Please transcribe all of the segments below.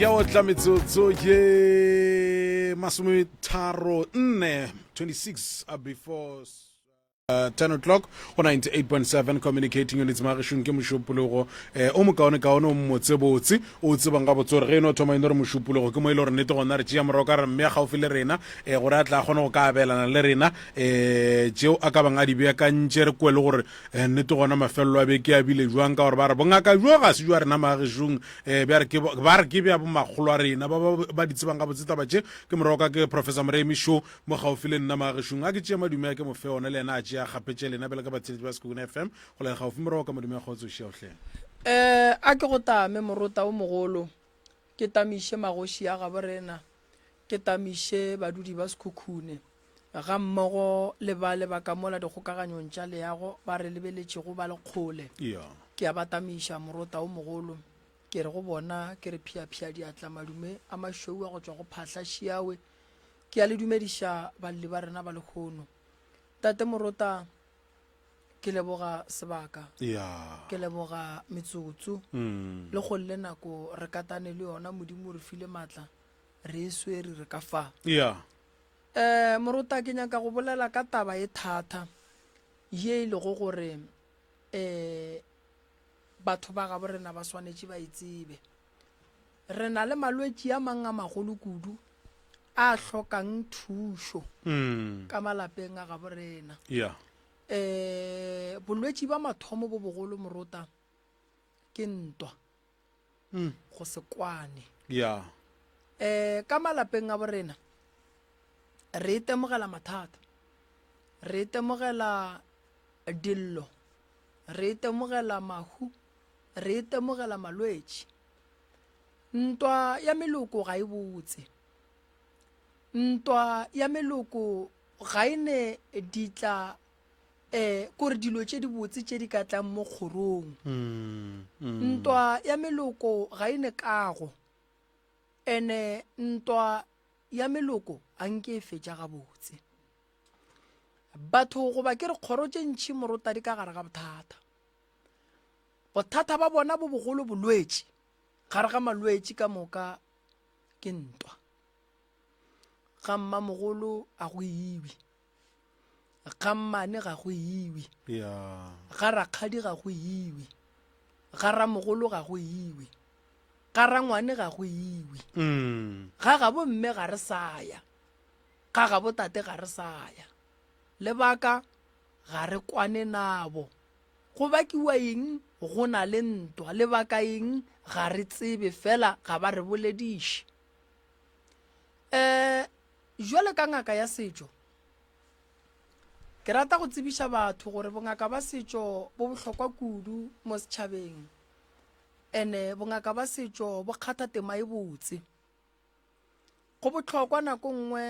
Yo, tlametsotso ye masome tharo nne 26 before 10 o'clock go 98.7 communicating units magashung ke mošupologo o mokaone-kaone o mmotsebotse o tsebang ga botsore ge eno thoma eno re mošupologo ke mo ile gore nnete gona re tšea morago ka re mme gaufi le rena gore a tla kgone go ka abelana le rena tšeo a ka bang a di beakantše re kwe le gore nnete gona mafelelo a beke a bile jwang ka gore ba re bongaka jo ga se jwa rena magashung ba re ke bja bomakgolo a rena ba di tsebang ga botseta batše ke morago ka ke professor Moremi Show mo gaufi le nna magashung a ke tšea madumea ke mofe ona le ena a tšea gapetse lena bela ka batsedi ba Sekhukhune FM go le gaufi morago ka madumea kgotso sheohle a ke go tame morota o mogolo ke tamiše magoši a gaborena ke tamiše badudi ba Sekhukhune ga mmogo le ba lebaka mola dikgokaganyong tša leago ba re lebeletšego ba le kgole ke a ba tamiša morota o mogolo ke re go bona ke re phia diatla madume a mašweu a go tšwa go phahla šiawe ke a le dumediša balli ba rena ba lekgono tate morota ke leboga sebaka ke leboga metsotso le go le nako re katane le yona modimo re file matla re swere re ka fa morota ke nyaka go bolela ka taba e thata ye ile go gore batho ba ga borena ba swanetše ba itsebe re na le malwetši a mang a magolo kudu a hlokang thušo ka malapeng a ga borena bolwetši ba mathomo bo bogolo morota ke ntwa go se kwane ka malapeng a borena re itemogela mathata re itemogela dillo re itemogela mahu re itemogela malwetši ntwa ya meloko ga e botse ntwa ya meloko ga ine ditla kore dilo tše di botse tše di ka tlang mo kgorong ntwa ya meloko ga ine kago ene ntwa ya meloko a nke e fetša ga botse batho goba ke re kgoro tše ntšhi morota di ka gare ga bothata ba bona bo bogolo bolwetši gare ga malwetši ka moka ke ntwa ga mmamogolo a go iwi ga mmane ga go iwi ga rakgadi ga go iwi ga ramogolo ga go iwi ga rangwane ga go iwi ga gabo mme ga re saya ga gabo tate ga re saya lebaka ga re kwane nabo go bakiwa eng go na le ntwa lebaka eng ga re tsebe fela ga ba re bolediše jwale ka ngaka ya setšo ke rata go tsebiša batho gore bongaka ba setšo bo bohlokwa kudu mo setšhabeng ene bongaka ba setšo bo kgatha tema e botse go bohlokwa nako nngwe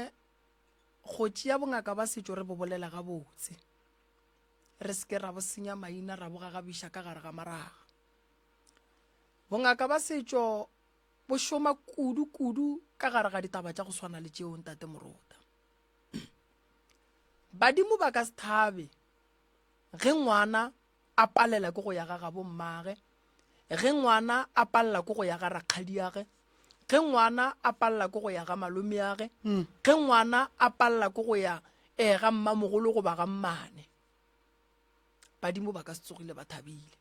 go tšea bongaka ba setšo re bo bolela ga botse re se ke ra bo senya maina ra bo gagabiša ka gare ga maraga bongaka ba setšo bo šoma kudu ka gare ga ditaba tša go swana le tšeo ntate morota badimo ba ka se thabe ge ngwana a palela ke go ya ga gabo mmage, ge ngwana a palela ke go ya ga rakgadi yage, ge ngwana a palela ke go ya ga malome yage, ge ngwana a palela ke go ya ga mmamogolo go ba ga mmane. Badimo ba ka se tsogile ba thabile.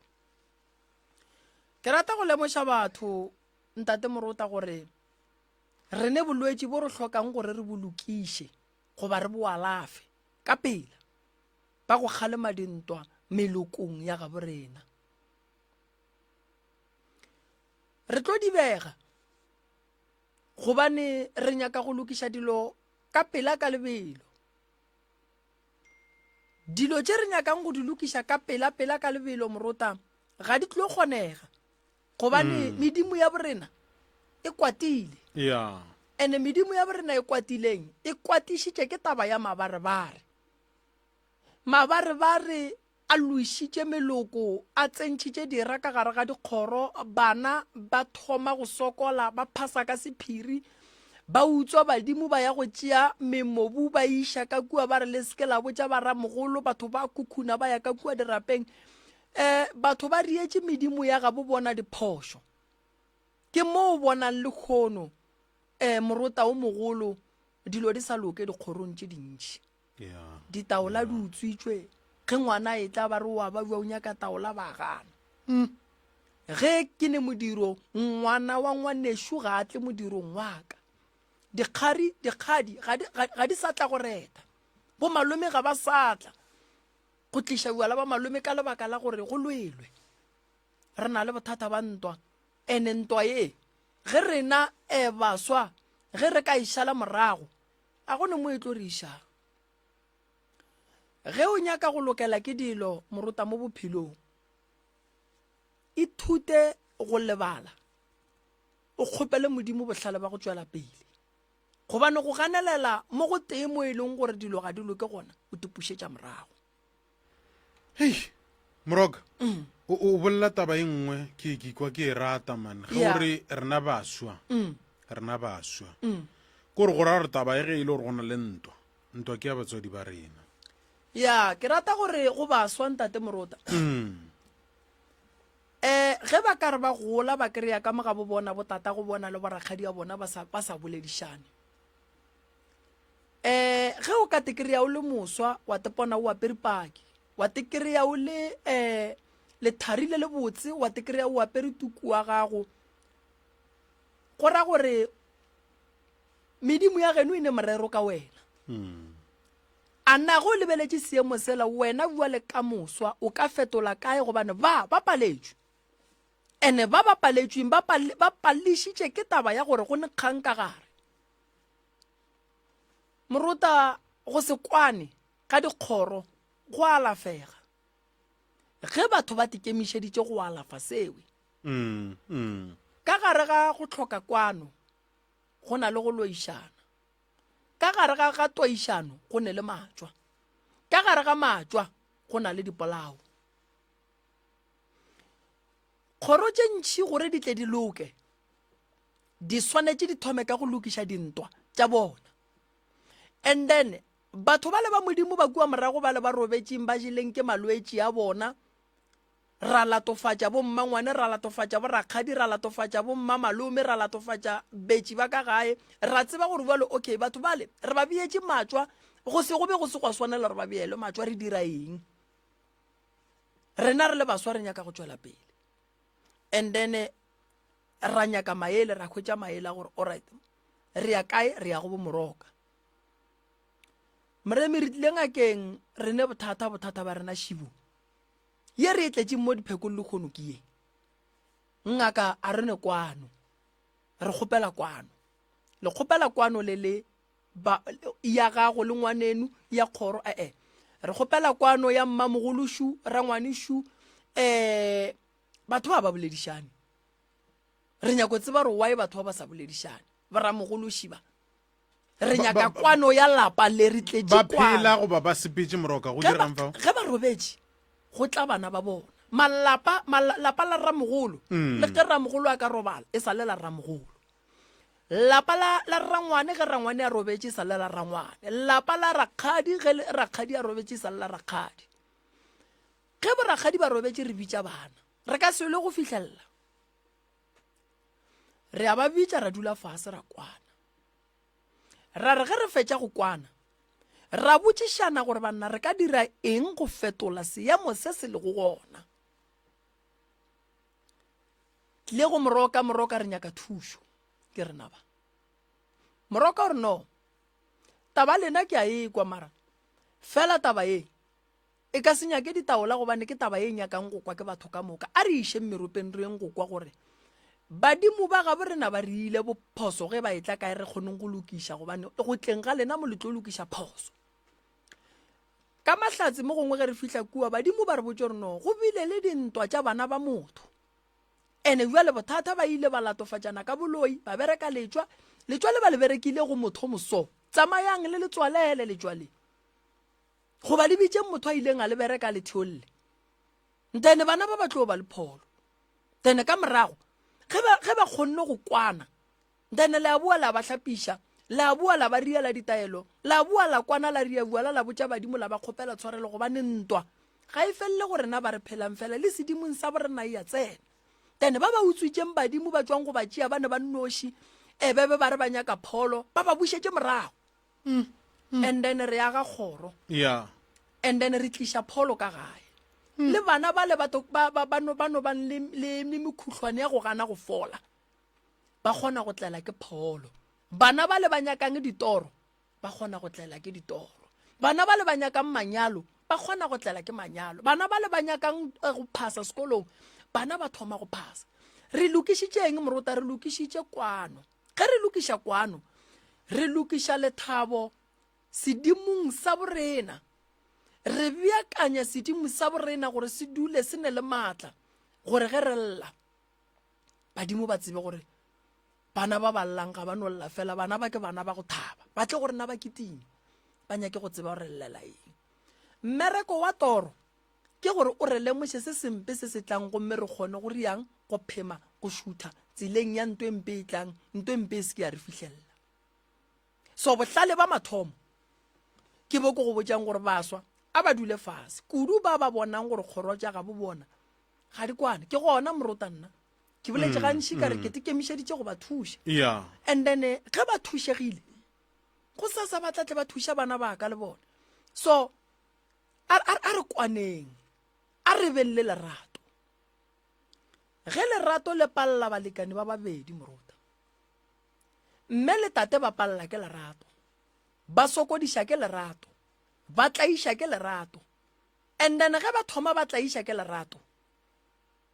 Ke rata go lemoša batho ntate Morota gore re ne bolwetse bo re hlokang gore re bolokiše goba re bo alafe ka pela ba go kgalema dintwa melokong ya gabo rena. Re tlo di bega gobane re nyaka go lokiša dilo ka pela ka lebelo. Dilo tše re nyakang go di lokiša ka pela ka lebelo Morota ga di tlo kgonega gobane medimo ya borena e kwatile. Yeah. Ene medimo ya borena e kwatileng e kwatišitše ke taba ya mabarebare. Mabarebare a loišitše meloko, a tsentšitše dira ka gare ga dikgoro, bana ba thoma go sokola, ba phasa ka sephiri, ba utswa badimo ba ya go tšea memobu ba iša ka kua ba re le seke la botša ba ramogolo, batho ba kukhuna ba ya ka kua dirapeng. Batho ba rietše medimo ya gabo bona diphošo. Ke moo bonang le kgono Morota o mogolo dilo di sa loke dikgorong tše dintši. Yeah. Ditaola di utswitšwe, ge ngwana e tla ba re wa ba bua o nyaka taola ba gana. Ge ke ne modiro ngwana wa ngwanešo ga a tle modirong wa ka, dikgadi ga di sa tla go reta, bo malome ga ba sa tla go tliša buala ba malome ka lebaka la gore go lwelwe. Re na le bothata ba ntwa, ene ntwa ye ge rena baswa ge re ka išala morago a gone mo e tlo re išang. Ge o nyaka go lokela ke dilo Morota mo bophelong, ithute go lebala, o kgopele modimo bohlale ba go tšwela pele, gobane go ganelela mo go tee mo e leng gore dilo ga di loke gona o tipušetša morago. Hei Moroka, o bolela taba e nngwe ke kwa ke e rata man ge gore rena baswa kore go ra re taba e ge e le gore go na le ntwa ke ya batswadi ba rena. Ya ke rata gore go baswa ntate Morota ge ba ka re ba gola ba kry-a ka moga bo bona botata go bona le borakgadi ya bona ba sa boledišane. Ge o ka te kry-a o le moswa wa tepona o apere paki, wa te kry-a o le lethari le botse, wa te kry-a o apere tuku wa gago, go ra gore medimo ya geno e ne morero ka wena. A na go lebeletše seemo sela wena bua le ka moswa o ka fetola kae gobane ba paletšwe, ene ba paletšweng ba pališitše ke taba ya gore go ne kgang ka gare. Morota go se kwane ka dikgoro go alafega ge batho ba tikemišeditše go alafa sewe. Ka gare ga go tlhoka kwano go na le go loišana, ka gare ga toišano go ne le matšwa, ka gare ga matšwa go na le dipolao. Kgoro tše ntši gore di tle di loke di swanetše di thome ka go lokiša dintwa tša bona, and then batho ba le ba modimo ba kua morago ba le ba robetšeng ba jeleng ke malwetši a bona, ra latofatša bo mmangwane, ra latofatša bo rakgadi, ra latofatša bo mma malome, ra latofatša betši ba ka gae. Ra tseba gore bale okay batho bale re ba beetše matšwa, go se go be go se gwa swanela re ba beele matšwa, re dira eng? Rena re le baswa re nyaka go tšwela pele, and then ra nyaka maele, ra khwetša maele a gore alright re ya kae, re ya go bo Moroka. Moremi re tlile ngakeng re ne bothata ba rena šibo ye re etletše mo diphekong le kgono ke ye ngaka a re ne kwano, re kgopela kwano, le kgopela kwano le ya gago le ngwanenu ya kgoro re kgopela kwano ya mmamogolo shu ra ngwane shu. Batho ba boledišane, re nyako tseba re why batho ba sa boledišane ba ramogolo shiba, re nyaka kwano ya lapa le re tletše ba phela go ba sepetše Moroka go dirang fao ge ba robetše go tla bana ba bona malapa la ramogolo le ge ramogolo a ka robala e sa le la ramogolo. lapa la rangwane ge rangwane a robetse sa le la rangwane, lapa la rakgadi ge rakgadi a robetse sa le la rakgadi. Ge bo rakgadi ba robetse re bitša bana, re ka se le go fitlhelela, re a ba bitša ra dula fase ra kwana, ra re ge re fetša go kwana ra botšišana gore banna re ka dira eng go fetola seemo se se le go gona. Le go moroka re nyaka thušo, ke re naba moroka gore no, taba lena ke a ekwa mara fela taba e ka se nyake ditaola gobane ke taba e nyakang go kwa ke batho ka moka. A re iše meropeng re eng go kwa gore badimo ba ga borena ba re ile bophoso ge ba etla kae re kgoneng go lokiša gobane go tleng ga lena mo le tlo lokiša phoso. Ka mahlatsi mo gongwe ge re fihla kua badimo ba re botse gore no go bile le dintwa tša bana ba motho, ene jwa le bothata ba ile ba latofatšana ka boloi ba bereka letšwa le ba le berekile go motho moso tsamayang le letswalele letšwale go ba le bitšeng motho a ileng a le bereka letholle. Ntene bana ba tlo ba le pholo, tene ka morago ge ba kgonne go kwana, ntene le a bua la ba hlapiša, la bua la ba riela ditaelo, la bua la kwana la ria bua la botša badimo la ba kgopela tshwarelo gobane ntwa ga e felele gore na ba re phelang fela le sedimong sa borena e ya tsena. Tene ba ba utswitšeng badimo ba tswang go ba tšea ba ne ba nnoši bebe ba re ba nyaka pholo ba ba bušetše morago. And then re aga kgoro, and then re tliša pholo ka gae. Le bana ba le batho ba no bang le mekhutlhwane ya go gana go fola ba kgona go tlela ke pholo. Bana ba le ba nyakang ditoro ba kgona go tlela ke ditoro. Bana ba le ba nyakang manyalo ba kgona go tlela ke manyalo. Bana ba le ba nyakang go phasa sekolong bana ba thoma go phasa. Re lokišitšeng morota, re lokišitše kwano. Ge re lokiša kwano re lokiša lethabo sedimong sa borena, re beakanya sedimo sa borena gore se dule se ne le maatla gore ge re lla badimo ba tsebe gore bana ba ba llang ga ba no lla fela, bana ba ke bana ba go thaba, ba tle gore na ba kitime ba nyake go tseba gore llela eng. Mmereko wa toro ke gore o re lemoše se sempe se se tlang gomme re kgone go riang go phema go šutha tseleng ya ntwe mpe e tlang, ntwe mpe e se ke ya re fitlhelela. So bohlale ba mathomo ke bo go botšang gore baswa a ba dule fase kudu ba ba bonang gore kgoro tša ga bo bona ga di kwane. Ke gona morota nna ke boletše gantši ka re ke tekemišeditše go ba thuša, and then ge ba thušegile go sa ba tlatle ba thuša bana ba ka le bona. So a re kwaneng, a re belele lerato. Ge lerato le palla balekane ba babedi morota, mme le tate ba palla ke lerato, ba sokodiša ke lerato, ba tlaiša ke lerato, and then ge ba thoma ba tlaiša ke lerato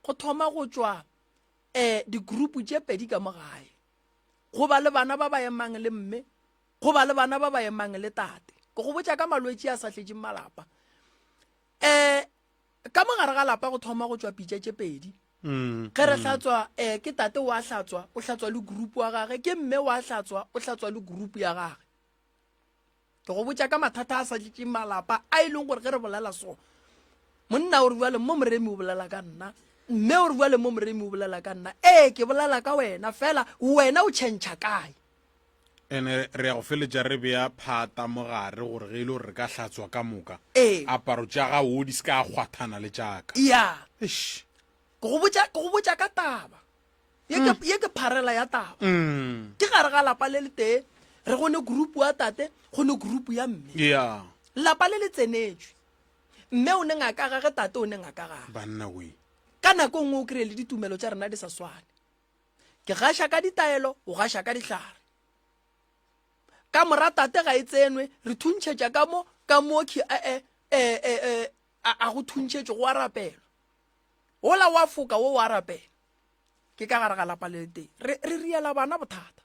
go thoma go tšwa digrupu tše pedi ka mo gae, go ba le bana ba ba emang le mme, go ba le bana ba ba emang le tate. Ke go botša ka malwetši a sa tletšeng malapa, ka mogare ga lapa go thoma go tšwa pitša tše pedi. Ge re hlatswa ke tate wa hlatswa, o hlatswa le grupu wa gage, ke mme wa hlatswa, o hlatswa le grupu ya gage. Ke go botša ka mathata a sa tletšeng malapa a e leng gore ge re bolela so, monna o re bua le mo moremi o bolela ka nna, mme o re bua le mo moremi o bolela ka nna, ke bolela ka wena fela wena o tšhentšha kae. ene re ya go feletša re bea phata mogare gore ge e le gore re ka hlatswa ka moka aparo tša ga o di se ka kgwathana le tšaka. Ya ke go botša ka taba ye ke pharela ya taba, ke gare ga lapa le le tee re gone grupu ya tate gone grupu ya mme. Lapa le le tsenetšwe, mme o ne ngaka gage, tate o ne ngaka gage. Banna we ka nako ngwe o kry le ditumelo tša rena di sa swane, ke gaša ka ditaelo o gaša ka dihlare. Ka mora tate ga e tsenwe re thuntšhetša ka mo ki a go thuntšhetše go arapelwa ola wa foka wo wa arapela. Ke ka gare ga lapa le teng re riela bana bothata.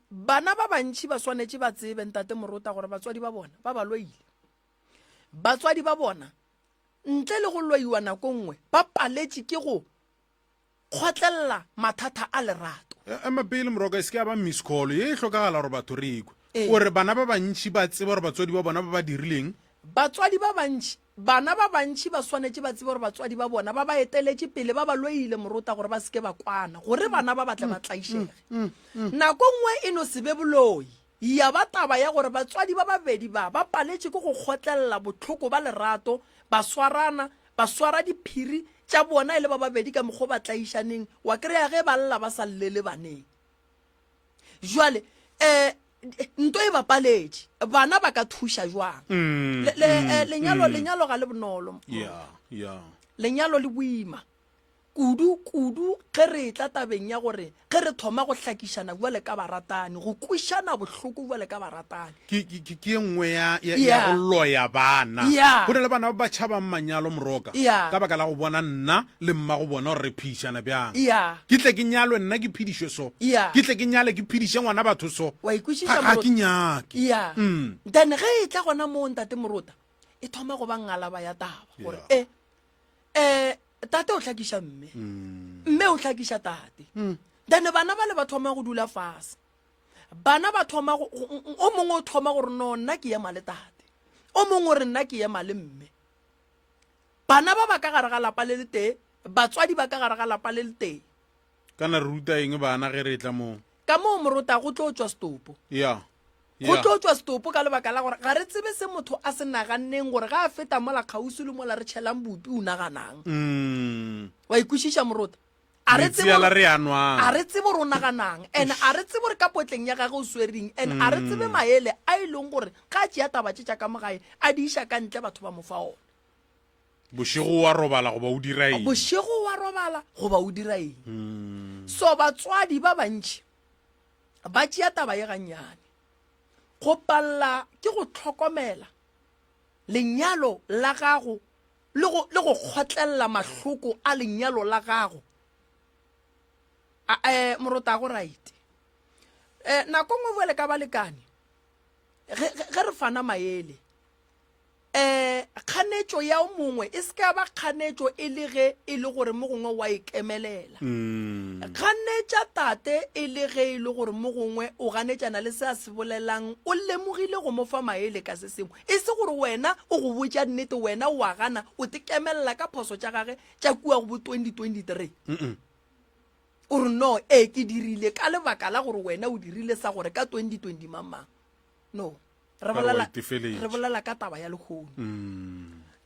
Bana ba bantši ba swanetše ba tsebe ntate morota gore batswadi ba bona ba ba loile, batswadi ba bona ntle le go loiwa nako nngwe ba paletše ke go kgotlelela mathata a lerato. Mapele moroka e se ke ya ba miss call ye e hlokagala gore batho re ikwe gore bana ba bantši ba tseba gore batswadi ba bona ba ba dirileng. Batswadi ba bantši bana ba bantši ba swanetse ba tsebe gore batswadi ba bona ba ba eteletše pele ba ba loile morota gore ba seke ba kwana gore bana ba batle ba tlaišege nako nngwe e no se be boloi ya ba taba ya gore batswadi ba babedi ba paletše ke go kgotlelela botlhoko ba lerato ba swarana ba swara diphiri tša bona e le ba babedi ka mokgwa ba tlaišaneng wa kry-a ge ba lla ba sa llele baneng jwale nto e bapaletše bana ba ka thuša jwang lenyalo ga le bonolo lenyalo le boima kudu ge re tla tabeng ya gore ge re thoma go hlakišana jwale ka baratani go kwišana bohloko jwale ka baratani ke nngwe ya go loya bana go na le bana ba tšhabang manyalo moroka ka baka la go bona nna le mma go bona gore re phišana bjang ke tle ke nyalwe nna ke phedišwe so ke tle ke nyale ke phediše ngwana batho so ga ke nyake then ge e tla gona mo ntate morota e thoma go ba ngalaba ya taba gore tate o hlakiša mme o hlakiša tate then bana ba le ba thoma go dula fase bana ba thoma o mongwe o thoma gore no nna ke ema le tate o mongwe o re nna ke ema le mme bana ba ba ka gare ga lapa le le tee batswadi ba ka gare ga lapa le le tee kana re ruta eng bana ge re tla mo ka moo morota go tlo tswa stopo go tlo tswa stopo ka lebaka la gore ga re tsebe se motho a se naganneng gore ga a feta mola kgausi le mola re tšhelang bupi o naganang wa ikwešiša morota a re tsebe gore o naganang and a re tsebe gore ka potleng ya gage o swereng and a re tsebe maele a e leng gore ga a tšea tabatše tša ka mogae a di iša ka ntle batho ba mo fa ona bošego wa robala goba o dira eng so batswadi ba bantši ba tšea taba ye gannyane go palla ke go tlhokomela lenyalo la gago le go kgotlelela mahloko a lenyalo la gago morota go right nako ngwe bole ka balekane ge re fana maele kganetšo ya o mongwe e se ka ba kganetšo e le ge e le gore mo gongwe wa ikemelela kganetša tate e le ge e le gore mo gongwe o ganetšana le se a se bolelang o lemogile go mo fa maele ka se sengwe e se gore wena o go botša nnete wena o a gana o tekemelela ka phoso tša gage tša kua go bo 2023 o re no ke dirile ka lebaka la gore wena o dirile sa gore ka 2020 mamang no re bolela ka taba ya lekgono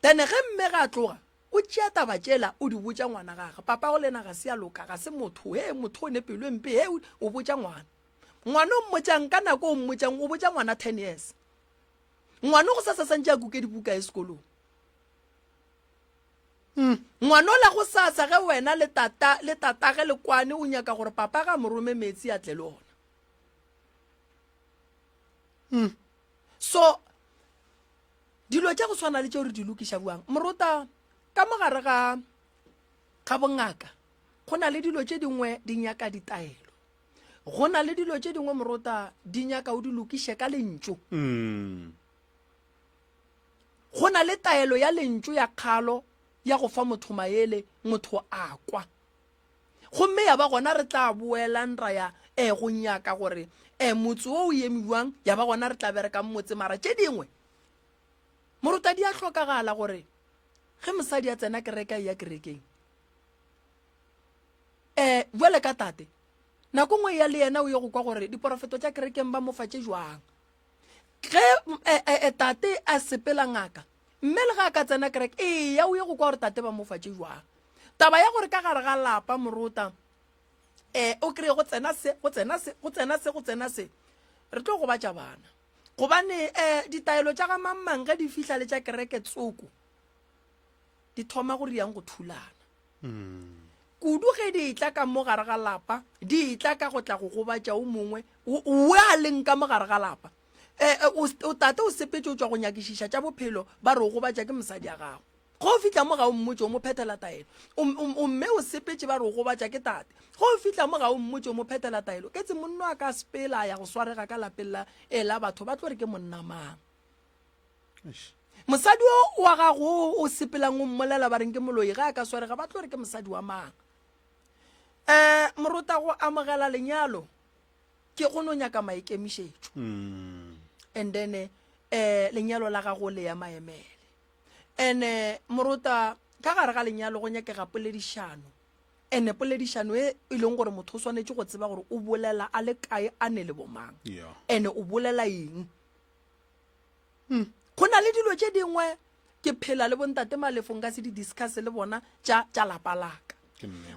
then ge mme ga tloga o tšea taba tšela o di botša ngwana gage papa go lena ga se a loka ga se motho motho o ne pelo mpe o botša ngwana o mmotšang ka nako o mmotšang o botša ngwana 10 years ngwana go sa santše a kuke dibuka e sekolong ngwana o la go sasa ge wena le tatage le kwane o nyaka gore papa ga morome metsi a tle le ona so dilo tša go swana le tšeo re di lokiša buang morota ka mogare ga bongaka go na le dilo tše dingwe di nyaka ditaelo go na le dilo tše dingwe morota di nyaka o di lokiše ka lentšu go na le taelo ya lentšu ya kgalo ya go fa motho maele motho a kwa gomme ya ba gona re tla boela nra ya go nyaka gore motse o emiwang ya ba gona re tla bereka mmotse mara tše dingwe moruta di a hlokagala gore ge mosadi a tsena kereka ya kerekeng jwale ka tate nako ngwe ya le yena o ye go kwa gore diporofeto tša kerekeng ba mofatše jwang ge tate a sepela ngaka mme le ga a ka tsena kereke ya o ye go kwa gore tate ba mofatše jwang taba ya gore ka gare ga lapa moruta o kry go tsena se re tlo go batša bana gobane ditaelo tša ga mammang ge di fihla le tša kereke tsoko di thoma go riang go thulana kudu ge di tla ka mo gare ga lapa di tla ka go tla go gobatša o mongwe o a leng ka mo gare ga lapa o tate o sepetse o tswa go nyakišiša tša bophelo ba re o gobatša ke mosadi ya gago go fitla mo ga o mmotse o mo phethela taelo o mme o sepetse ba re o gobatša ke tate go fitla mo ga o mmotse o mo phethela taelo ke tse monno a ka sepela ya go swarega ka lapeng la batho ba tlo re ke monna mang mosadi wa gago o sepelang o mmolela ba reng ke moloi ga a ka swarega ba tlo re ke mosadi wa mang moruta go amogela lenyalo ke go no nyaka maikemišetšo and then lenyalo la gago le ya maemele ene moruta ka gare ga lenyalo go nyakega poledišano ene poledišano e leng gore motho o swanetse go tseba gore o bolela a le kae a ne le bomang ene o bolela eng go na le dilo tše dingwe ke phela le bontate Malefo nka se di discuss le bona tša lapa laka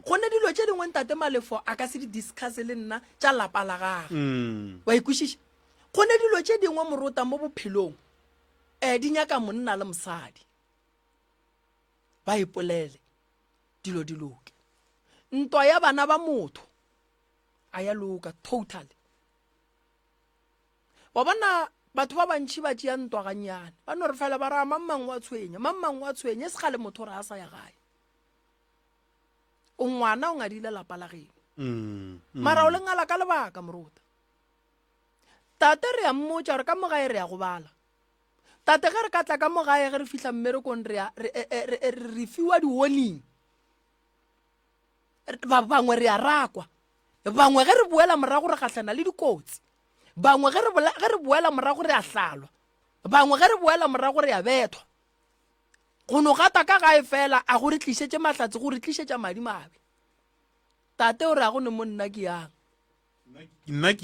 go ne dilo tše dingwe ntate Malefo a ka se di discuss le nna tša lapa la gage wa ikwešiša go ne dilo tše dingwe moruta mo bophelong di nyaka monna le mosadi ba ipolele dilo di loke ntwa ya bana ba motho a ya loka totally wa bona batho ba bantši ba tšea ntwa ganyane ba no re fela ba raya mang wa tshwenya e se gale motho re a sa ya gae o ngwana o ngadile lapa la geno mara o le ngala ka lebaka moruta tate re ya mmotša gore ka mogae re ya go bala tate ge re ka tla ka mogae ge re fihla mmerekong re fiwa di-warning bangwe re a rakwa bangwe ge re boela morago re kgatlhana le dikotsi bangwe ge re boela morago re a hlalwa bangwe ge re boela morago re a bethwa go no gata ka gae fela a go re tlišetše mahlatse go re tlišetša madimabe tate o re a go ne mo nna ke yang nna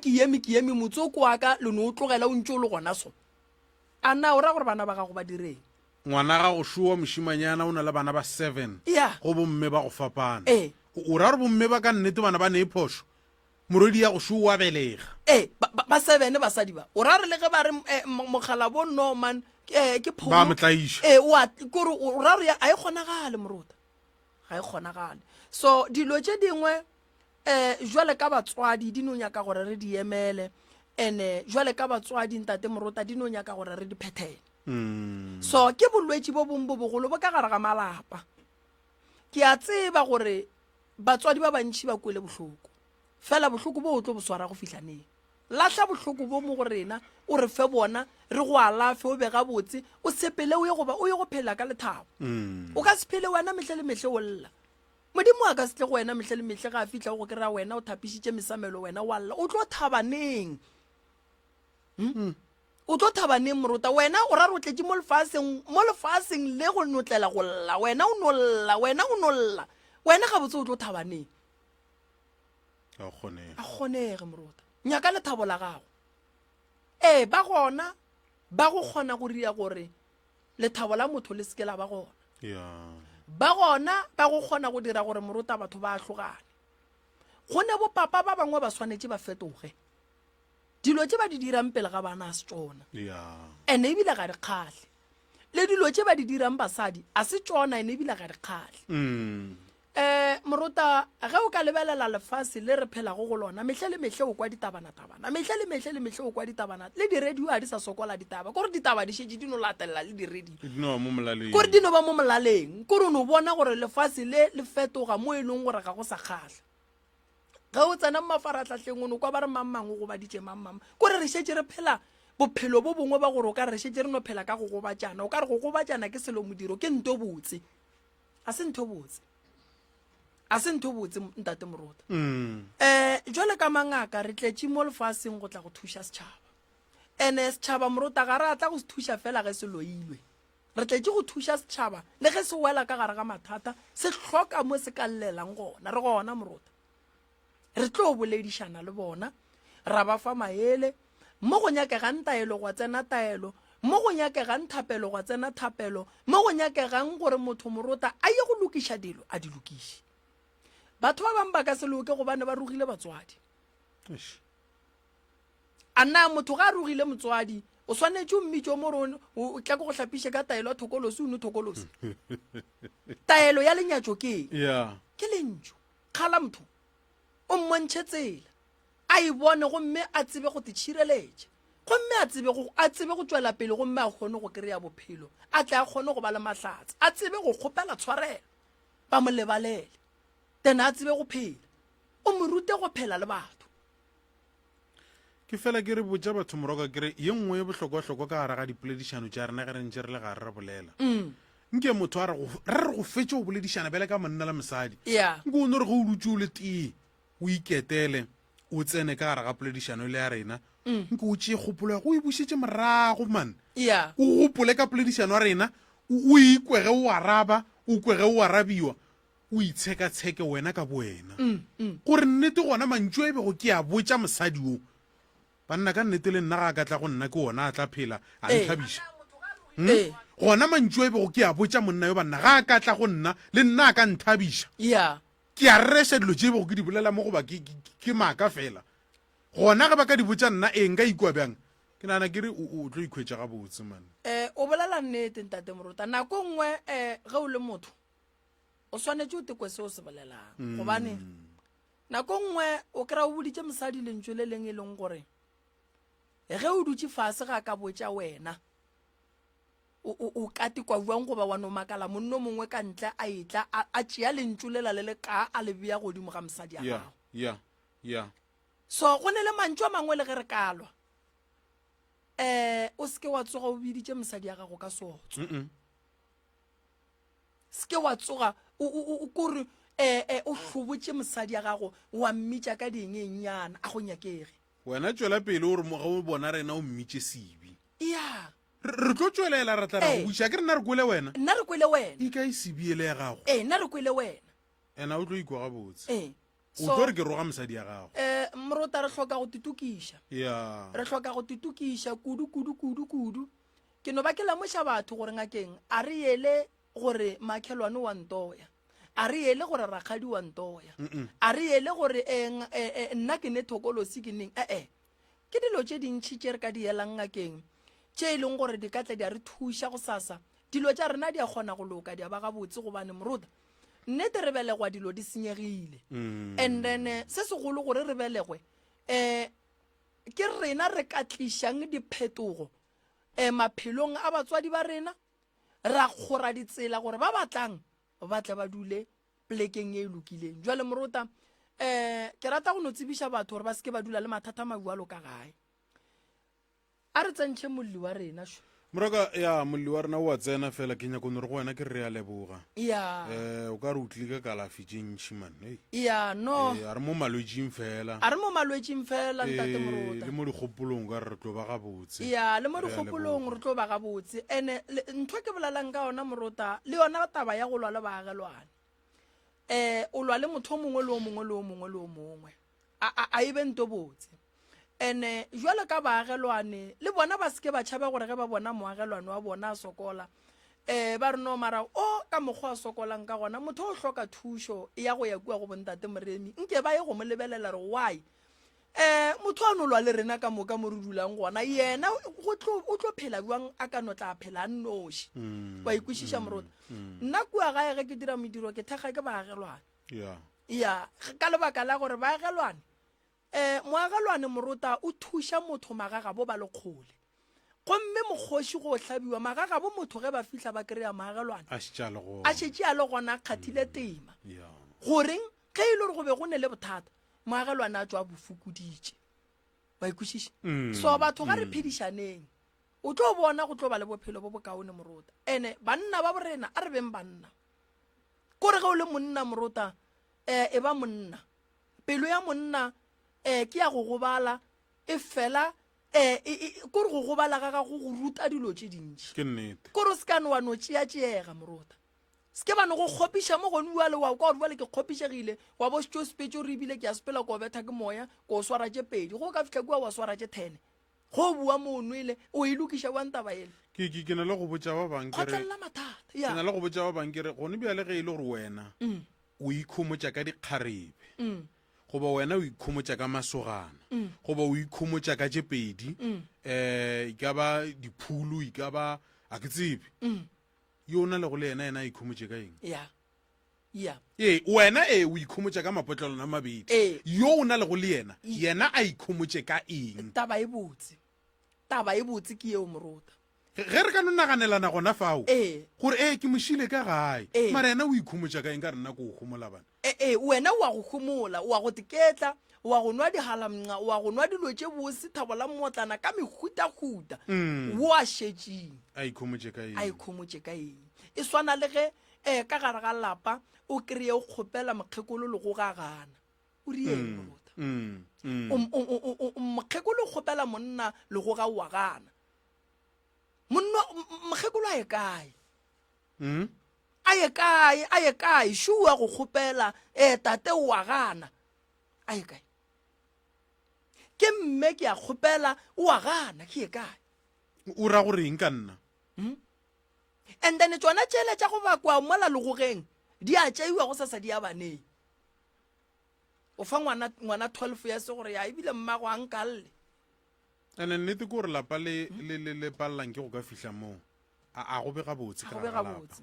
ke eme motsoko wa ka le no o tlogela o ntse o le gona so a na o ra gore bana ba gago ba direng ngwana ga go šoa mošimanyana o na le bana ba 7 Yeah. go bomme ba go fapana o ra gore bomme ba ka nnete bana ba ne phošo morodi ya go šoa belega ba 7 basadi ba o ra re le ge ba re mogala bo Norman ke ba motlaiša kore o ra re a e kgonagale moruta ga e kgonagale so dilo tše dingwe jwale ka batswadi di no nyaka gore re di emele ene jwale ka batswadi ntate moruta di no nyaka gore re di phethele so ke bolwetši bo bongwe bo bogolo bo ka gare ga malapa ke a tseba gore batswadi ba bantši ba kwele bohloko fela bohloko bo o tlo bo swara go fihlaneng lahla bohloko bo mo go rena o re fe bona re go alafe o bega botse o sepele o ye go phela ka lethabo o ka se phele wena mehle le mehle o lla modimo a ka se tle go wena mehle le mehle ga a fihla go kry-a wena o thapišitše mesamelo wena wa lla o tlo thabaneng o tlo thabaneng moruta wena o ra re o tletše mo lefaseng le go notlela go lla wena o nolla wena ga botse o tlo thabaneng a kgonege moruta nyaka lethabo la gago ba gona ba go kgona go ria gore lethabo la motho le seke la ba gona ba gona ba go kgona go dira gore moruta batho ba hlogane go ne bo papa ba bangwe ba swanetše ba fetoge dilo tše ba di dirang pele ga bana a se tšona ene ebile ga di kgahle le dilo tše ba di dirang basadi a se tšona ene ebile ga di kgahle moruta ge o ka lebelela lefase le re phelago go lona mehle le mehle o kwa ditabana-tabana mehle le mehle o kwa ditabana le di-radio a di sa sokola ditaba kore ditaba di šetše di no latelela le di-radio kore di no ba mo molaleng kore o no bona gore lefase le le fetoga mo e leng gore ga go sa kgatlha ge o tsena mafaratlhatlheng o no kwa ba re mang go baditše mang kore re šetše re phela bophelo bo bongwe ba gore o ka re šetše re no phela ka go gobatšana o ka re go gobatšana ke selo modiro ke nto botse a se ntho botse ntate moruta jwale ka mangaka re tletše mo lefaseng go tla go thuša setšhaba ene setšhaba moruta ga re a tla go se thuša fela ge se loilwe re tletše go thuša setšhaba le ge se wela ka gare ga mathata se hloka mo se ka llelang gona re gona moruta re tlo boledišana le bona ra ba fa maele mo go nyakegang taelo go tsena taelo mo go nyakegang thapelo go tsena thapelo mo go nyakegang gore motho moruta a ye go lokiša dilo a di lokiše batho ba bang ba ka se loke gobane ba rogile batswadi a nna motho ga a rogile motswadi o swanetše o mmitšo mo rone o tla ko go hlapiše ka taelo ya thokolosi o ne thokolosi taelo ya lenyatšo ke ke lentšo kgala motho o mmontšhe tsela a e bone gomme a tsebe go tšhireletša gomme a tsebe go tšwela pele gomme a kgone go kry-a bophelo a tle a kgone go ba le mahlatse a tsebe go kgopela tshwarelo ba mo lebalele then a tsebe go phela o mo rute go phela le batho ke fela ke re botša batho moroka kere ye nngwe ye bohlokwa-hlokwa ka gare ga dipoledišano tša rena ge re ntše re le gare re bolela nke motho a re go fetse go boledišana bele ka monna le mosadi nke o ne re go o dutse o le tee o iketele o tsene ka gare ga poledišano le ya rena nke o tšee kgopolo ya go e bušetse morago man ya o gopole ka poledišano ya rena o ikwege o araba o kwege o arabiwa o itsheka-tsheke wena ka boena gore nnete gona mantšu e bego ke a botša mosadi o banna ka nnete le nna ga a ka tla go nna ke ona a tla phela a nthabiša gona mantšu e bego ke a botša monna yo banna ga a ka tla go nna le nna a ka nthabiša ya ke a reša dilo tše bego ke di bolela mo goba ke maaka fela gona ge ba ka di botša nna nka ikwa bjang ke nana ke re o tlo ikhwetša ga botse man o bolela nnete ntate moruta nako nngwe ge o le motho o swanetse o tekwe se o se bolelang gobane nako nngwe o kry-a o boditše mosadi lentšwe le leng e leng gore ge o dutse fase ga ka botša wena o ka tekwa buang goba wa no makala monno mongwe ka ntle a etla a tšea lentšu lela le le ka a le bea godimo ga mosadi ya gago ya so go ne le mantšu a mangwe le ge re kalwa o seke wa tsoga o biditše mosadi ya gago ka sotso seke wa tsoga kore o hlobotše mosadi ya gago wa mmitša ka dingengnyana a go nyakege wena tšwela pele gore ga o bona rena o mmitše sebi ya re tlo tšwelela ra tla ra go buša ke re nna re kwele wena nna re kwele wena e ka e sebiele ya gago nna re kwele wena ena o tlo ikwa gabotse o so tlo re ke roga mosadi ya gago morota re hloka go titukiša ya re hloka go titukiša kudu ke no ba ke lamoša batho gore ngakeng a re yele gore makhelwane wa ntoya a re yele gore rakgadi wa ntoya a re yele gore nna ke ne thokolosi ke neng ke dilo tše dintšhi tše re ka di yelang ngakeng tše e leng gore di ka tla di a re thuša go sasa dilo tša rena di a kgona go loka di a ba gabotse gobane morota nnete re belegwa dilo di senyegile and then se segolo gore re belegwe ke rena re ka tlišang diphetogo maphelong a batswadi ba rena ra kgora ditsela gore ba batlang ba tla ba dule plekeng e lokileng jwale morota ke rata go no tsebiša batho gore ba seke ba dula le mathata mabualo ka gae a re tsentšhe molli wa rena moroka ya molli wa rena o a tsena fela ke nyako nore go wena ke re ya leboga ya o ka re o tlile ka kalafi tše ntšhi man ya no a re mo malwetšing fela a re mo malwetšing fela ntate morota le mo dikgopolong ka re tlo ba gabotse ya le mo dikgopolong re tlo ba gabotse ene ntho ke bolelang ka yona morota le yona taba ya go lwa le baagelwane o lwa le motho mongwe le o mongwe le o mongwe le o mongwe a e be nto botse ene jwale ka baagelwane le bona ba seke ba tšhaba gore ge ba bona moagelwane wa bona a sokola ba re no mara o ka mokgwa a sokolang ka gona motho o hloka thušo ya go ya kua go bontate moremi nke ba ye go mo lebelela re why motho a no lwa le rena ka moka mo re dulang gona yena o tlo phela buang a ka no tla phela a nnoši wa ikwešiša morota nna kua gae ge ke dira mediro ke thekga ke baagelwane ya ka lebaka la gore baagelwane moagelwane morota o thuša motho magagabo ba lekgole gomme mokgoši go hlabiwa magagabo motho ge ba fihla ba kry-a maagelwane a šetše a le gona kgathile tema goreng ge e le gore go be go ne le bothata moagelwane a tswa bofokoditše ba ikwešiše so batho ga re phedišaneng o tlo bona go tlo ba le bophelo bo bokaone morota ene banna ba borena a re beng banna kore ge o le monna morota e ba monna pelo ya monna ke ya go gobala e fela kore go gobala ga gago go ruta dilo tše dintšhi ke nnete kore o se kane wa no tšeatšeega morota se ke ba no go kgopiša mo gone bua le wa ka gore bale ke kgopišegile wa bo setšo sepetšo re ebile ke a sepela ko betha ke moya ko swara tše pedi go ka fitlha kua wa swara tše 10 go bua mo nwele o e lokiša wantaba ele ke na le go botša ba bang kgotlelela mathata ke na le go botša ba bang kere gone bjale ge e le gore wena o ikhomotša ka dikgarebe goba wena o ikhomotša ka masogana goba o ikhomotša ka tše pedi e ka ba diphulu e ka ba a ke tsebe yo o na le go le yena a ikhomotše ka eng wena o ikhomotša ka mapotlelona mabedi yo o na le go le yena a ikhomotše ka eng taba e botse ke eo morota ge re ka no naganelana gona fao gore ke mošile ka gae mara yena o ikhomotša ka eng ka rena ko o gomola bana wena wa go gomola wa go teketla wa go nwa dihalamnga wa go nwa dilo tše bose thabola mmotlana ka mehutahuta wo a šetšeng a ikhomotše ka eng e swana le ge ka gare ga lapa o kry-e o kgopela mokgekolo le go gagana o rieng morota mokgekolo o kgopela monna le go ga wa gana mokgekolo a ye kae a ye kae šua go kgopela tate wa gana a ye kae ke mme ke a kgopela wa gana ke ye kae o ra gore eng ka nna and then tsona tšele tša go bakwa mola legogeng di a tšeiwa go sasa di a baneng o fa ngwana 12 years gore ya ebile mmago a nkalle ane nnete ke gore lapa le palelang ke go ka fihla moo a go be gabotse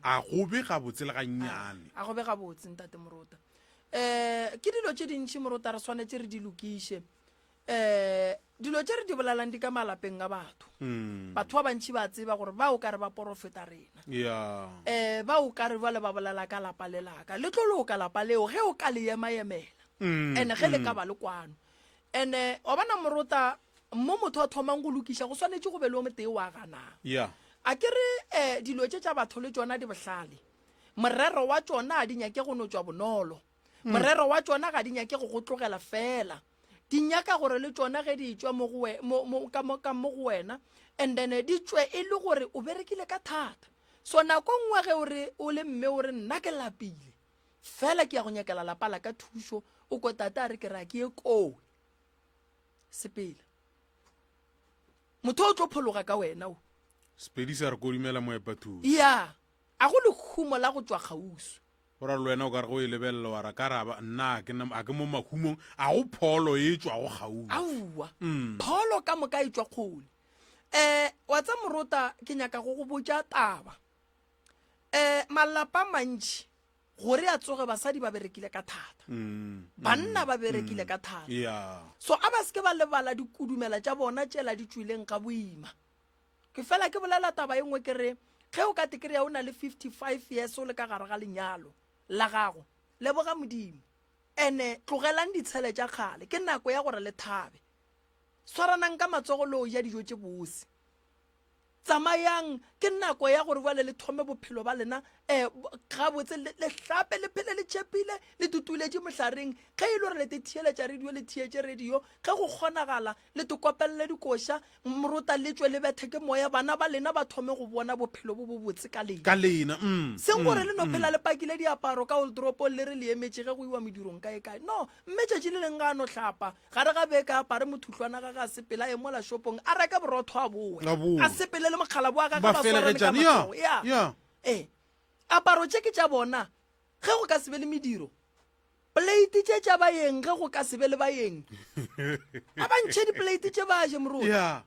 a go be gabotse le gannyane a go be gabotse ntate morota ke dilo tše dintšhi morota re swanetse re di lokiše dilo tše re di bolalang di ka malapeng a batho batho ba bantši ba tseba gore ba o ka re ba porofeta rena ba o ka re ba le ba bolela ka lapa le laka le tlo le o ka lapa leo ge o ka le ema-emela ene ge le ka ba le kwano ene wa bana morota mo motho a thomang go lokiša go swanetse go be le o motee wa ganang a ke re dilo tše tša batho le tšona di bohlale morero wa tšona a di nyake go no tšwa bonolo morero wa tšona ga di nyake go go tlogela fela di nyaka gore le tšona ge di tšwa ka mo go wena and then di tšwe e le gore o berekile ka thata so nako nngwe ge ore o le mme o re nna ke lapile fela ke ya go nyakela lapa la ka thušo o ko tata a re ke ra ke ye kowe sepela motho o tlo phologa ka wena o sepedi sa re kodimela moepa thuso ya a go le khumo la go tšwa kgauso ora le wena o ka re go e lebelela wa ra ka raba nna a ke mo mahumong a go pholo e tšwa go gausa aua pholo ka moka e tšwa kgole wa tsa morota ke nyaka go go botša taba malapa mantši gore a tsoge basadi ba berekile ka thata banna ba berekile ka thata so a ba seke ba lebala dikudumela tša bona tšela di tswileng ka boima ke fela ke bolela taba e nngwe ke re ge o ka tekereya o na le 55 years o le ka gare ga lenyalo la gago leboga modimo ene tlogelang ditshele tša kgale ke nako ya gore le thabe swaranang ka matsogo le o ja dijo tše bose tsamayang ke nako ya gore bale le thome bophelo ba lena gabotse le hlape le phele le tšhepile le tutuletše mohlareng ge e le gore le te thieletša radio le thietše radio ge go kgonagala le te kopelele dikoša morota le tswe le bethe ke moya bana ba lena ba thome go bona bophelo bo botse ka lena seng gore le no phela le pakile diaparo ka old dropo le re le emetše ge go iwa medirong kae kae no mme tšatši le leng ga no hlapa gare ga beka apare mothutlwana ga ga sepela e mola shopong a reka borotho a bowe a sepele le mokgala boa ka ba swarane ka matsogo aparo tše ke tša bona ge go ka se be le mediro plate tše tša bayeng ge go ka se be le bayeng a bantšhe diplate tše ba je morota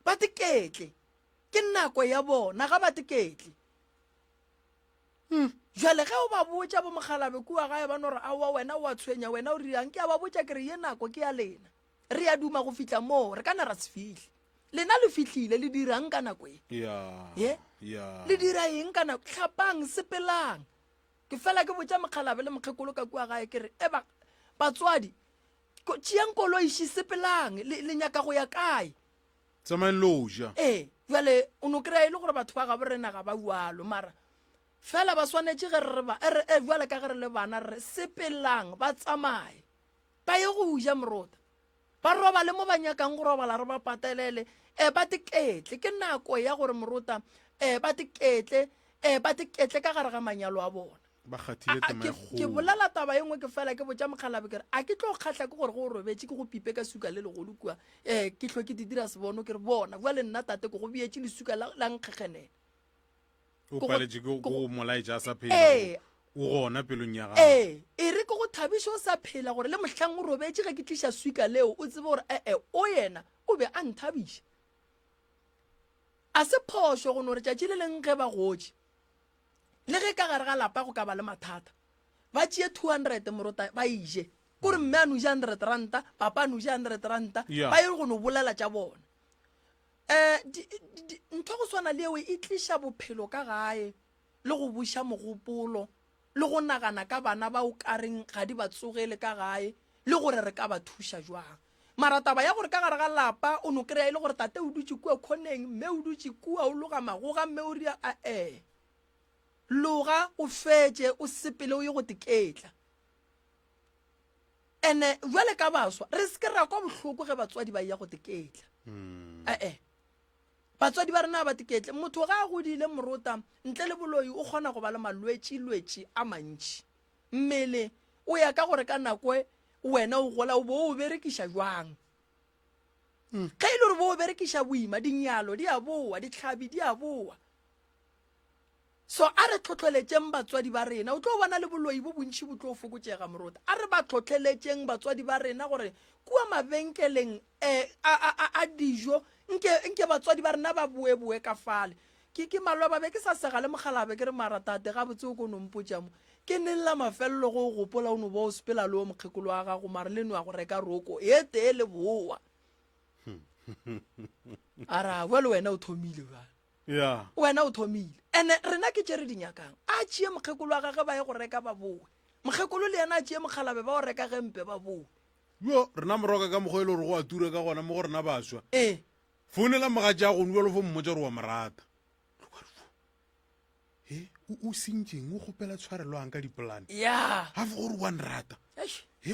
ba teketle ke nako ya bona ga ba teketle jale ge o ba botša bo mogalabe kua gae ba no re aowa wena o a tshwenya wena o riang ke a ba botša ke re ye nako ke ya lena re a duma go fitlha moo re ka na ra se fihle lena le fihlile le dirang ka nako e le dira eng ka nako tlhapang sepelang ke fela ke botša mokgalabe le mokgekolo ka kua gae ke re batswadi tšeang koloiši sepelang le nyaka go ya kae tsamaeng loja jale o no kry-a e le gore batho ba gabo rena ga ba ualo mara fela ba swanetše ge jale ka ge re le bana re sepelang ba tsamaye ba ye go uja morota ba roba le mo ba nyakang go robala re ba patelele ba teketle ke nako ya gore morota ba teketle ka gare ga manyalo a bona ke bolela taba e nngwe ke fela ke botša mokgalabe kere a ke tlo kgatlha ke gore go robetse ke go pipe ka suka le legolo kua ke tlho ke di dira sebono ke re bona bua le nna tate ko go bietse le suka la nkgegenela o paletše ke go molaetša a sa phela o gona pelong ya gago e re ke go thabiša o sa phela gore le mohlang o robetse ge ke tliša suka leo o tsebe gore o yena o be a nthabiša a se phošo go no re tšatši le leng ge ba gotše le ge ka gare ga lapa go ka ba le mathata ba tšee 200 morota ba ije kore mme a noja 100 ranta papa a noja 100 ranta ba ye go no bolela tša bona ntho go swana le eo e tliša bophelo ka gae le go buša mogopolo le go nagana ka bana ba o kareng ga di ba tsogele ka gae le gore re ka ba thuša jwang mara taba ya gore ka gare ga lapa o no kry-a e le gore tate o dutse kua kgoneng mme o dutse kua o loga magoga mme o ria loga o fetse o sepele o ye go teketla ene jwale ka baswa re se ke ra kwa bohloko ge batswadi ba ya go teketla batswadi ba rena ba teketle motho ga a godile morota ntle le boloi o kgona go ba le malwetši a mantši mmele o ya ka gore ka nakwe wena o gola o bo o berekiša jwang ge e le gore bo o berekiša boima dinyalo di a boa ditlhabi di a boa so a re tlhotlheletšeng batswadi ba rena o tlo bona le boloi bo bontšhi bo tlo fokotšega morota a re ba tlhotlheletšeng batswadi ba rena gore kua mabenkeleng a dijo nke batswadi ba rena ba boe ka fale ke malwa ba be ke sa sega le mogalabe ke re maratate ga botse o ko nompotša mo ke neng la mafelelo go gopola o no bo o sepela le o mokgekolo wa gago mare le no ya go reka roko e tee le boa a ra bua le wena o thomile bana yeah wena o thomile ene rena ke tše re dinyakang a tšee mokgekolo wa gage ba ye go reka ba boe mokgekolo le yena a tšee mogalabe ba go reka gempe ba boe yo rena moroka ka mokgwa e le gore go a tura ka gona mo go rena baswa ee founela moga ja go nuelo fo mmotsa gore wa morata o sentšeng o kgopela tshwarelwang ka dipolane ya ga fo gore wa nrata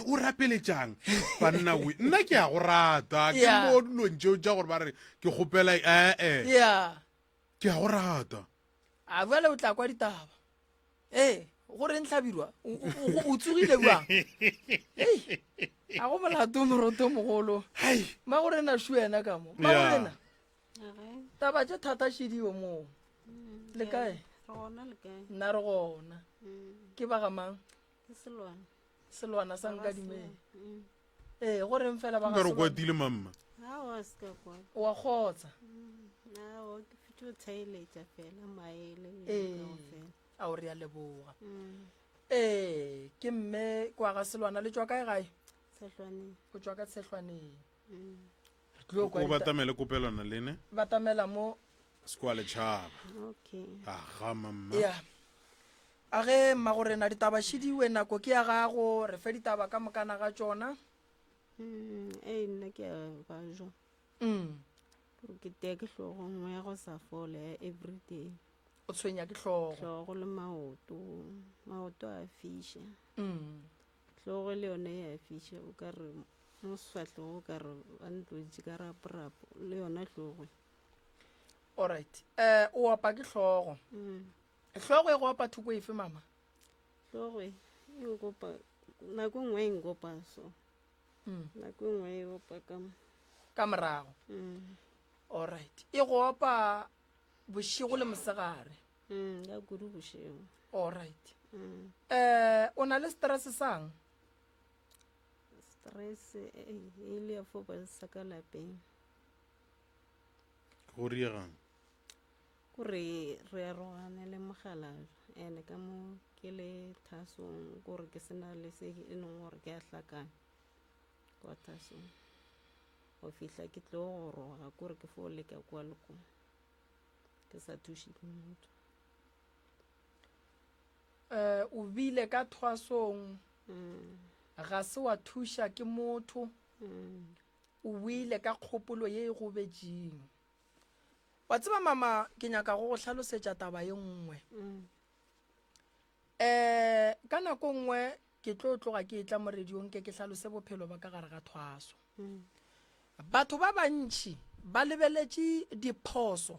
o rapeletšang banna we nna ke ya go rata ke Yeah. mo dilong tšeo tša gore ba re ke kgopela ya ke ya go rata a bjale o tla kwa ditaba ee gore ntlhabirwa o tsogile bjang a go molato moroto mogolo ma gore na shu ena ka mo ma Yeah. gorena taba tše thata šidio moo le kae nna re gona ke ba gamang selwana sa nkadimeng ee goreng fela ba nka re ga kwatile mamma wa kgotsa a o re ya leboga ke mme kwa ga selwana le tswa kae gae o tswa ka tshetlwaneng re tlile go kwa o batamele kopelwana lene batamela mo sekwa letšhaba aga mamma ya a ge mma gore na ditaba šidiwe nako ke ya gago re fe ditaba ka mokana ga tšona nna ke a bajo gore ke tea ke tlhogo nngwe ya go sa fole everyday o tshwenya ke tlhogo tlhogo le maoto a fiša tlhogo le yone ya fiša o ka re mo swatlego o ka re ba ntlotse ka raporapo le yona tlhogo alright o opa ke tlhogo tlhogo e go opa thoko efe mama tlhogo e nkopa nako nngwe e nkopa so nako nngwe e opa ka morago alright e go opa bošego le mosegare ka kudu bošego alright o na le stress sang stress e le ya fo ba sa ka lapeng go riegang kore re arogane le mogala ene ka mo ke le thasong kore ke sena le se e leng gore ke a hlakana kwa thasong go fihla ke tlo go roga kore ke fo leka kwa leko ke sa thuše ke motho o bile ka thwasong ga se wa thuša ke motho o buile ka kgopolo ye e go betšeng wa tseba mama ke nyaka go hlalosetša taba ye nngwe ka nako nngwe ke tlo tloga ke etla mo radiong ke hlalose bophelo ba ka gare ga thwaso batho ba bantši ba lebeletše diphoso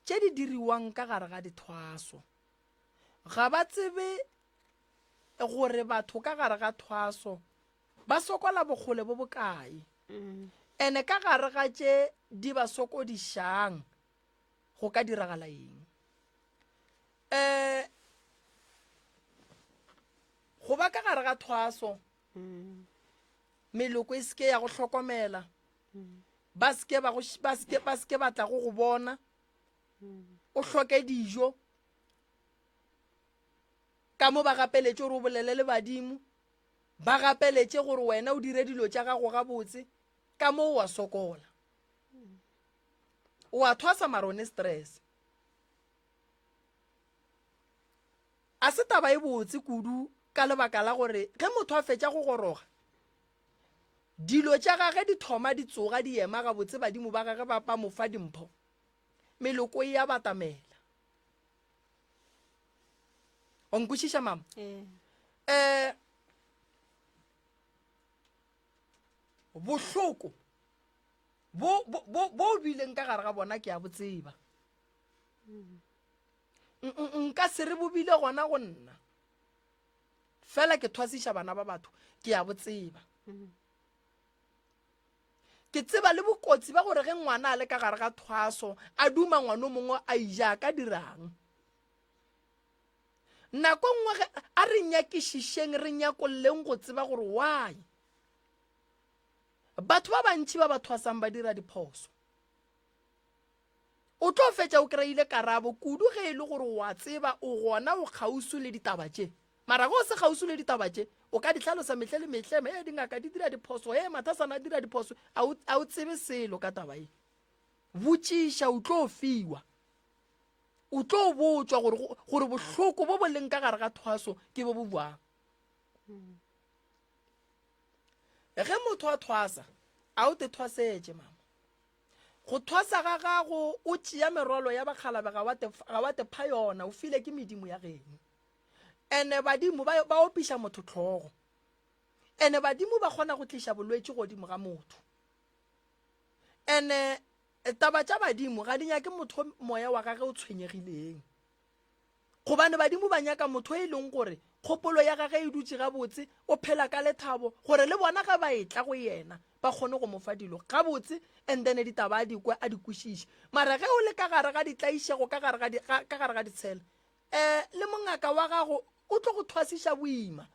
tše di diriwang ka gare ga dithwaso ga ba tsebe gore batho ka gare ga thwaso ba sokola bokgole bo bokae ene ka gare ga tše di ba sokodišang go ka diragala eng go ba ka gare ga thwaso meloko e seke ya go hlokomela ba seke batla go bona o hloke dijo ka mo ba gapeletše gore o bolele le badimo ba gapeletše gore wena o dire dilo tša gago gabotse ka mo wa sokola o a thwasa marone stress a se taba e botse kudu ka lebaka la gore ge motho a fetša go goroga dilo tša gage di thoma di tsoga di ema gabotse badimo ba gage ba pa mofa dimpho meloko e ya batamela o nkwešiša mama bohloko bo bileng ka gare ga bona ke a botseba nka se re bo bile gona go nna fela ke thwasiša bana ba batho ke a botseba ke tseba le bokotsi ba gore ge ngwana a le ka gare ga thwaso a duma ngwana o mongwe a ija ka dirang nako nngwe a re nyakišišeng re nyakolleng go tseba gore why batho ba bantši ba ba thwasang ba dira diphoso o tlo fetša o kry-ile karabo kudu ge e le gore wa tseba o gona o kgausu le ditaba tše mara go se kgausu le ditaba tše o ka di hlalosa mehle le mehleme dingaka di dira diphoso mathasana a dira diphoso a o tsebe selo ka taba e botšiša o tlo fiwa o tlo botswa gore bohloko bo bo leng ka gare ga thwaso ke bo bo buang ge motho a thwasa a o te thwasetše mama go thwasa ga gago o tšea merwalo ya bakgalabe ga wa te pha yona o file ke medimo ya geno ene badimo ba opiša motho tlhogo ene badimo ba kgona go tliša bolwetši godimo ga motho ene taba tša badimo ga di nyake motho moya wa gage o tshwenyegileng gobane badimo ba nyaka motho e leng gore kgopolo ya gage e dutse gabotse o phela ka lethabo gore le bona ga ba etla go yena ba kgone go mofa dilo gabotse and then ditaba a dikwe a di kwešiše mara ge o le ka gare ga ditlaišego ka gare ga ditshela le mongaka wa gago o tlo go thwasiša boima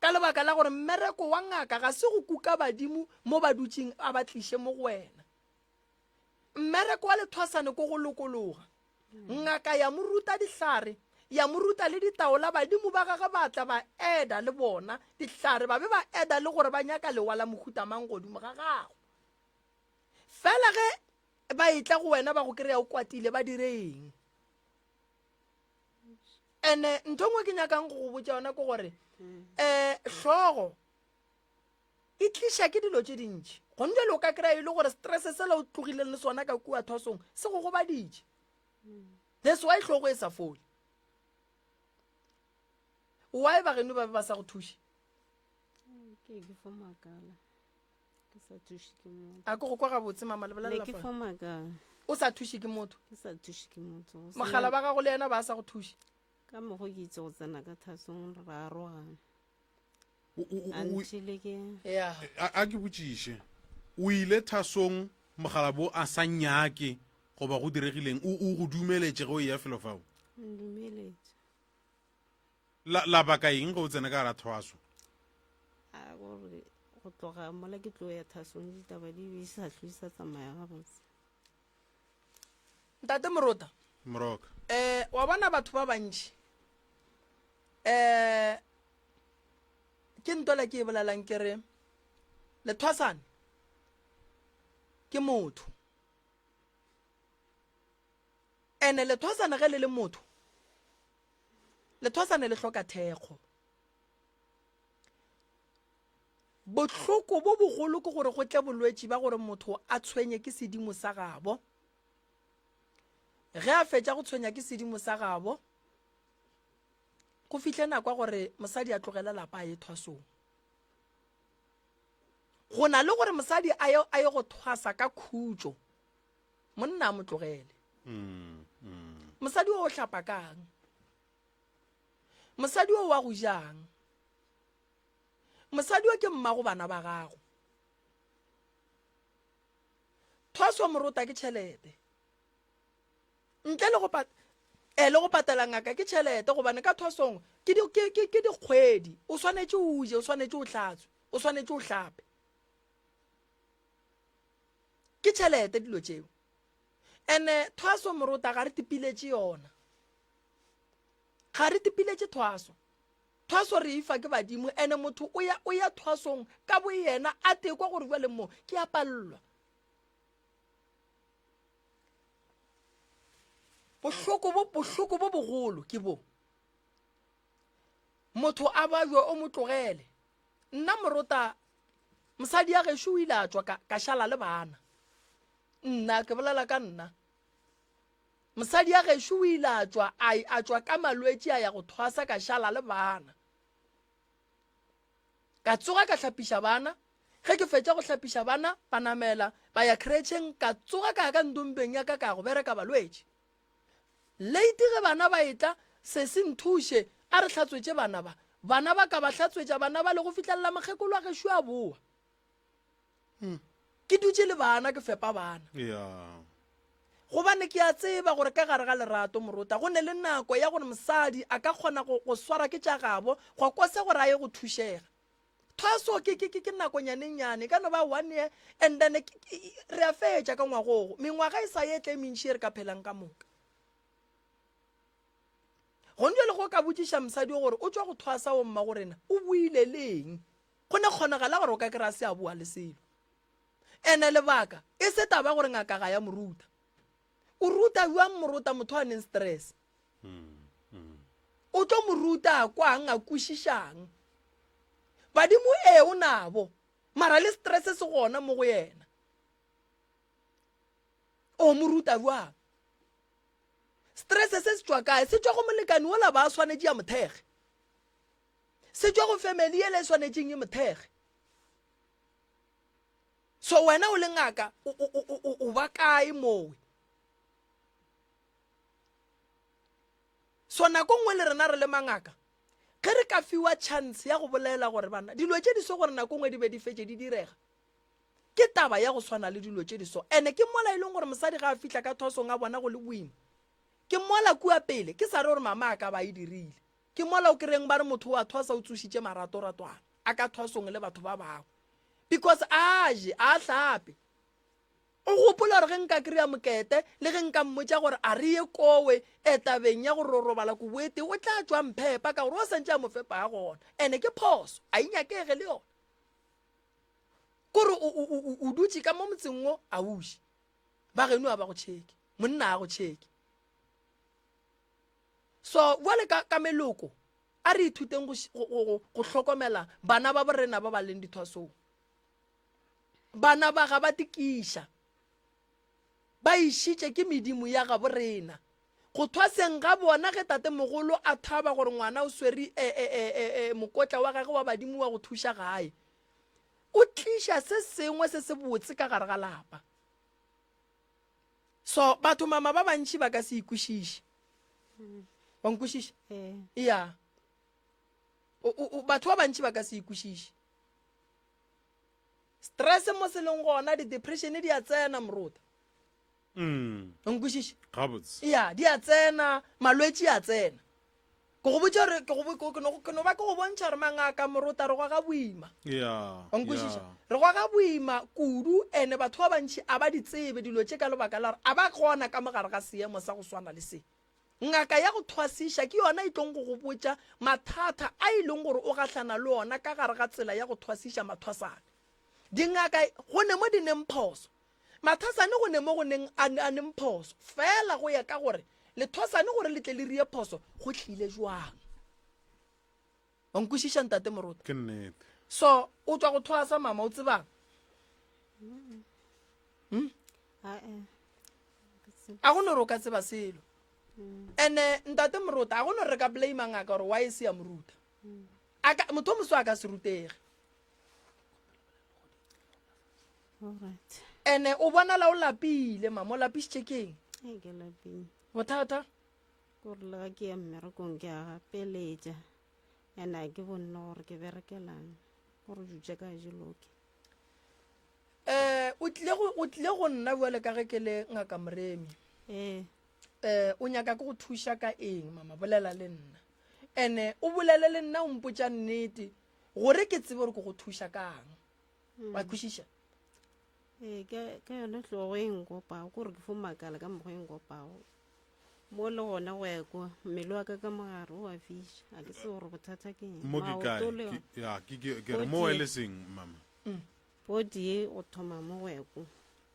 ka lebaka la gore mmereko wa ngaka ga se go kuka badimo mo ba dutšeng a ba tliše mo go wena mmereko wa lethwasane ko go lokologa ngaka ya moruta dihlare ya moruta le ditaola badimo ba gage ba tla ba eda le bona dihlare ba be ba eda le gore ba nyaka lewa la mohuta mang godimo ga gago fela ge ba etla go wena ba go kry-a o kwatile ba direng ene ntho ngwe ke nyakang go go botsa yona ke gore hlogo e tliša ke dilo tše dintši gonne le o ka kry-a e le gore stress se le o tlogileng le sona ka kua thosong se go gobaditše that's why hlogo e sa fole why bageno ba be ba sa go thuše a ke go kwa gabotse mama lebelela o sa thuše ke motho mogala ba gago le yena ba sa go thuše ka mogo ke itse go tsena ka thasong ra arogana antšhile ke a ke botšiše o ile thasong mogalabo a sa nyake goba go diregileng o go dumeletše ge o ya felo fao ndumeletše la baka eng ge o tsena ka gara thwaso a gore go tloga mola ke tlo ya thasong ditaba di be sa tlho sa tsamaya gabotse ntate morota moroka wa bona batho ba bantši ke ntola ke e bolelang ke re lethwasane ke motho ene lethwasane ge le le motho lethwasane le hloka thekgo bohloko bo bogolo ke gore go tle bolwetši ba gore motho a tshwenye ke sedimo sa gabo ge a fetša go tshwenya ke sedimo sa gabo go fihle nako gore mosadi a tlogela lapa a ye thwasong go na le gore mosadi a ye go thwasa ka khutšo monna a mo tlogele mosadi o hlapa kang mosadi o wa go jang mosadi o ke mmago bana ba gago thwaso morota ke tšhelete ntle le go patela ngaka ke tšhelete gobane ka thwasong ke dikgwedi o swanetše o je o swanetše o hlatswe o swanetše o hlape ke tšhelete dilo tšeo ene thwaso morota ga re tipiletše yona ga re tipiletše thwaso re ifa ke badimo ene motho o ya thwasong ka bo yena a tekwa gore bua le mo ke a pallwa bohloko bo bogolo ke bo motho a bajo o mo tlogele nna morota mosadi ya gešo o ile a tswa ka šala le bana nna ke bolela ka nna mosadi ya gešo o ile a tswa ka malwetši a ya go thwasa ka šala le bana ka tsoga ka hlapiša bana ge ke fetša go hlapiša bana ba namela ba ya kretšheng ka tsoga ka ka ntompeng ya ka go bereka balwetše late ge bana ba etla se se nthuše a re hlatswetše bana ba ka ba hlatswetša bana ba le go fitlhelela mokgekolo a gešo a boa ke dutše le bana ke fepa bana gobane ke a tseba gore ka gare ga lerato morota go ne le nako ya gore mosadi a ka kgona go swara ke tša gabo go kose gore a ye go thušega thaso ke nakonyanenyane ka no ba 1 year and then re a fetša ka ngwagogo mengwaga e sa ye tle mentši re ka phelang ka moka go njo le go ka botšiša mosadi gore o tswa go thwasa o mma gorena o buile leng go ne kgonagala gore o ka kry-a se a bua le selo ene lebaka e se taba gore ngaka ga ya moruta o ruta yuang moruta motho a neng stress o tlo moruta a kwang a kwešišang badimo o nabo mara le stress se gona mo go yena o moruta yuang stress se se tswa kae se tswa go molekani ola ba swanetse ya mothege se tswa go family ele swanetseng ye mothege so wena o le ngaka o ba kae mowe so nako ngwe le rena re le mangaka ge re ka fiwa chance ya go bolela gore bana dilo tše di so gore nako ngwe di be di fetse di direga ke taba ya go swana le dilo tše di so ene ke mola e leng gore mosadi ga a fitla ka thosong a bona go le boima ke mola kua pele ke sa re gore mama a ka ba e dirile ke mola o kereng ba re motho wa thosa o tsošitše maratoratwana a ka thosong le batho ba bangwe because a je a hlape o gopola gore ge nka kry-a mokete le ge nka mmotša gore a re ye kowe tabeng ya go robala ko boete o tla tswa mphepa ka gore o santse a mo fepa ya gona ene ke phoso a inyakege le yona kore o dutse ka mo motseng o a uše ba geno a ba go tšheke monna a go tšheke so jale ka meloko a re ithuteng go hlokomela bana ba borena ba ba leng dithwasong bana ba ga ba tikiša ba išitše ke medimo ya ga borena go thwaseng ga bona ge tate mogolo a thaba gore ngwana o swere mokotla wa gage wa badimo wa go thuša gae o tliša se sengwe se se botse ka gare ga lapa so batho mama ba bantši ba ka se ikwešiše wa nkwešiša ya batho ba bantši ba ka se ikwešiše stress mo se leng gona di-depression di a tsena morota nkwešiše ya di a tsena malwetši a tsena ke go botša gore ke no ba ke go bontšha gore mangaka morota re gwa ga boima nkwešiša re gwa ga boima kudu ene batho ba bantši a ba di tsebe dilo tše ka lebaka la gore a ba kgona ka mogare ga seemo sa go swana le se ngaka ya go thwasiša ke yona e tlong go go botša mathata a e leng gore o gahlana le ona ka gare ga tsela ya go thwasiša mathwasane dingaka go ne mo di neng phoso mathasane go ne mo go neng a neng phoso fela go ya ka gore lethwasane gore le tle le rie phoso go tlile jwang wa nkwešiša ntate morota so o tswa go thwasa mama o tsebang a go no re o ka tseba selo ene ntate morota a go no re ka blame ngaka gore wa e se ya moruta motho o moso a ka se rutege ene o bonala o lapile mama o lapišitše keng ke lapile bothata gore le ga ke ya mmerekong ke a gapeletša ene a ke bonne gore ke berekelang gore jutše ka jeloke o tlile go nna buale ka ge ke le ngaka moremi o nyaka ke go thuša ka eng mama bolela le nna ene o bolele le nna o mpotša nnete gore ke tsebe gore ke go thuša kang wa kwešiša ka yone tlogo e nkopago kore ke fo makala ka mokgwa e nkopago mo le gona go ya kwa mmele wa ka ka mogare o a fiša a ke se gore bothata ke mo e le seng mama bodi e o thoma mo go ya kwa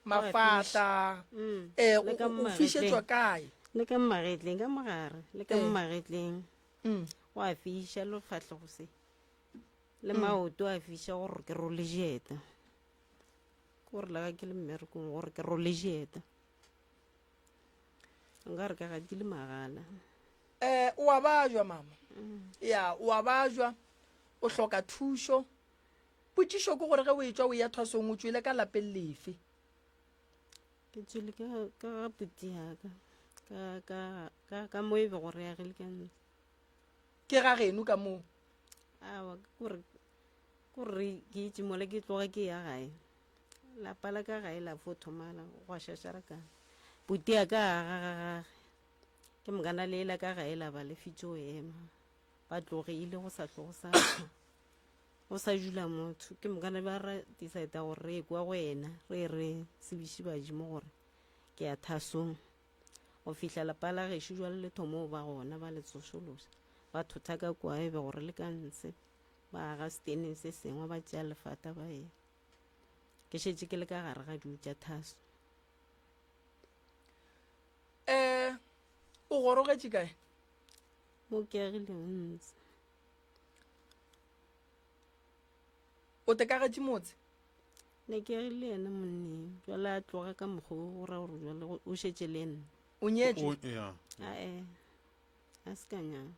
mafatla o fišetswa kae le ka mmagetleng ka mogare le ka mmagetleng o a fiša le fatlhego se le maoto a fiša gore ke role jeta gore la ga ke le mmerekong gore ke role jeta nka re ka ga di le magala o a bajwa mama ya o a bajwa o hloka thušo potšišo ke gore ge o e tswa o ya thwasong o tswile ka lapeng lefe? ke tswile ka ga puti yaka ka mo e be gore ya gile ka ntle. ke ga geno ka moo? awa kore ke itse mole ke tloga ke ya gae lapa la ka gae la fothomala go šašara ka puti ya ka gagagage ke mokana leela ka gae la ba le fitse o ema ba tlogile go sa dula motho ke mokana ba ra decide gore re kwa go wena re sebiši badimo gore ke ya thasong go fihla lapa la gešo jwa le lethomo ba gona ba le tsošološa ba thotha ka kwa e be gore le ka ntshe ba ga steneng se sengwe ba tšea lefata ba ye ke šetse ke le ka gare ga diu tša thaso. O gorogetše kae? mo ke agile ntse o tekagetše motse? ne ke agile ena monneng jwale a tloga ka mokgwa go ra gore jwale o šetse le nna o nyetše? Yeah. ae a se ka nyaka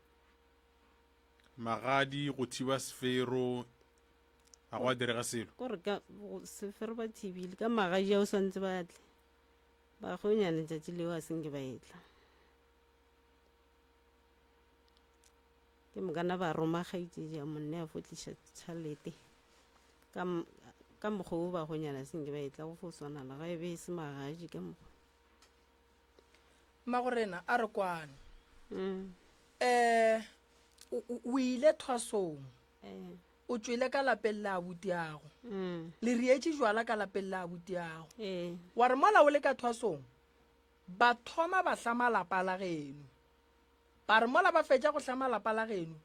magadi go thiba sefero a go a direga selo. kore ka sefero ba thibile ka magadi a o swantse ba tle ba gonyane tšatši leo a senke ba etla ke mokana ba roma kgaitšeja monne a fotliša tšhalete ka mokgwa o ba gonyana senke ba etla go fo swanala ga e be e se magadi ka mokgwa. Magorena a re kwane o ile thwasong o tswile ka lapeng la abuti yago le rietše jwala ka lapeng la abuti yago wa re mola o le ka thwasong ba thoma ba hlama lapa la geno ba re mola ba fetša go hlama lapa la geno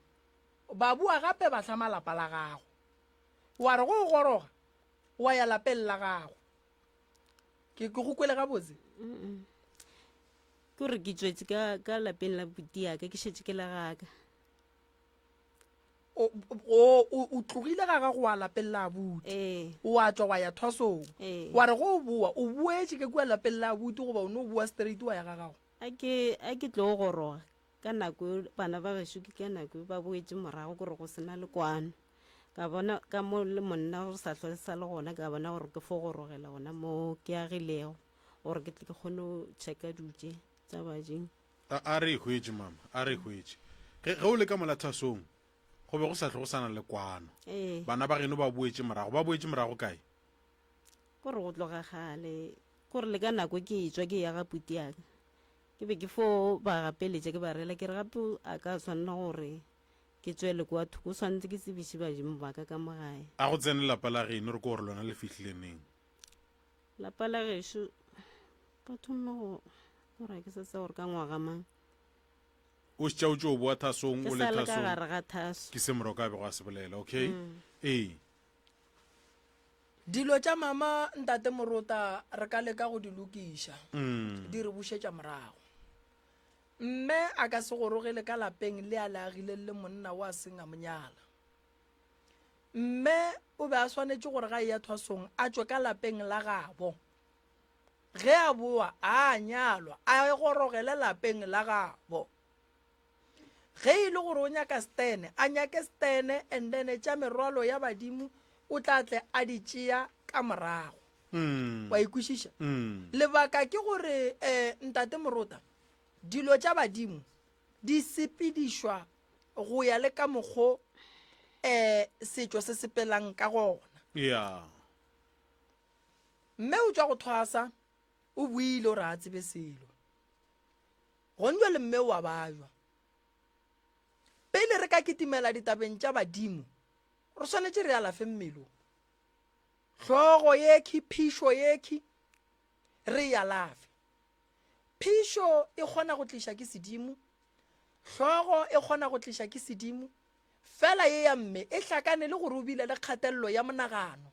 ba bua gape ba hlama lapa la gago wa re go goroga wa ya lapeng la gago ke go kwele gabotse ke gore ke tswetse ka lapeng la buti yaka ke šetse ke la gaka o tlogile ga gago wa lapeng la abuti wa tswa wa ya thwasong wa re go boa o boetše ke kua lapeng la abuti goba o ne o boa straight wa ya ga gago? a ke tlo go goroga ka nako bana ba gešo ke ka nako ba boetse morago gore go sena le kwano ka bona ka mo le monna go sa tlhole sa le gona ka bona gore ke fo gorogela gona mo ke agilego gore ke tle ke kgone go checka dutse tsa bajeng. A re hwetše mama a re hwetše ge o le ka mola thasong go be go sa tle go sana le kwano bana ba geno ba boetše morago kae? kore go tloga gale kore le ka nako ke etswa ke ya ga puti yaka ke be ke fo ba gapeletša ke ba rela ke re gape a ka tshwanela gore ke tswele kwa thoko o tshwanetse ke tsebiše badimo baka ka mogae. A go tsene lapa la geno re ko gore lona le fitlhileneng? lapa la gešo ba thome go gore ke se gore ka ngwaga mang o šetša o boa thasong ke o le sa le ka thasong gare ga thaso ke se moroko a bego a se bolela okay dilo tša mama ntate Morota re ka leka go di lokiša di re bušetša morago. Mme a ka se gorogele ka lapeng le a leagile le monna wa seng a monyala. Mme o be a swanetše gore ga ya thwasong a tswe ka lapeng la gabo ge a boa a nyalwa a gorogele lapeng la gabo. Ge e le gore o nyaka stene a nyake stene and then tša merwalo ya badimo o tla tle a di tšea ka morago. Wa ikwešiša? Lebaka ke gore ntate Morota dilo tša badimo di sepedišwa go ya le ka mokgwa setšo se sepelang ka gona. Mme o tswa go thwasa o buile gore a tsebe selo gonjwa le mme wa bajwa pele re ka kitimela ditabeng tša badimo re swanetše re alafe mmelo hlogo yekhi phišo yekhi re alafe. Phišo e kgona go tliša ke sedimo hlogo e kgona go tliša ke sedimo fela ye ya mme e hlakane le gore o bile le kgatelelo ya monagano.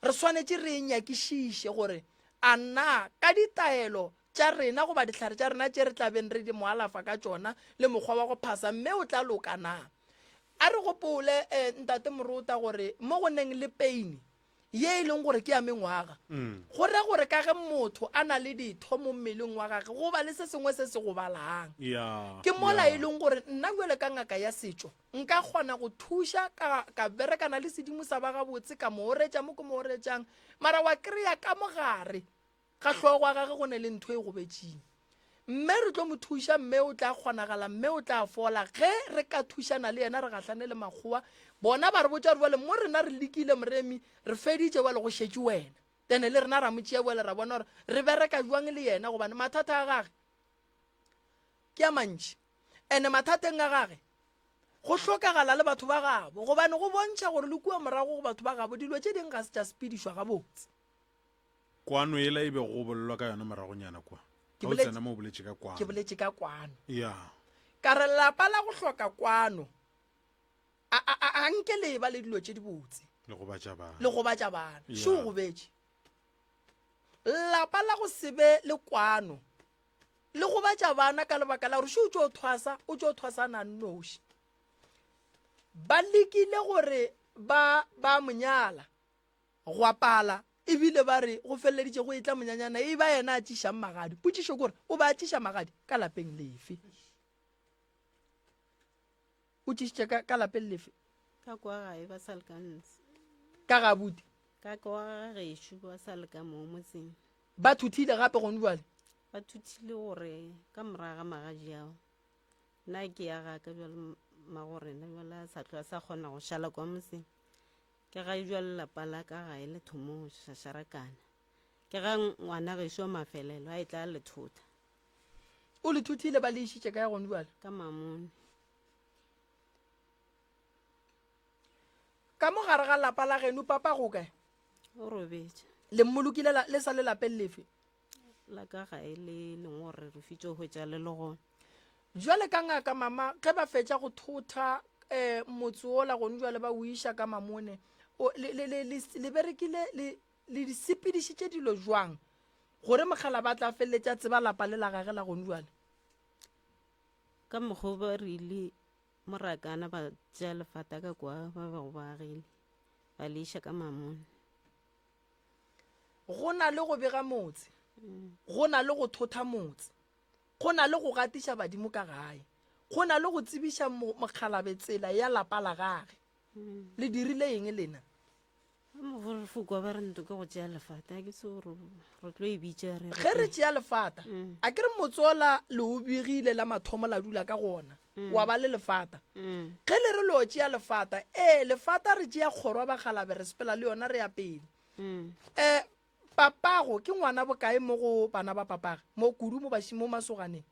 Re swanetše re e nyakišiše gore a nna ka ditaelo tša rena goba dihlare tša rena tše re tlabeng re di mo alafa ka tšona le mokgwa wa go phasa mme o tla loka na. A re gopole ntate Morota gore mo go neng le pain ye e leng gore ke ya mengwaga go re gore ka ge motho a na le ditho mo mmeleng wa gage go ba le se sengwe se se go balang ke mola e leng gore nna jwale ka ngaka ya setšo nka kgona go thuša ka berekana le sedimo sa ba gabotse ka mo oretša mo ke mo oretšang mara wa kry-a ka mogare ga tlhogo wa gage go ne le ntho e go betšeng mme re tlo mo thuša mme o tla kgonagala mme o tla fola ge re ka thušana le yena re gahlane le makgowa bona ba re botša re bole mo rena re lekile moremi re feditše bale go šetše wena then le rena ra motšea bole ra bona gore re bereka jwang le yena gobane mathata a gage ke a mantši ande mathateng a gage go hlokagala le batho ba gabo gobane go bontšha gore le kua morago go batho ba gabo dilo tše ding ga se tša sepedišwa gabotse kwano ela e be go bolelwa ka yona moragonyana kwa ke boletše ka kwano ka re lapa la go hloka kwano a nke leba le dilo tše di botse le go batša bana še o go betše lapa la go sebe le kwano le go batša bana ka lebaka la gore še o tšo thwasa nannoši ba lekile gore ba monyala go apala ebile ba re go feleleditše go etla monyanyana e ba yena a tšišang magadi potšišo kore o ba a tšiša magadi ka lapeng lefe o tšišitše ka lapeng lefe ka kwa gae ba sa lekanse ka gabuti ka kwa gešo ba sa leka mo motseng ba thuthile gape gone jale ba thuthile gore ka moraga magadi ao nna ke ya gaka jale magorena jale a sa tloa sa kgona go šala kwa motseng ke ga jwale lapa la ka gae le thomo šašarakana ke ga ngwana gešo mafelelo a e tla le thotha o le thuthile ba le išitše ka ya gone jale ka mamone ka mo gare ga lapa la geno papa go kae o robetše le mmolokile le sa le lapeng lefe la ka gae le leng gore re fitše go hwetša le le gona jwale ka ngaka mama ge ba fetša go thotha motse ola gone jwale ba o iša ka mamone le berekile le disepedišitše dilo jwang gore mogala ba tla feleletša tseba lapa le la gage la gone jwale ka mokgwa ba rile morakana ba tšea lefata ka kwa ba ba go baagile ba le iša ka mamone go na le go bega motse go na le go thotha motse go na le go gatiša badimo ka gae go na le go tsebiša mokgalabe tsela ya lapa la gage le dirile eng lena mogorefoko ba re nto ke go tšea lefata a ke se gore re tlo e bitša ge re tšea lefata a ke re motsola le o begile la mathomo la dula ka gona wa ba le lefata ge le re le o tšea lefata lefata re tšea kgorwa bagalabe re sepela le yona re ya pele papago ke ngwana bokae mo go bana ba papage mo kudu mo masoganeng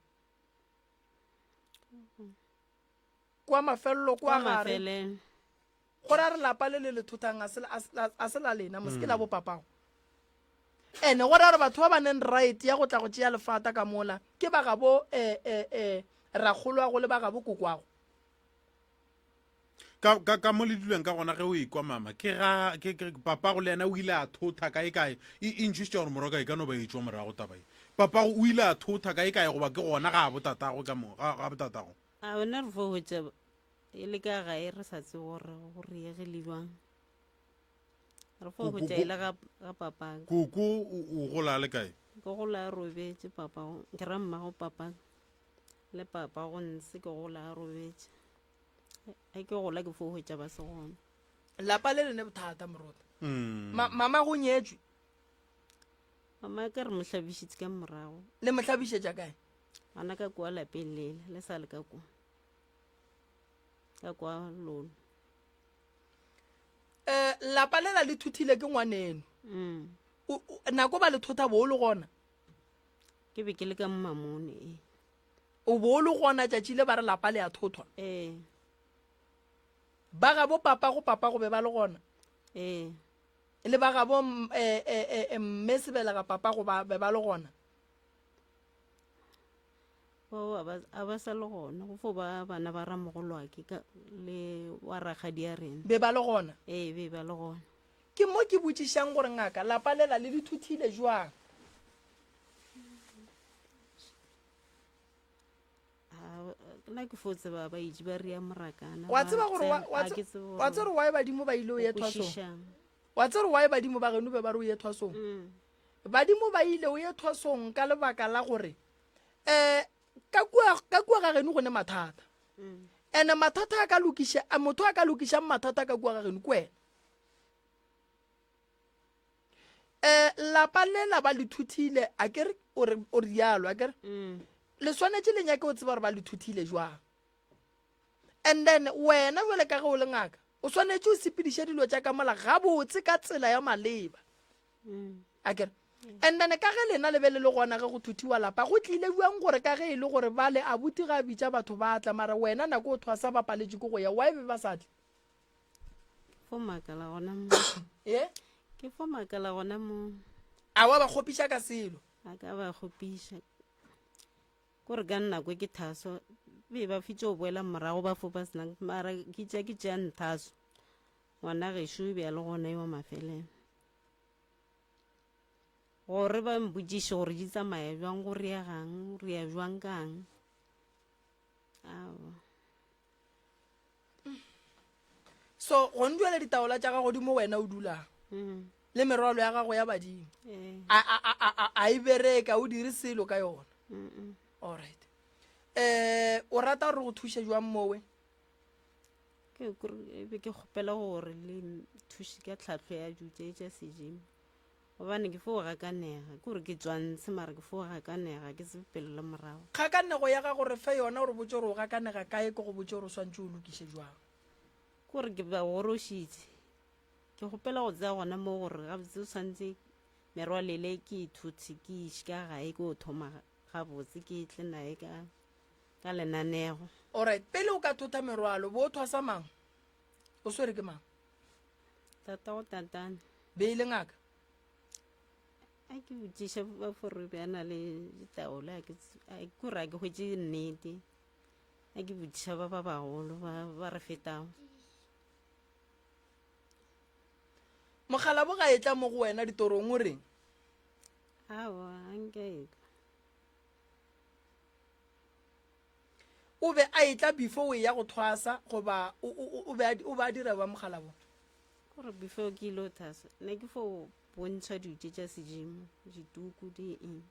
kwa mafelelo kwa gare gore a re lapa le le thothang a se la lena moske la bo papago ene gore a re batho ba ba neng right ya go tla go tšea lefata ka mola ke ba gabo ragolwago le ba gabo kokwago ka mo le dilweng ka gona ge o ekwa mama ke papago le ena o ile a thotha kae e ntšhitša gore moro kae ka no ba etswa morago tabae papago o ile a thotha kae goba ke gona ga botatago a bona re fo hwetša e le ka gae re sa tse gore go riege le jwang re fo hwetša e le ga papago koko o gola le kae ke gola a robetše papago ke ra mmago papago le papago ntse ke gola a robetše a ke gola ke fo hwetša ba se gona lapa le lene bothata morota mama go nyetswe mama ka re mohlabišitse ka morago le mohlabišetša kae ana ka kwa lapeng lele le sa le ka kwa lolo lapa lela le thuthile ke ngwaneno nako ba le thotha bo o le gona ke be ke le ka mmamone o bo o le gona tšatši le ba re lapa le a thothwa ba gabo papago be ba le gona le ba gabo mme sebela ga papago be ba le gona a ba sa le gona go fo ba bana ba ramogolwake le wa ragadi ya rena be ba le gona be ba le gona ke mo ke botšišang gore ngaka lapa lela le dithuthile jwang nna ke fotse ba itse ba ria morakana wa tseba gore wa e badimo ba ile o ye thwasong wa tsere wa e badimo ba geno be ba re o ye thwasong badimo ba ile o ye thwasong ka lebaka la gore ka kua ga geno go ne mathata ene mathata a ka lokisha motho a ka lokishang mathata ka kua ga geno ke wena lapa lela ba le thuthile a kere o re yalo a kere le swanetse le nyake o tseba gore ba le thuthile jwang and then wena jwale ka ge o le ngaka o swanetse o sepediše dilo tša ka mola gabotse ka tsela ya maleba a kere and then ka ge lena le be le le gona ge go thuthiwa lapa go tlile buang gore ka ge e le gore ba le abuti ga bitša batho ba tla mara wena nako o thwasa ba paletše ko go ya wa e be ba sa tle fo makala gona mo e ke fo makala gona mo a wa ba kgopiša ka selo a ka ba kgopiša kore ka nnako ke thaso be ba fitse o boela morago ba fopa senang mara ke tšea nthaso ngwana gešo bja le gona yo mafelelo gore ba mbotsiše gore di tsamaya jwang go re ya gang re ya jwang kang awa so go nduele ditaola tša gago di mo wena o dulang le merwalo ya gago ya badimo a e bereka o dire selo ka yona alright o rata gore go thuše jwang mowe ke kgopela gore le thuše ka tlhahlo ya jutse tša sedimo gobane ke fo ga kanega ke gore ke tswantshe mara ke fo ga kanega ke se pelele morago kgakanego ya gago re fe yona gore botse gore o ga kanega kae ke go botse gore o swantse o lokiše jwang kore ke ba gorošitše ke kgopela go tsaya gona mo gore gabotse o tshwanetse merwalele ke ithuthi ke iše ka gae ke o thoma gabotse ke tle nae ka lenanego alright pele o ka thotha merwalo bo o thwasa mang o swere ke mang tata go tatane be ile ngaka a ke botsiša ba fore bjana le ditaola kore a ke hwetse nnete a ke botsiša ba ba bagolo ba re fetago mogala bo ga e tla mo go wena ditorong o reng awa anke o be a e tla before o ya go thwasa goba o be a dira ba mogala bo kore before ke ile o thasa ne ke fo bontšha dutse tša sedimo dituku di eng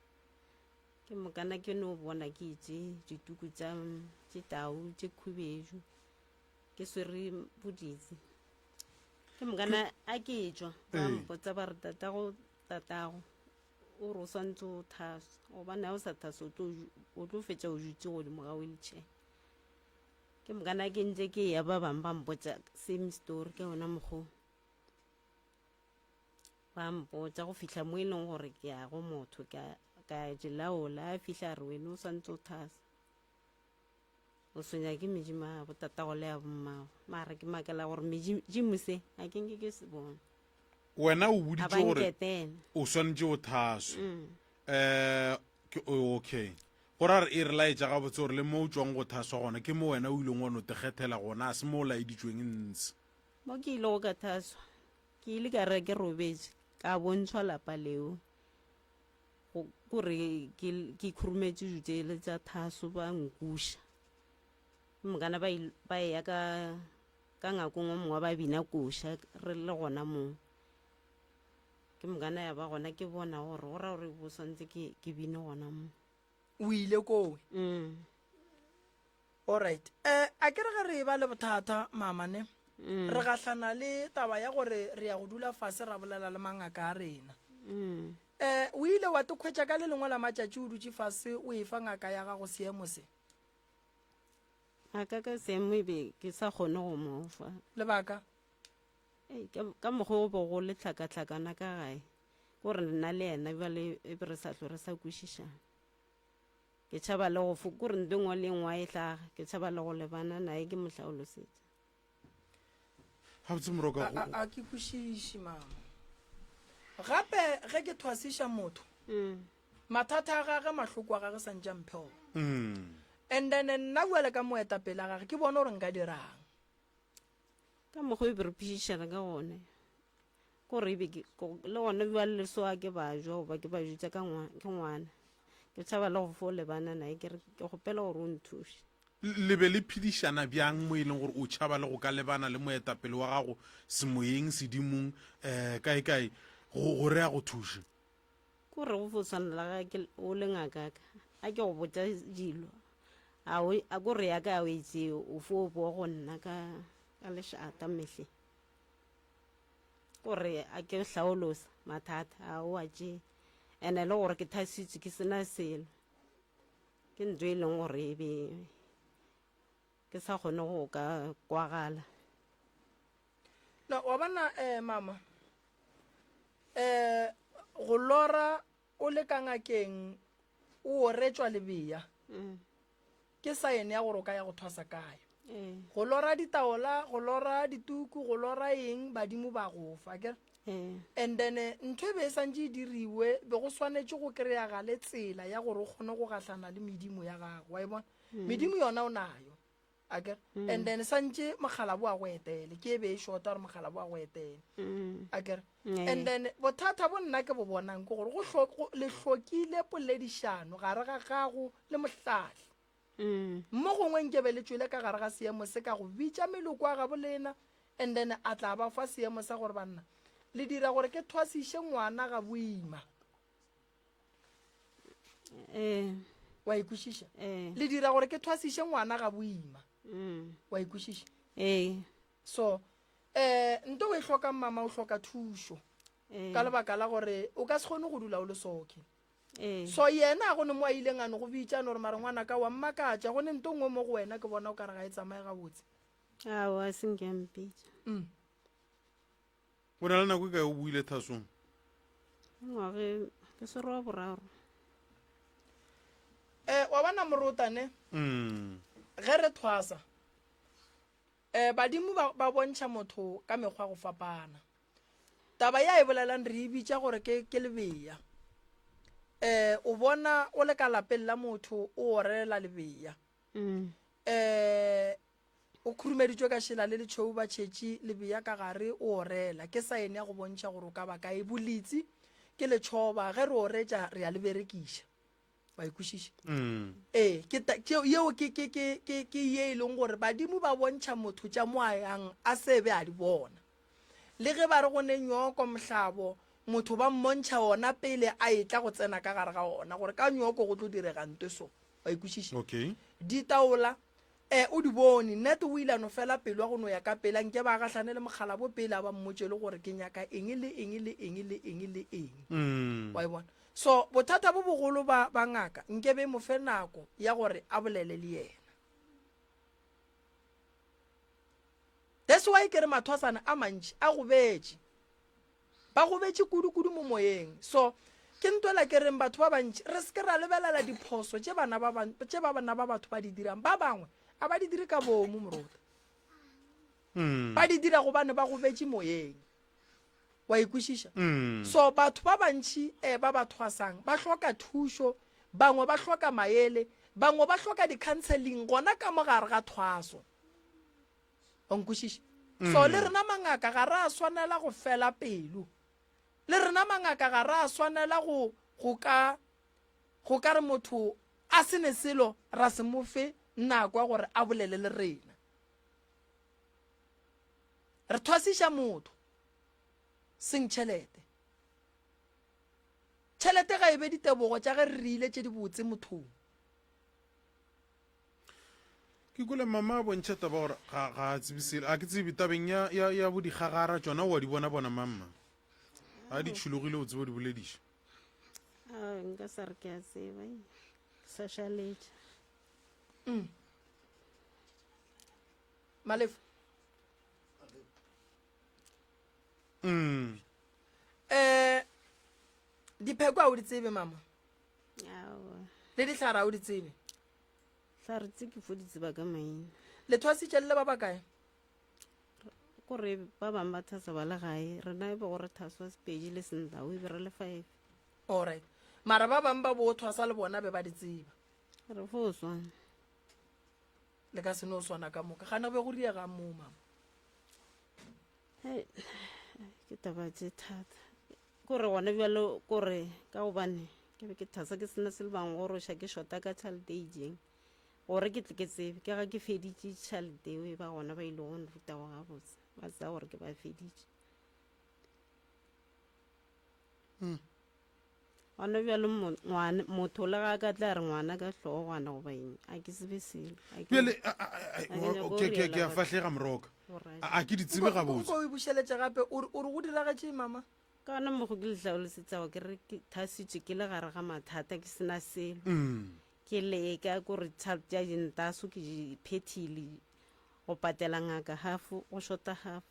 ke mokana ke no bona ke itse dituku tša tau tše khubedu ke swere boditse ke mokana a ke tšwa ba mpotsa ba re tatago o re o swantse o thasa gobane ga o sa thasa o tlo fetša o jutse godimo ga wheelchair ke mokana ke ntse ke ya ba bangwe ba mpotsa same story ke gona mokgwa ba mpotsa go fihla mo e leng gore ke ya go motho ka jelaola a fihla re wene o swantse o thasa o swenya ke medimo a botatago le ya bommago mara ke makala gore medimo se a kenke ke se bone wena o boditse gore abanketena o swantse o thaswe okay gore a re e re laetša gabotse gore le mo o tswang go thaswa gona ke mo wena o ileng gone o tegethela gona a se mo o laeditsweng ntse mo ke ile go ka thaswa ke ile ka re ke robetse ka bontshwa lapa leo gore ke khurumetse jutele tsa thaso ba nkuša mokana ba ya ka ngakong o mongwe ba bina koša re le gona moo ke mokana ya ba gona ke bona gore go ra gore bo swantse ke bine gona moo o ile kowe alright a ke re ge re ba le bothata mamane re gahlana le taba ya gore re ya go dula fase ra bolela le mangaka a rena o ile wa tekhwetša ka le lengwe la matšatši o dutse fase o e fa ngaka ya gago seemo se a ka seemo ebe ke sa kgone go mofa lebaka ka mokgwa o bo go le tlhakatlhakana ka gae gore nna le ena bjale ebe re sa tlo re sa kwešišana ke tšhaba le go kore nto ngwe le ngwe a e tlaga ke tšhaba le go lebana nae ke mohlaolosetša gabotse moroka a ke kwešiše mama gape ge ke thwasiša motho mathata a gage mahloko a gage santša mphego and then nna buele ka moetapele a gage ke bone gore nka dirang ka mokgwa ebe re phišišana ka gone kore ebe le gone bja lesoa ke ba jwa goba ke ba jutsa ke ngwana ke tšhaba le go fo lebana nae ke kgopela gore o nthuše le be le phedišana bjang mo e leng gore o tšhaba le go ka lebana le moetapele wa gago semoyeng sedimong kae gore a go thuše ko re go foswanela o le ngakaka a ke go botsa dilo a ko re yaka a o etse o fo boa go nna ka lešata mehle gore a ke hlaolosa mathata a o a tšee ande le gore ke thasitse ke sena selo ke ntho e leng gore e be ke sa kgone go ka kwagala no wa bona mama go lora o le ka ngakeng o retswa lebea ke saene ya gore o ka ya go thwasa kayo go lora ditaola go lora dituku go lora eng badimo ba go fa ke and then ntho e be e santse e diriwe be go swanetse go kry-aga le tsela ya gore o kgone go gatlana le medimo ya gago wa e bona medimo yona o nayo akere and then santse mogala bo a go etele ke e be e shota gore mogala bo a go etele akere and then bothata bo nna ke bo bonang ke gore le hlokile poledišano gare ga gago le mohlahli mo gongwe nkebe le tswile ka gare ga seemo se ka go bitša meloko a gabo lena and then a tla ba fa seemo sa gore banna le dira gore ke thwasiše ngwana ga boima wa ikwešiša le dira gore ke thwasiše ngwana ga boima wa ikwešiša so nto o e hlokang mama o hloka thušo ka lebaka la gore o ka se kgone go dula o le soke so yena a gone mo a ileng ane go bitšane gore mare ngwana ka wa mmakatša gone nto ngwe mo go wena ke bona o ka re ga e tsamaye gabotse ao a senkeampitša o na le nako e kae o buile thasong ngwage ke sero wa boraro wa bona morotane ge re thwasa badimo ba bontšha motho ka mekgwa go fapana taba ya e bolelang re e bitša gore ke lebea o bona o le ka lapeng la motho o orela lebea o khurumeditšwe ka šela le letšhou ba tšhetše lebea ka gare o orela ke saene ya go bontšha gore o ka baka e bolitse ke letšhoba ge re oretša re a le berekiša wa ikwešiša yeo ke ye e leng gore badimo ba bontšha motho tša mo a yang a sebe a di bona le ge ba re go ne nyoko mohlabo motho ba mmontšha ona pele a etla go tsena ka gare ga ona gore ka nyoko go tlo direga nto so wa ikwešiša ditaola o di bone nnete o ilano fela pelo wa go no ya ka pela nke ba gatlhane le mogala bo pele a ba mmotse le gore ke nyaka eng le eng le eng le eng le eng wa e bona so bothata bo bogolo ba ngaka nke be mo fe nako ya gore a bolele le yena that's why ke re mathwasana a mantši a go betše ba go betše kudu mo moyeng so ke ntwela ke reng batho ba bantši re se ke ra lebelela diphoso tše bana ba batho ba di dirang ba bangwe a ba di dire ka bomo morota ba di dira gobane ba go betše moyeng wa ikwešiša so batho ba bantši ba ba thwasang ba hloka thušo bangwe ba hloka maele bangwe ba hloka di-counseling gona ka mogare ga thwaso onkwešiša so le rena mangaka ga re a swanela go fela pelo le rena mangaka ga re a swanela go ka re motho a sene selo ra se mofe nako gore a bolele le rena re thwasiša motho seng tšhelete ga e be ditebogo tša ge re rile tše di botse mothong ke kole mama a bontšha taba gore ga a tsebisele a ke tsebe tabeng ya bodigagara tšona wa di bona mamma a di tšhologile o tsebo di bolediša nka sa re ke a tseba sa šaletša malefo dipheko a o di tsebe mama le ditlhara a o di tsebe tla re tse ke fo di tseba ka maina le thwasitše le ba bakae kore ba bangwe ba thasa ba le gae rena e be gore thaswa sepedi le sentao e be re le 5 alright mara ba bangwe ba bo thwasa le bona be ba di tseba re fo o swana le ka sene o swana ka moka gana be go riega moo mama ke taba tse thata kore gona bjalo kore ka gobane ke be ke thasa ke sena se le bangwe goroša ke shota ka child aging gore ke tle ke tsebe ke ga ke feditše tšhalete eo e ba gona ba ile go nruta wa gabotse ba tsaya gore ke ba feditše gona bjalo motho le ga ka tla re ngwana ka tlhogo gwana go baeng a ke sebe selo pele ke a fahlega moroka a ke di tsebe gabotse ko o bušeletše gape o re go diragatše mama ka gona mogo ke letlhaolosetsago ke re ke thasitše ke le gare ga mathata ke sena selo ke leka kore tša dintaso ke di phethile go patela ngaka half go shota half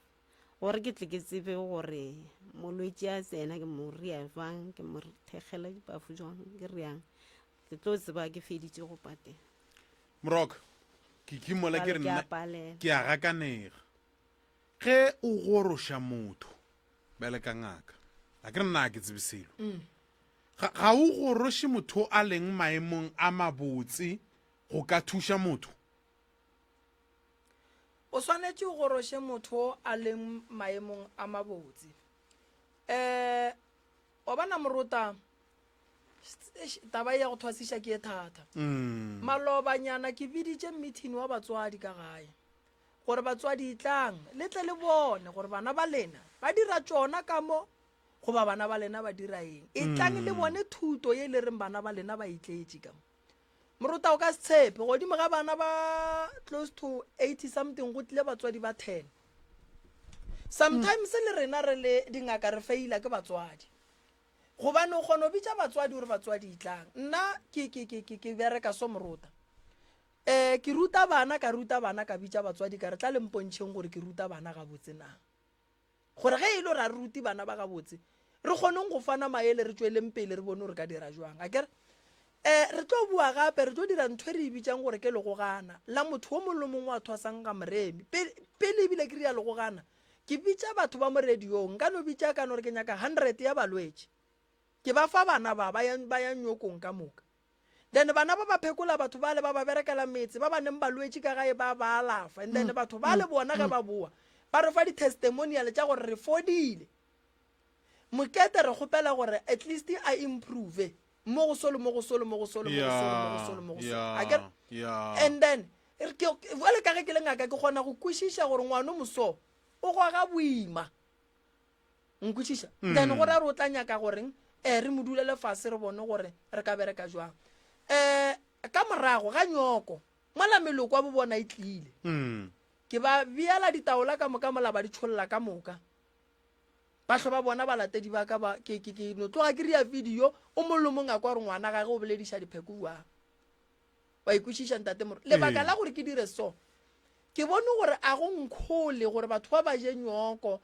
gore ke tle ke tsebe gore molwetse a tsena ke mo ria jwang ke mo thekgela dipafu jwang ke riang ke tlo tseba ke feditše go patela moroka ke kimola ke re Jwale ke a nna palela. ke a gakanega ge o goroša motho bele ka ngaka a ke re nna a ke tsebe selo ga o goroše motho a leng maemong a mabotse go ka thuša motho o swanetše o goroše motho a leng maemong a mabotse wa bana morota taba ya go thwasiša ke e thata malobanyana ke biditše meeting wa batswadi ka gae gore batswadi itlang le tle le bone gore bana ba lena ba dira tšona ka mo goba bana ba lena ba dira eng itlang le bone thuto ye le reng bana ba lena ba itletše ka mo morota o ka se tshepe godimo ga bana ba close to 80 something go tlile batswadi ba 10 sometimes le rena re le dingaka re feila ke batswadi gobane o kgona o bitša batswadi gore batswadi itlang nna ke bereka so morota ke ruta bana ka bitša batswadi ka re tla lempontšheng gore ke ruta bana gabotse na gore ge e le ra ruti bana ba gabotse re kgoneng go fana maele re tsweleng pele re bone gore ka dira jwang a kere re tlo bua gape re tlo dira ntho e re e bitsang gore ke legogana la motho o mongwe le mongwe a thwasang ka moremi pele ebile ke ria legogana ke bitša batho ba mo radiong ka no bitša ka no re ke nyaka 100 ya balwetse ke ba fa bana ba yang nyokong ka moka then bana ba ba phekola batho ba le ba ba berekela metse ba ba neng balwetse ka gae ba ba alafa and then batho ba le bona ge ba bua ba re fa di-testimonial tša gore re fodile mokete re kgopela gore at least a improve mo go solo and then vale ka ge ke le ngaka ke kgona go kwešiša gore ngwana moso o goga boima nkwešiša then gore a re o tla nyaka goreng re mo dulele fase re bone gore re ka bereka jwang ka morago ga nyoko mola meloko wa bo bona e tlile ke ba beela ditaola ka moka mola ba di tšholola ka moka bahlo ba bona ba latedi ba ka ba ke no tloga ke ria video o mollo mong a kwa re ngwana ga ge o bolediša dipheko wa ikwešiša ntate moro lebaka la gore ke dire so ke bone gore a go nkgole gore batho ba ba je nyoko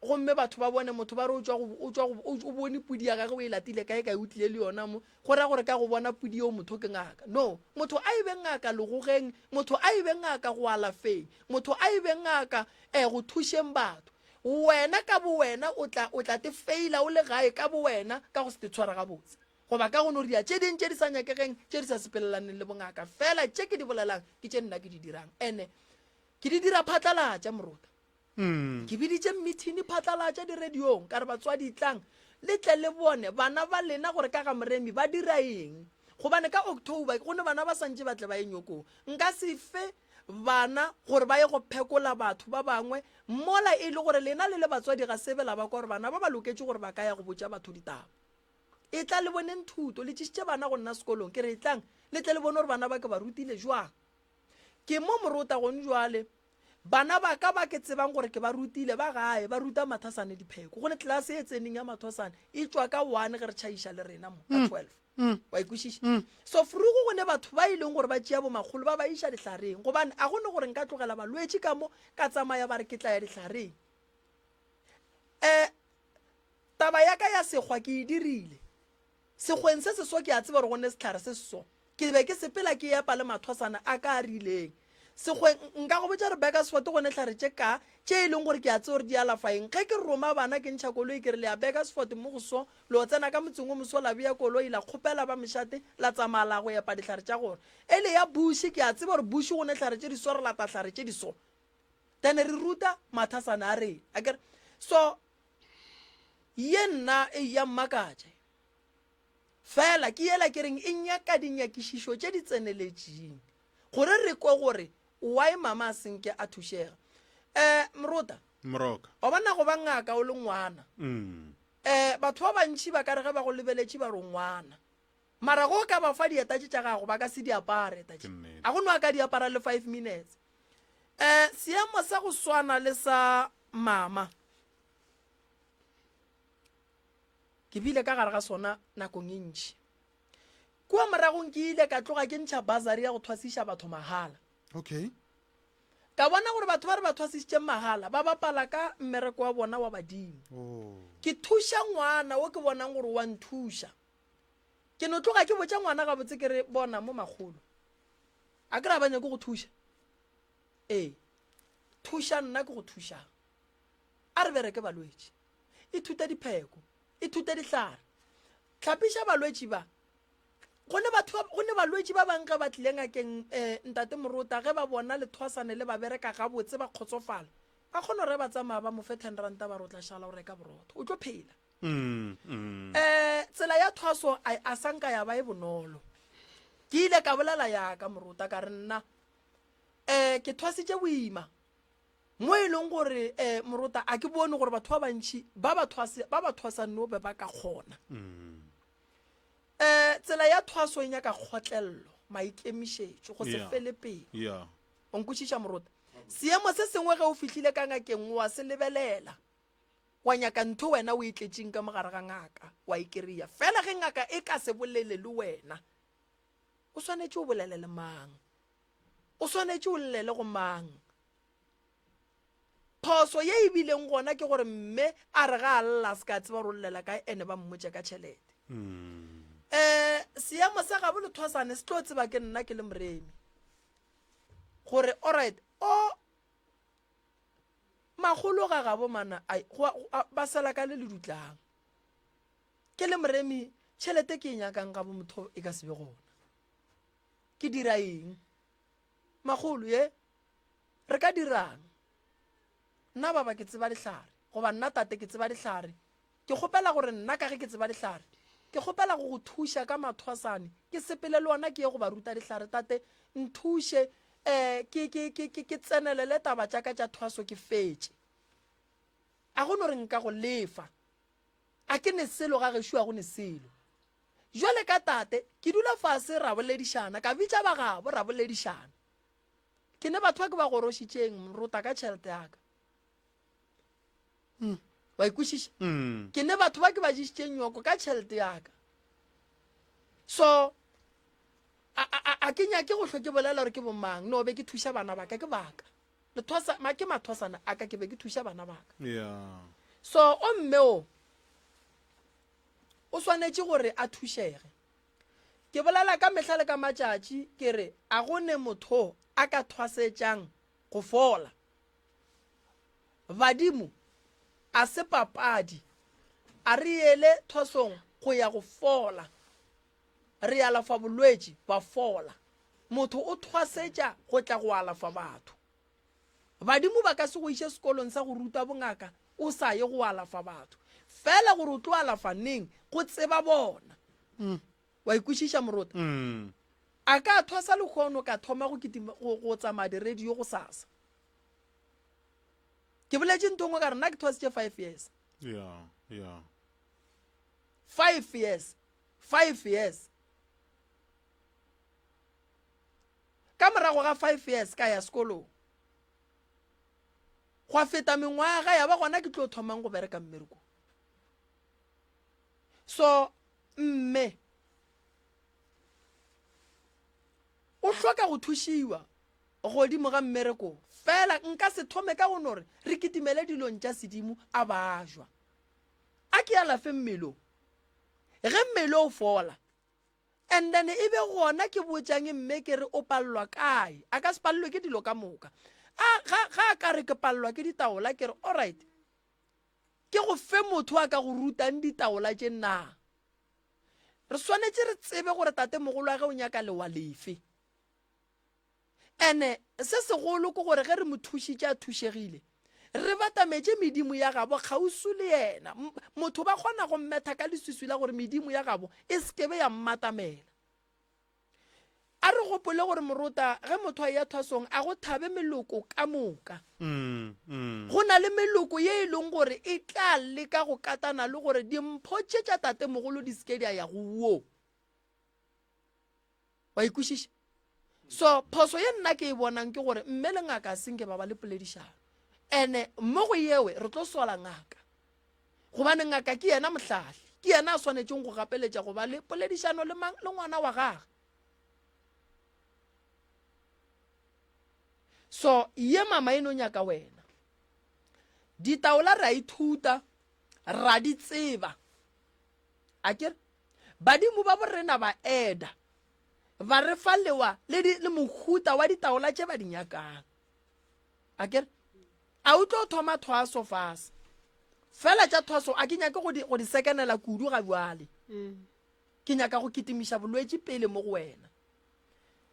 gomme batho ba bone motho ba re o bone pudi ya gage o e latile kae ka e utlile le yona mo go ra gore ka go bona pudi eo motho ke ngaka no motho a e be ngaka legogeng motho a e be ngaka go alafeng motho a e be ngaka go thušeng batho wena ka bo wena o tla te feila o le gae ka bo wena ka go se te tshwara gabotse goba ka go no ria tše ding tše di sa nyakegeng tše di sa sepelelaneng le bongaka fela tše ke di bolelang ke tše nna ke di dirang ene ke di dira phatlalatša morota ke biditše meeting phatlalatša diradiong ka re batswadi itlang le tle le bone bana ba lena gore ka ga moremi ba dira eng gobane ka October go ne bana ba santše ba tle ba ye nyokong nka se fe bana gore ba ye go phekola batho ba bangwe mola e le gore lena le le batswadi ga sebela ba kwa gore bana ba ba loketse gore ba ka ya go botša batho ditaba e tla le boneng thuto le tšhišitše bana go nna sekolong ke re itlang le tle le bone gore bana ba ke ba rutile jwang ke mo morota gone jwale bana ba ka ba ke tsebang gore ke ba rutile ba gae ba ruta mathasane dipheko gone tlase e tseneng ya mathasane e tswa ka 1 ge re tšhaiša le rena mo ka 12 wa ikwešiša so frugo gone batho ba ileng gore ba tšea bomagolo ba ba iša dihlareng gobane a gone gore nka tlogela balwetse ka mo ka tsamaya ba re ke tla ya dihlareng taba ya ka ya sekgwa ke e dirile sekgweng se seso ke a tseba gore gone setlhare se seso ke be ke sepela ke epa le mathwasana a ka a rileng sekgweng nka go botša re Bakersford gone tlhare tše ka tše e leng gore ke a tse gore di alafaeng ge ke roma bana ke ntšha koloi ke re le ya Bakersford mo go so le o tsena ka motseng o moso la bea koloi la kgopela ba mešate la tsamaya la go epa ditlhare tša gore e le ya bushi ke a tseba gore bushi gone tlhare tše di so re lata tlhare tše di so then re ruta mathasana a rena akere so ye nna e ya mmakatša fela ke ela ke reng e nyaka dinyakišišo tše di tseneletšeng gore re kwe gore why mama a senke a thušega Moruta Moroka. o bona go ba ngaka o le ngwana batho ba bantši ba ka re ge ba go lebeletše ba re ngwana mara go ka ba fa dieta tša gago ba ka se di apare tatše a go no a ka di apara le 5 minutes seemo sa go swana le sa mama ke bile ka gare ga sona nakong e ntši kua moragong ke ile ka tloga ke ntšha basari ya go thwasiša batho mahala Okay. ka bona gore batho ba re ba thwasisitšeng mahala ba bapala ka mmereko wa bona wa badimo ke thuša ngwana o ke bonang gore wa nthuša ke no tloga ke botša ngwana gabotse ke re bona mo magolo a ke ra banya ke go thuša thuša nna ke go thušang a re bereke balwetši ithuta dipheko ithuta dihlare tlhapiša balwetši ba go ne balwetši ba bangwe ba tlileng akeng ntate Moruta ge ba bona lethwasane le ba bereka gabotse ba kgotsofala ba kgone gore ba tsamaya ba mo fe 10 ranta ba rotla šala go reka borotho o tlo phela tsela ya thwaso a sanka ya ba e bonolo ke ile ka bolela yaka Moruta ka re nna ke thwasitše boima mo e leng gore Moruta a ke bone gore batho ba bantši ba ba thwasanno be ba ka kgona tsela ya thwaso e nyaka kgotlello maikemišetšo go se fele pele o nkwešiša Moruta seemo se sengwe ge o fihlile ka ngakeng wa se lebelela wa nyaka ntho wena o itletšeng ka mogare ga ngaka wa ikeria fela ge ngaka e ka se bolele le wena o swanetše o bolele le mang o swanetše o llele go mang phoso ye e bileng gona ke gore mme a re ga a lla se ka tseba ro llela ka ene ba mmotse ka tšhelete seemo sa gabo lethwasane se tlo tseba ke nna ke le moremi gore alright magolo ga gabo mana ba sala ka le dutlang ke le moremi tšhelete ke e nyakang gabo motho e ka sebe gona ke dira eng magolo ye re ka dirang nna baba ke tseba dihlare goba nna tate ke tseba dihlare ke kgopela gore nna ka ge ke tseba dihlare ke kgopela go go thuša ka mathwasane ke sepele le ona ke ye go ba ruta dihlare tate nthuše ke tsenelele taba tša ka tša thwaso ke fetše a go no re nka go lefa a ke ne selo ga gešo a go ne selo jwale ka tate ke dula fase ra boledišana ka bitša ba gabo ra boledišana ke ne batho ba ke ba gorošitšeng Moruta ka tšhelete yaka wa ikwešiša ke ne batho ba ke ba dišitšeng nyoko ka tšhelete yaka so a ke nyake go hlwe ke bolela gore ke bomang no be ke thuša bana baka ke baka ke mathwasana a ka ke be ke thuša bana baka so o mme o swanetše gore a thušege ke bolela ka mehla le ka matšatši ke re a gone motho a ka thwasetšang go fola badimo a se papadi a re ele thwasong go ya go fola re alafa bolwetši ba fola motho o thwasetša go tla go alafa batho badimo ba ka se go iše sekolong sa go ruta bongaka o sa ye go alafa batho fela gore o tlo alafa neng go tseba bona wa ikwešiša Moruta a ka thwasa lekgono ka thoma go tsamaya di-radio go sasa ke boletše ntongwe ka re nna ke thwasitše 5 years 5 years ka morago ga 5 years ka ya sekolong go a feta mengwaga ya ba gona ke tlo thomang go bereka mmereko so mme o hloka go thušiwa godimo ga mmereko fela nka se thome ka go nore re kitimele dilong tša sedimo a bajwa a ke alafe mmelo ge mmelo o fola and then e be gona ke botšang mme ke re o pallwa kae a ka se pallwe ke dilo ka moka ga a ka re ke pallwa ke ditaola ke re alright ke go fe motho a ka go rutang ditaola tše na re swanetše re tsebe gore tate mogolo wa ge o nyaka lewa lefe ene se segolo ke gore ge re mo thušitše a thušegile re batametse medimo ya gabo kgausu le yena. Motho ba kgona go mmetha ka leswiswi la gore medimo ya gabo e sekebe ya mmatamela. A re gopole gore moruta ge motho a ya thwasong a go thabe meloko ka moka. Go na le meloko ye e leng gore e tla leka go katana le gore dimpho tše tša tatemogolo di seke di a ya go wo. Wa ikwešiša? So phoso ye nna ke e bonang ke gore mme le ngaka a senke ba ba le poledišano. Ene mo go yewe re tlo sola ngaka. Gobane ngaka ke yena mohlahli, ke yena a swanetšeng go gapeletša go ba le poledišano le ngwana wa gagwe. So ye mama eno nyaka wena. Ditaola ra ithuta, ra di tseba. Akere badimo ba borena ba eda. Ba re fa lewa le mohuta wa ditaola tše ba di nyakang. Akere a o tlo thoma thwaso fase. Fela tša thwaso a ke nyake go di sekenela kudu ga bjale. Ke nyaka go kitimiša bolwetši pele mo go wena.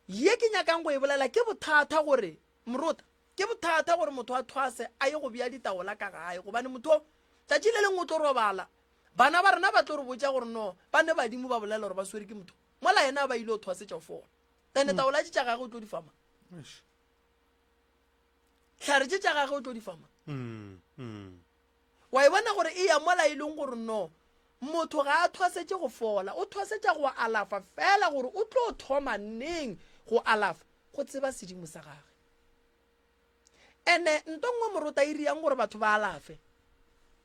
Ye ke nyakang go e bolela ke bothata gore moruta, ke bothata gore motho a thwase a ye go bea ditaola ka gae gobane motho tšatši le lengwe o tlo robala. Bana ba rena ba tlo re botša gore no ba ne badimo ba bolela gore ba swere ke motho. Mola yena ba ile o thwasetša fola. Then taola tša gagwe o tlo di fama. Tlhare tša gagwe o tlo di fama. Wa e bona gore e ya mola e leng gore no motho ga a thwasetše go fola, o thwasetša go alafa fela gore o tlo thoma neng go alafa go tseba sedimo sa gagwe. Ene ntongwe moruta e riang gore batho ba alafe.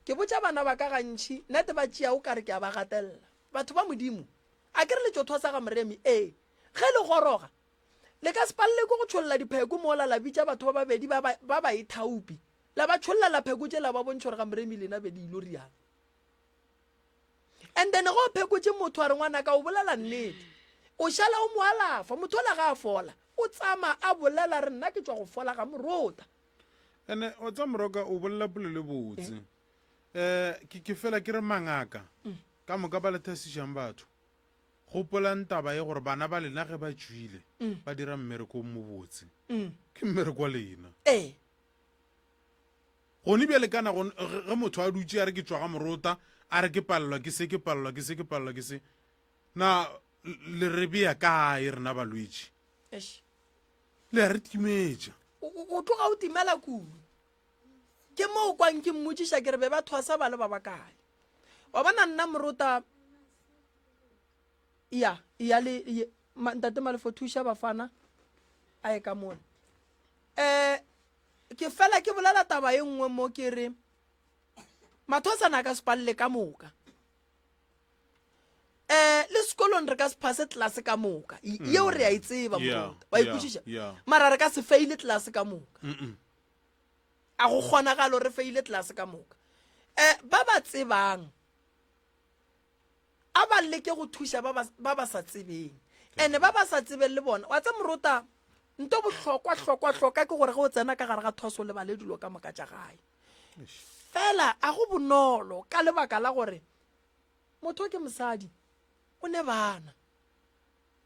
Ke botša bana ba ka gantši nete ba tšea o kare ke a ba gatelela. Batho ba modimo a ke re le tšo thwasa ga moremi ge le goroga le ka sepalle ko go tšholla dipheko mola la bitša batho ba babedi ba ba ithaupi la ba tšholla la pheko tše la ba bontšha gore ga moremi lena be di ilo riang. And then go pheko tše motho a re ngwana ka o bolela nnete o šala o mo alafa motho la ga a fola o tsama a bolela re nna ke tšwa go fola ga moruta. Ene o tsa moroka o bolela polele botse. Ke fela ke re mangaka ka moka ba le thasišang batho. Gopolang taba ye gore bana ba lena ge ba tšwile ba dira mmereko mo botse. Ke mmereko wa lena. Gone bjale kana ge motho a dutše a re ke tšwa ga moruta a re ke palelwa ke se ke palelwa ke se ke palelwa ke se na le re bea kae rena balwetši le a re timetša o tloga o timela kudu. Ke mo o kwang ke mmotšiša ke re be ba thwasa ba le ba bakae. Wa bona nna moruta ya le ntate Malefo thuša bafana a e ka mona. Ke fela ke bolela taba e nngwe mo ke re mathosana ka sepalle ka moka. Le sekolong re ka se phase tlase ka moka yeo re a e tseba moruta wa ikwešiša mara re ka se feile tlase ka moka. A go kgonagalo re feile tlase ka moka. Ba ba tsebang a ba leke go thuša ba ba sa tsebeng ene ba ba sa tsebeng le bona wa tsa moruta nto bohlokwa ke gore ge o tsena ka gare ga thwaso le ba le dilo ka moka tša gae. Fela a go bonolo ka lebaka la gore motho ke mosadi o ne bana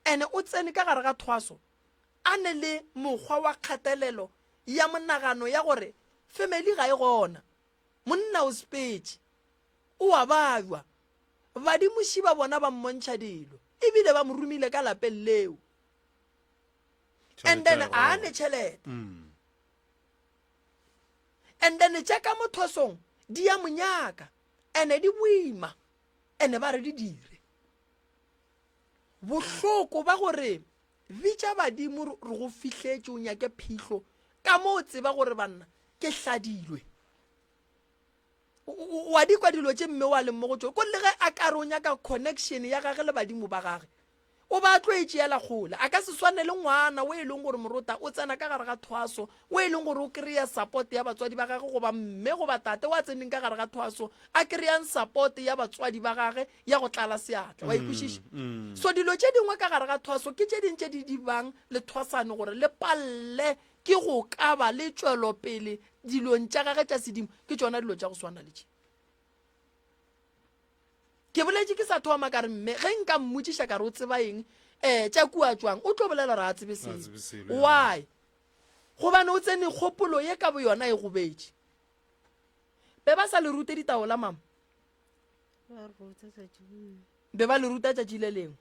ene o tsene ka gare ga thwaso a ne le mokgwa wa kgatelelo ya monagano ya gore family ga e gona monna o spetše o a bagwa badimoši ba bona ba mmontšha dilo ebile ba mo romile ka lapeng leo and then a ne tšhelete and then tša ka mo thwasong di ya monyaka ene di boima ene ba re di dire bohloko ba gore bitša badimo re go fihletše o nyake phihlho ka mo o tseba gore banna ke hladilwe wa di kwa dilo tše mme wa le mo go tšo ko le ge a ka re o nyaka connection ya gage le badimo ba gage o ba tlo e tšeela kgole a ka se swane le ngwana o e leng gore moruta o tsena ka gare ga thwaso o e leng gore o kry-a support ya batswadi ba gage goba mme goba tate wa tseneng ka gare ga thwaso a kry-ang support ya batswadi ba gage ya go tlala seatla wa ikwešiša. So dilo tše dingwe ka gare ga thwaso ke tše dintše di dibang le thwasane gore le palle ke go ka ba le tšwelopele dilong tša gage tša sedimo ke tšona dilo tša go swana le tše. Ke boletše ke sa thoma ka re mme ge nka mmotšiša ka re o tseba eng tša kua tšwang o tlo bolela re a tsebe selo why gobane o tsene kgopolo ye ka bo yona e gobetše be ba sa le rute ditaola mama ba ruta tšatši bongwe be ba le ruta tšatši le lengwe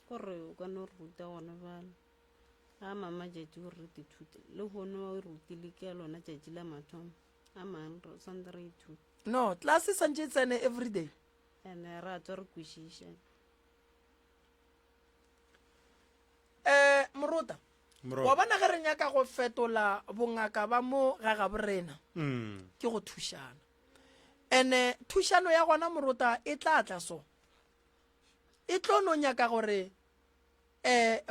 gore o ka no ruta gona bale a mama tšatši gore re dithute le gone wa o rutile ke lona tšatši la mathomo a mang swantse re ithute no class santse tsene every day ande ra tswa re kwešiša morota Moro. wa bona ge re nyaka go fetola bongaka ba mo ga ga borena Mm. ke go thušana ene thušano ya gona morota e tla tla so e tlo no nyaka gore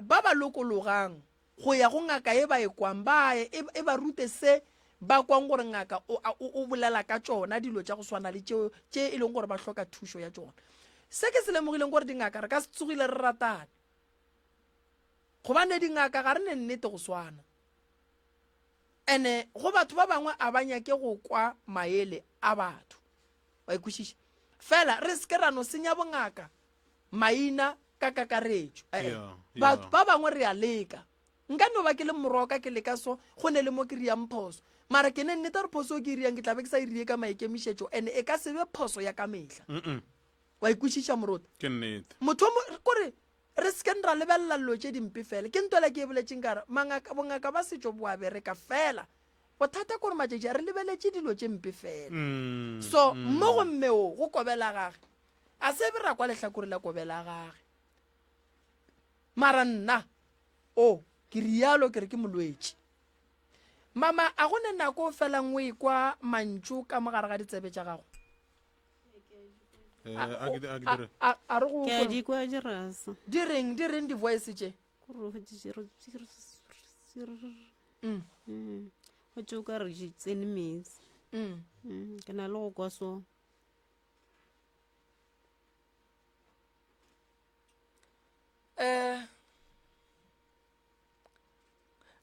ba ba lokologang go ya go ngaka e ba e kwang ba e ba rute se ba kwang gore ngaka o bolela ka tšona dilo tša go swana le tše e leng gore ba hloka thušo ya tšona se ke se lemogileng gore dingaka re ka se tsogile re ratane gobane dingaka ga re ne nnete go swana ene go batho ba bangwe a ba nyake go kwa maele a batho wa ikwešiša fela re se ke ra no senya bongaka maina ka kakaretšo Yeah, batho yeah. ba bangwe re a leka nka no ba ke le moroka ke leka so go ne le mo ke riang phoso mara ke ne nnete gore phoso o ke riang ke tlabe ke sa irie ka maikemišetšo ene e ka sebe phoso ya ka mehla wa ikwešiša morota Ke nnete. motho kore re seken ra lebelela dilo tše dimpe fela ke ntwela ke e boletseng kare bongaka ba setšo bo a bereka fela bothata kore matšatši a re lebeletše dilo tše mpe fela so mo go mmeo go kobela gage a se be ra kwa lehlakore la kobela gage mara nna ke rialo ke re ke molwetši mama a go ne nako o felang o e kwa mantšu ka mogare ga ditsebe tša gago A ke dire. a re go ke a di kwa dirasa di reng di-voice tše gore go tšeo ka re di tsene metsi ke na le go kwa so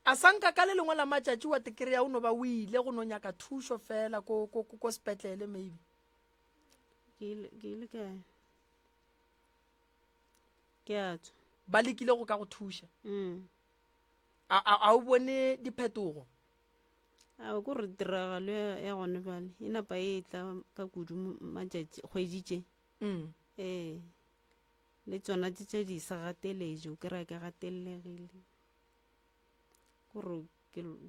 a sanka ka le lengwe la matšatši wa tekereya o no ba o ile go no nyaka thušo fela ko sepetlele maybe ke ile kae ke a tswa ba lekile go ka go thuša a o bone diphetogo a ko re tiragalo ya gone bale e napa e tla ka kudu matšatši kgwedi tše le tsona tše di sa gateletše o kry-a ke gatelegile gore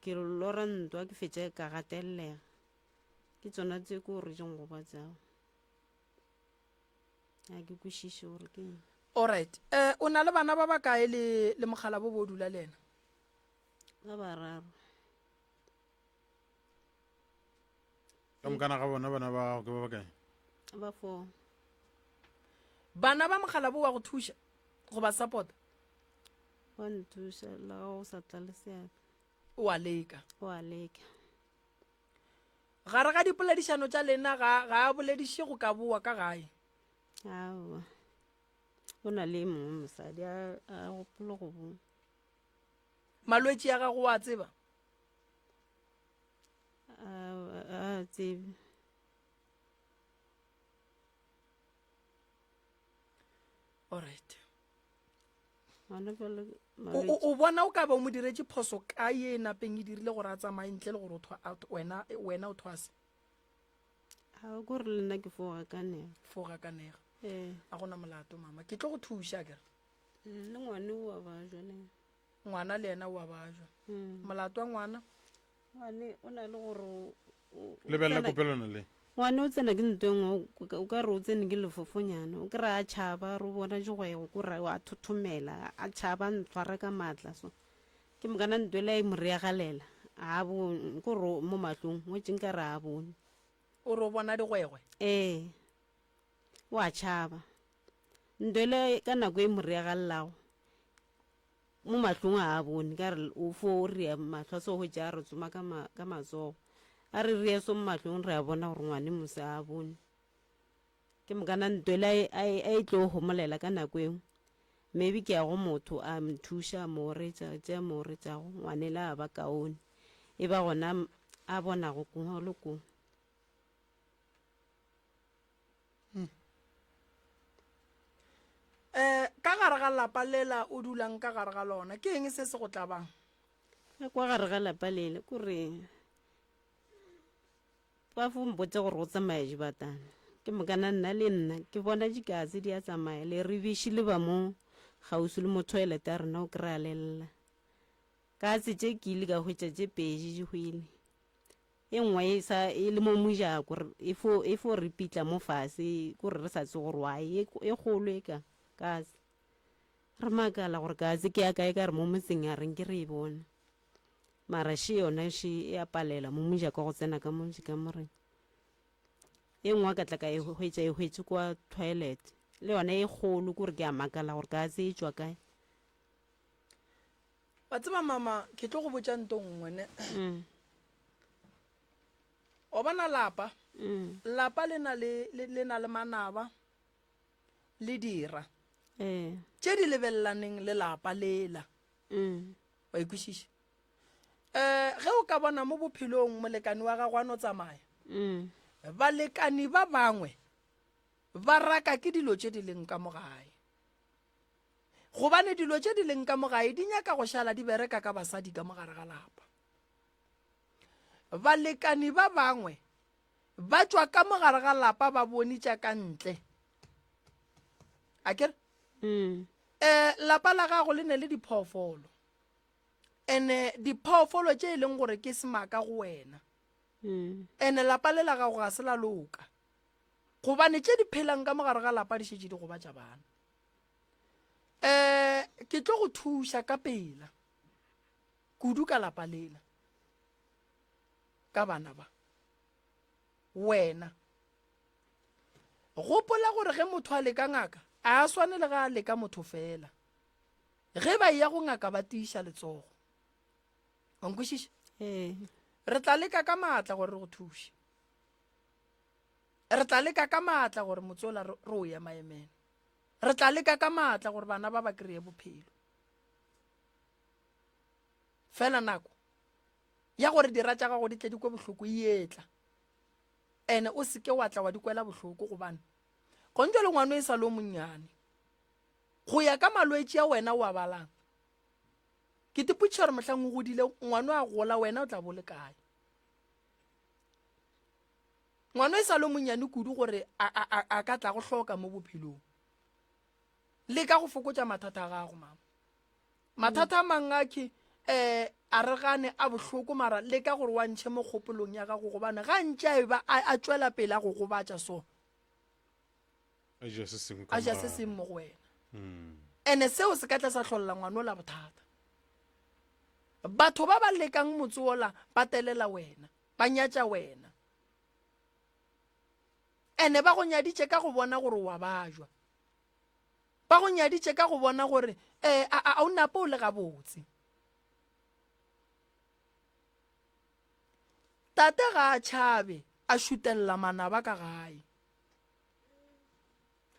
ke lora ntwa ke fetša ka gatelega ke tsona tse ko re jeng go ba tsago a ke kwešiše gore ke alright o na le bana ba ba kae le mogala bo bo dula le ena ba bararo Ka mokana ga bona bana ba gago ke ba bakae? ba four bana ba mogala bo wa go thuša go ba support wa nthuša la go sa tla le seabe o a leka wa leka gare ga dipoledišano tša lena ga a bolediše go ka boa ka gae aowa o na le mongwe mosadi a gopolo go bua malwetši ya gago wa tseba a tsebe alright ngwana fela o bona o ka ba o mo diretše phoso ka ye napeng e dirile gore a tsamaye ntle le gore wena o thwase a ko re le nna ke foga ka nega foga ka nega ee a gona molato mama ke tlo go thuša kere le ngwane o a ba jale ngwana le ena o a bajwa molato wa ngwana ngwane o na le gore Lebelela kopelano le. ngwane o tsena ke ntho engwe o ka re o tsene ke lefofonyana o kry a tšhaba re bona jegwego kore a thothomela a tšhaba ntshwara ka maatla so ke mokana ntwela e moreagalela a bone kore mo matlong o tseng ka re a bone o re o bona digwegwe ee o a tšhaba ntwele ka nako e moreagalago mo matlong a bone ka re o fo o rea matlho a se go ja re tsoma ka matsogo a re rea so mo matlong re a bona gore ngwane mose a bone ke mokana ntwele a e tlo homolela ka nako engwe maybe ke ya go motho a mthuša mooretša tšea mooretšago ngwanela a ba kaone e ba gona a bonago kongwe le kongwe ka gare ga lapa lela o dulang ka gare ga lona ke eng se se go tlabang kwa gare ga lapa lele kore ba fo mbotse gore go tsamaya dibatana ke mokana nna le nna ke bona dikatse di a tsamaya le re bešile ba mo gausi le mo toilet ya rena o kry-a lelela katse tše ke ile ka hwetša tše pedi di hwile e nngwe e le mo mojako e fo repitla mo fase kore re sa tse gore wae e kgolo e ka katse re makala gore katse ke ya kae ka re mo motseng ya reng ke re e bona mara she yona she e a palela mo mojako go tsena ka moji ka moreng e nngwe ka tla ka e hwetše kwa toilet le yona e kgolo kore ke a makala gore katse e tšwa kae wa tseba mama ke tlo go botša nto nngwe ne o bona lapa le na le manaba le dira tše di lebellaneng le lapa lela wa ikwešiša ge o ka bona mo bophelong molekani wa gago a no tsamaya balekani ba bangwe ba raka ke dilo tše di leng ka mogae gobane dilo tše di leng ka mogae di nyaka go šala di bereka ka basadi ka mogare ga lapa balekani ba bangwe ba tšwa ka mogare ga lapa ba bone tša ka ntle a kere lapa la gago le ne le diphoofolo ene diphoofolo tše e leng gore ke semaka go wena ene lapa le la gago ga se la loka gobane tše di phelang ka mogare ga lapa di šetše di gobatša bana ke tlo go thuša ka pela kudu ka lapa lela ka bana ba wena gopola gore ge motho a leka ngaka a swane le ga a leka motho fela ge ba ya go ngaka ba tiiša letsogo onkwešiša re tla leka ka maatla gore re go thuše re tla leka ka maatla gore motsola re o ya maemene re tla leka ka maatla gore bana ba ba kry-e bophelo fela nako ya gore dira tša gago di tle di kwe bohloko e etla ene o seke wa tla wa di kwela bohloko gobane go ntse le ngwana e sa le o monnyane go ya ka malwetse ya wena o a balang ke tipotša gore mohlang o godile ngwana a gola wena o tla bo le kae ngwana e sa le monnyane kudu gore a ka tla go hloka mo bophelong le ka go fokotša mathata a gago mama mathata a mangake a re gane a bohloko mara le ka gore wa ntšhe mo kgopolong ya gago gobane ga ntše a tšwela pele a go gobatša so a ja se seng mo go wena ene seo se ka tla sa tlholela ngwana o la bothata batho ba ba lekang motse ola ba telela wena ba nyatša wena ene ba go nyaditše ka go bona gore wa bajwa ba go nyaditše ka go bona gore a o napa o le gabotse tate ga a tšhabe a šutelela manaba ka gae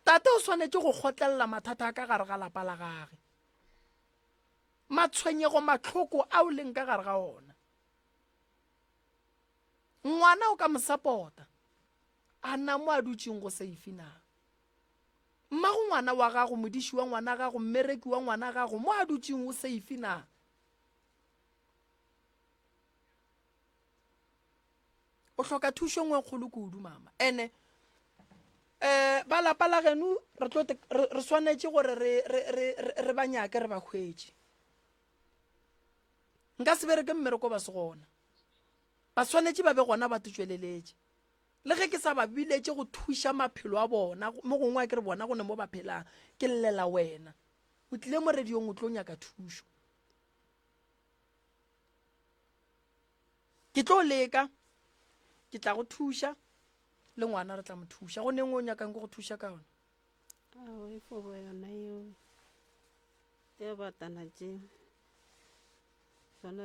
tate o swanetše go kgotlelela mathata a ka gare ga lapa la gage matshwenyego matlhoko a o leng ka gare ga ona ngwana o ka mo support-a a nna mo a dutšeng go seifi na mmago ngwana wa gago modiši wa ngwana gago mmereki wa ngwana gago mo a dutšeng go seifi na o hloka thušo ngwe kgolo kudu mama ene ba lapa la geno re swanetše gore re ba nyake re ba hwetše nka se bereke mmereko ba se gona ba swanetše ba be gona ba tšweleletše le ge ke sa ba biletše go thuša maphelo a bona mo gongwe a ke re bona gone mo ba phelang ke llela wena o tlile mo radiong o tlo nyaka thušo ke tlo leka ke tla go thuša le ngwana re tla mo thuša go neng o nyakang ke go thuša ka yona e fobo yona eo ya batana tše sona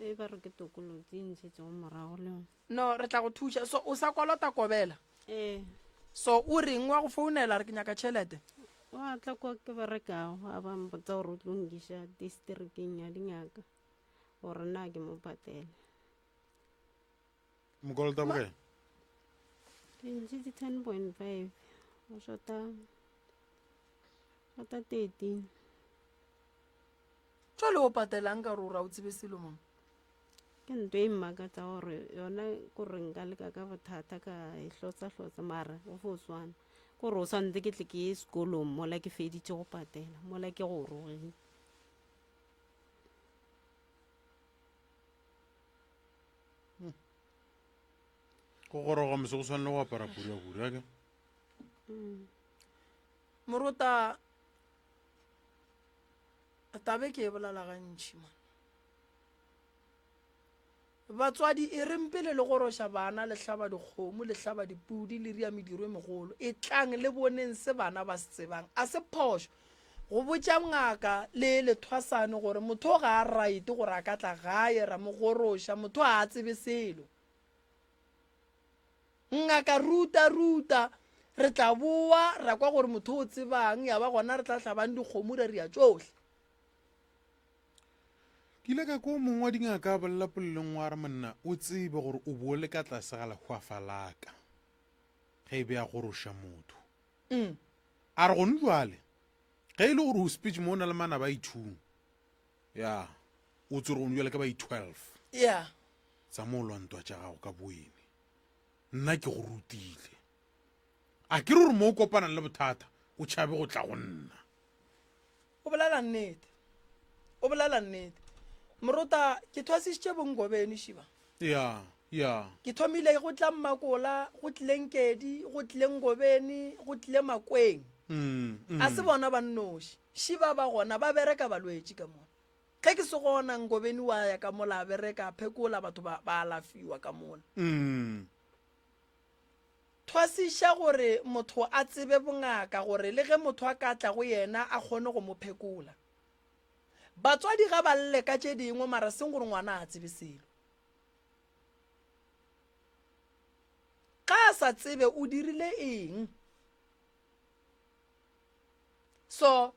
e ba re ke tokolo tše ntšhetše go morago le yone no re tla go thuša so o sa kolota kobela so o reng wa go founela re ke nyaka tšhelete wa tla kwa ke berekago a ba mpotsa gore o tlo nkiša distrikeng ya dingaka gore na ke mo patele mokolota bokae ke ntšhitše 10.5 o shota 13 tšale o patelang ka re o ra o tsebe selo mama ke ntho e mmakatsa gore yona kore nka leka ka bothata ka e hlotsa mara go fo swana kore o swantse ke tle ke ye sekolong mola ke feditse go patela mola ke go rogile go goroga mose go tshwanele go apara pura ke moruta tabe ke e bolela gantši man batswadi e reng pele le goroša bana le hlaba dikgomo le hlaba dipudi le ria mediro e megolo e tlang le boneng se bana ba se tsebang a se phošo go botša ngaka le lethwasane gore motho ga a right gore a ka tla gae ra mo goroša motho a tsebe selo ngaka ruta re tla boa ra kwa gore motho o tsebang ya ba gona re tla hlabang dikgomo re ria tsohle ke ile ka ko mongwe wa dingaka a bolela polelong wa re monna o tsebe gore o boole ka tlase ga legwafalaka ge e be ya goroša motho a re gone jwale ge e le gore o speech mo o na le mana ba ithung ya o tsere gone jwale ka ba i-12 ya tsa mo lwantwa tša gago ka boene nna ke go rutile a ke re gore mo o kopanang le bothata o tšhabe go tla go nna o bolela nnete moruta ke thwasisitše bongobene šiba ya ke thomile go tla mmakola go tlileng kedi go tlileng ngobene go tlile makweng a se bona ba nnoši šiba ba gona ba bereka balwetši ka mola ge ke se gona ngobene wa ya ka mola a bereka phekola batho ba alafiwa ka mola thwasiša gore motho a tsebe bongaka gore le ge motho a ka tla go yena a kgone go mo phekola batswadi ga ba lle ka tše dingwe mara seng gore ngwana a tsebe selo ka a sa tsebe o dirile eng so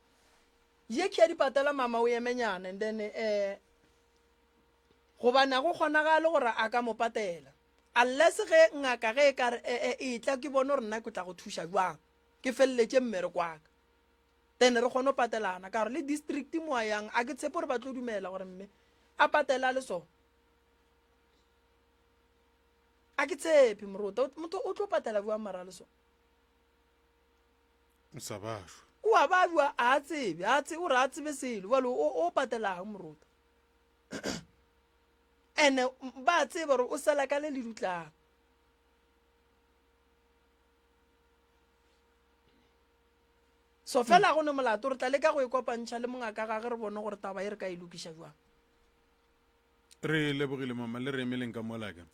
ye ke ya dipatela mama o emenyana and then gobane go kgonagale gore a ka mo patela unless ge ngaka ge e ka e tla ke bone gore nna ke tla go thuša jwang ke feleletse mmereko wa ka then re kgone go patelana ka gore le district mo a yang a ke tshepe gore ba tlo dumela gore mme a patela le so a ke tshepe moruta motho o tlo patela bua mara le so sa bašo o a ba bua a tsebe o re a tsebe selo wale o patelang moruta ene ba tsebe gore o sala ka le le dutlang so fela go ne molato re tla le ka go e kopantšha le mongaka gage re bone gore taba e re ka e lokiša jwang re lebogile mama le re emeleng ka molaka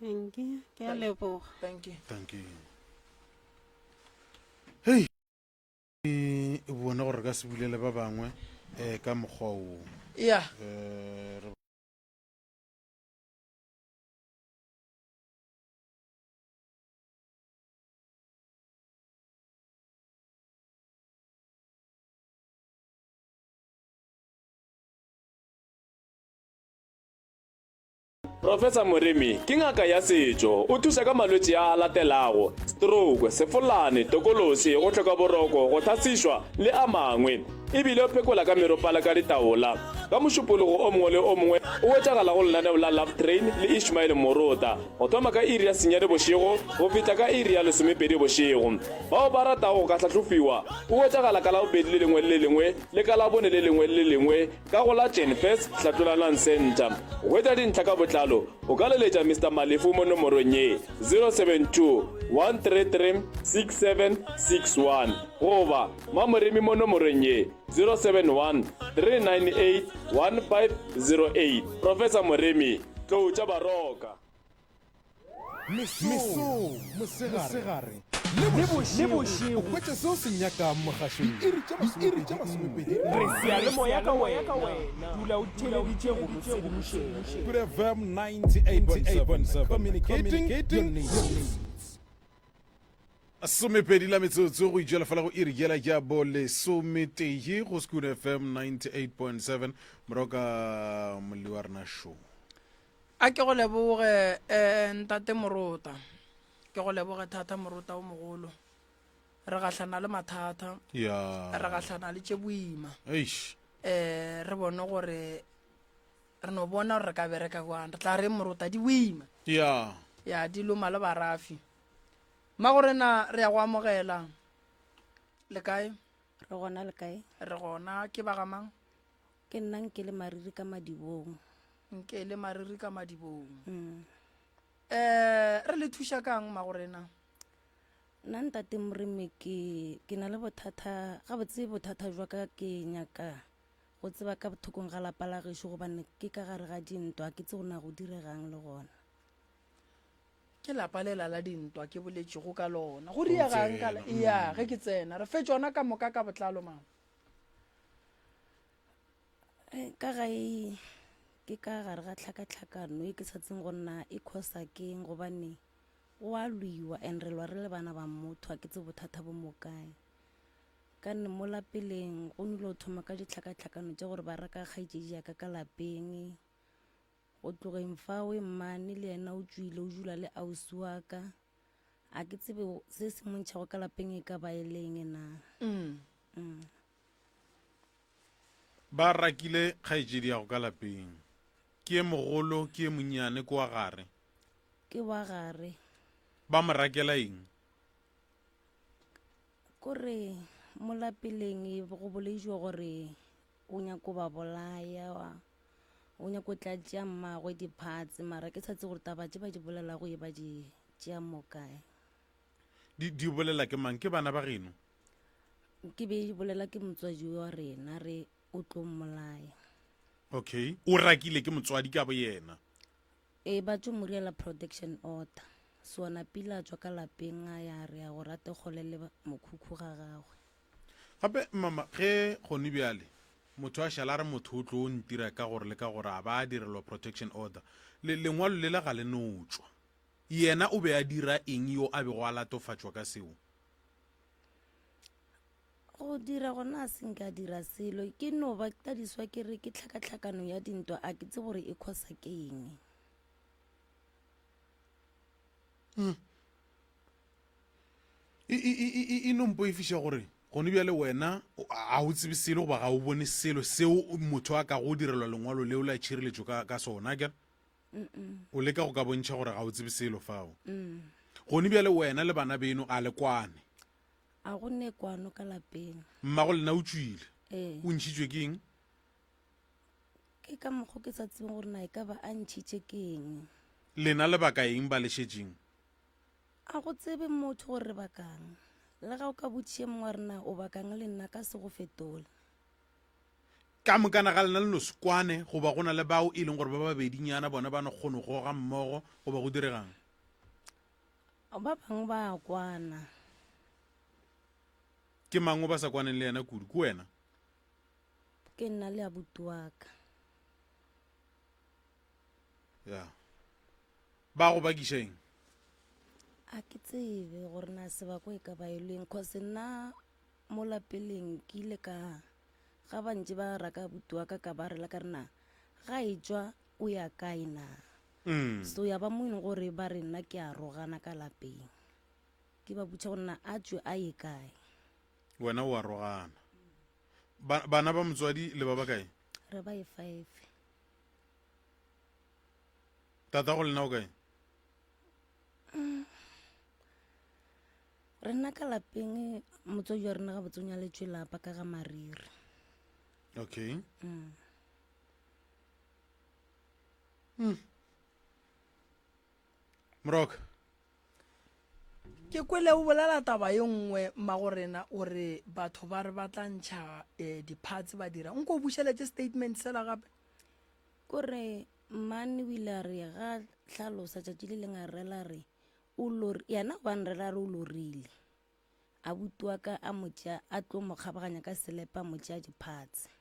thank you ke a leboga thank you hei e bone gore re ka se bulele ba bangwe ka mokgwa o ya Professor Moremi ke ngaka ya setšo o thusa ka malwetši a latelago stroke sefolane tokolosi go hloka boroko go thasišwa le a mangwe ebile o phekola ka meropala ka ditaola ka mošupologo o mongwe le o mongwe o wetšagala go lenaneo la Love Train le Ishmael Morota go thoma ka iri ya senyane bošego go fihla ka iri ya lesomepedi bošego bao ba ratago ka tlhatlhofiwa o wetšagala ka la bobedi le lengwe le lengwe le ka la bone le lengwe le lengwe ka go la Jenfest Hlatlolalang Center go wetša dintlha ka botlalo o ka leletša Mr. Malefu mo nomorong ye 072 133 6761 goba Mamoremi mo nomorong ye 071 398 1508 Professor Moremi tlotša baroka mesong mosegare le bošego o kwetša seo se nyakang mogašong iri tša masomepedi re seyalemoya ka wena dula o theleditše go bosedimošeno Good FM 98.7 communicating your needs. somepedi la metsotso go itšela fela go irigela ja bo lesometee go School FM 98.7 moroka molli wa rena show a ke go leboge ntate Morota ke go leboge thata Morota o mogolo re gahlana le mathata ya re gahlana le tše boima eish re bone gore re no bona gore re ka bereka jwang re tla re moruta di boima ya ya di loma le barafi magorena re ya go amogela le kae re gona le kae re gona ke bagamang ke nnang ke le mariri ka madibong nke le mariri ka madibong Mm. re le thuša kang magorena nna ntate moremi ke na le bothata gabotse bothata jwa ka ke nyaka go tseba ka bothokong ga lapa la gešo gobane ke ka gare ga dintwa ke tse go na go diregang le gona ke lapa lela la dintwa ke boletšego ka lona go diagang ka ya ge ke tsena re fe tsona ka moka ka botlalo mang ka gae ke ka gare ga tlhakatlhakano e ke sa tseng go nna e khosa keng gobane go a lwiwa and re lwa re le bana ba motho a ke tse bothata bo mokae ka nne mo lapeleng go nile go thoma ka ditlhakatlhakano tša gore ba raka kgaitsedi yaka ka lapeng go tlogeng fa o mmane le yena o tswile o dula le ausi wa ka a ke tsebe se se montšhago ka lapeng e ka ba e leng na ba rakile kgaetsedi ya go ka lapeng ke e mogolo ke e monnyane ko wa gare ke wa gare ba mo rakela eng kore mo lapeleng go boleiwa gore o nyako ba bolaya o nyako tla tšea mmagwe diphatse mara ke sa tse gore taba tse ba di bolela go e ba di tšea mokae di bolela ke mang ke bana ba geno ke be di bolela ke motswadi wa rena re o tlo mmolaya okay o rakile ke motswadi ka bo yena ba tšo moriela protection order sona pila tswa ka lapeng a ya re ya go rate kgole le mokhukhu ga gagwe gape mama ge gone bjale motho a šala re motho o tlo o ntira ka gore le ka gore a ba a direlwa protection order lengwalo le la ga le no tswa yena o be a dira eng yo a bego a latofatšwa ka seo go dira gona a senka dira selo ke no ba tadiswa ke re ke tlhakatlhakano ya dintwa a ke tse gore e khosa ke eng e nompo e fiša gore gone bjale wena a o tsebe selo goba ga o bone selo seo motho a ka go direlwa lengwalo leo la tšhireletšo ka sona kere o leka go ka bontšha gore ga o tsebe selo fao gone bjale wena le bana beno a lekwane a go ne kwano ka lapeng mmago lena o tswile ee o ntšhitšwe ke eng ke ka mokgo ke sa tsebeng gore na e ka ba a ntšhitše ke eng lena lebaka eng ba lešetšeng a go tsebe motho gore re bakang le ga o ka botšie mongwe wa rena o bakang le nna ka se go fetola ka mokana ga lena le no se kwane goba go na le bao e leng gore ba babedinyana bona ba no kgone go ga mmogo goba go diregang ba bangwe ba a kwana ke mangwe ba sa kwaneng le yena kudu ke wena ke nna le abuti wa ka ya ba go bakiša eng a ke tsebe gore na sebako e ka ba e leng cause nna mo lapeleng ke ile ka ga bantse ba raka abuti wa ka ba rela ka rena ga e tswa o ya kae na so ya ba mo e leng gore ba re nna ke a rogana ka lapeng ke ba botša gore na a tswe a ye kae wena o a rogana bana ba motswadi le ba bakae re ba e 5 tata go lena o kae re nna ka lapeng motswadi wa rena ga botsonya le tswe lapa ka ga mariri okay moroka ke kwele o bolela taba ye nngwe mmagorena ore batho ba re batlantšha diphatse ba dira nko o bušeletše statement sela gape kore mmane o ile a re ga tlhalosa tšatši le leng a rela re yena ba nrela re o lorile a buti wa ka a motšea a tlo mo kgabaganya ka selepa a motšea diphatse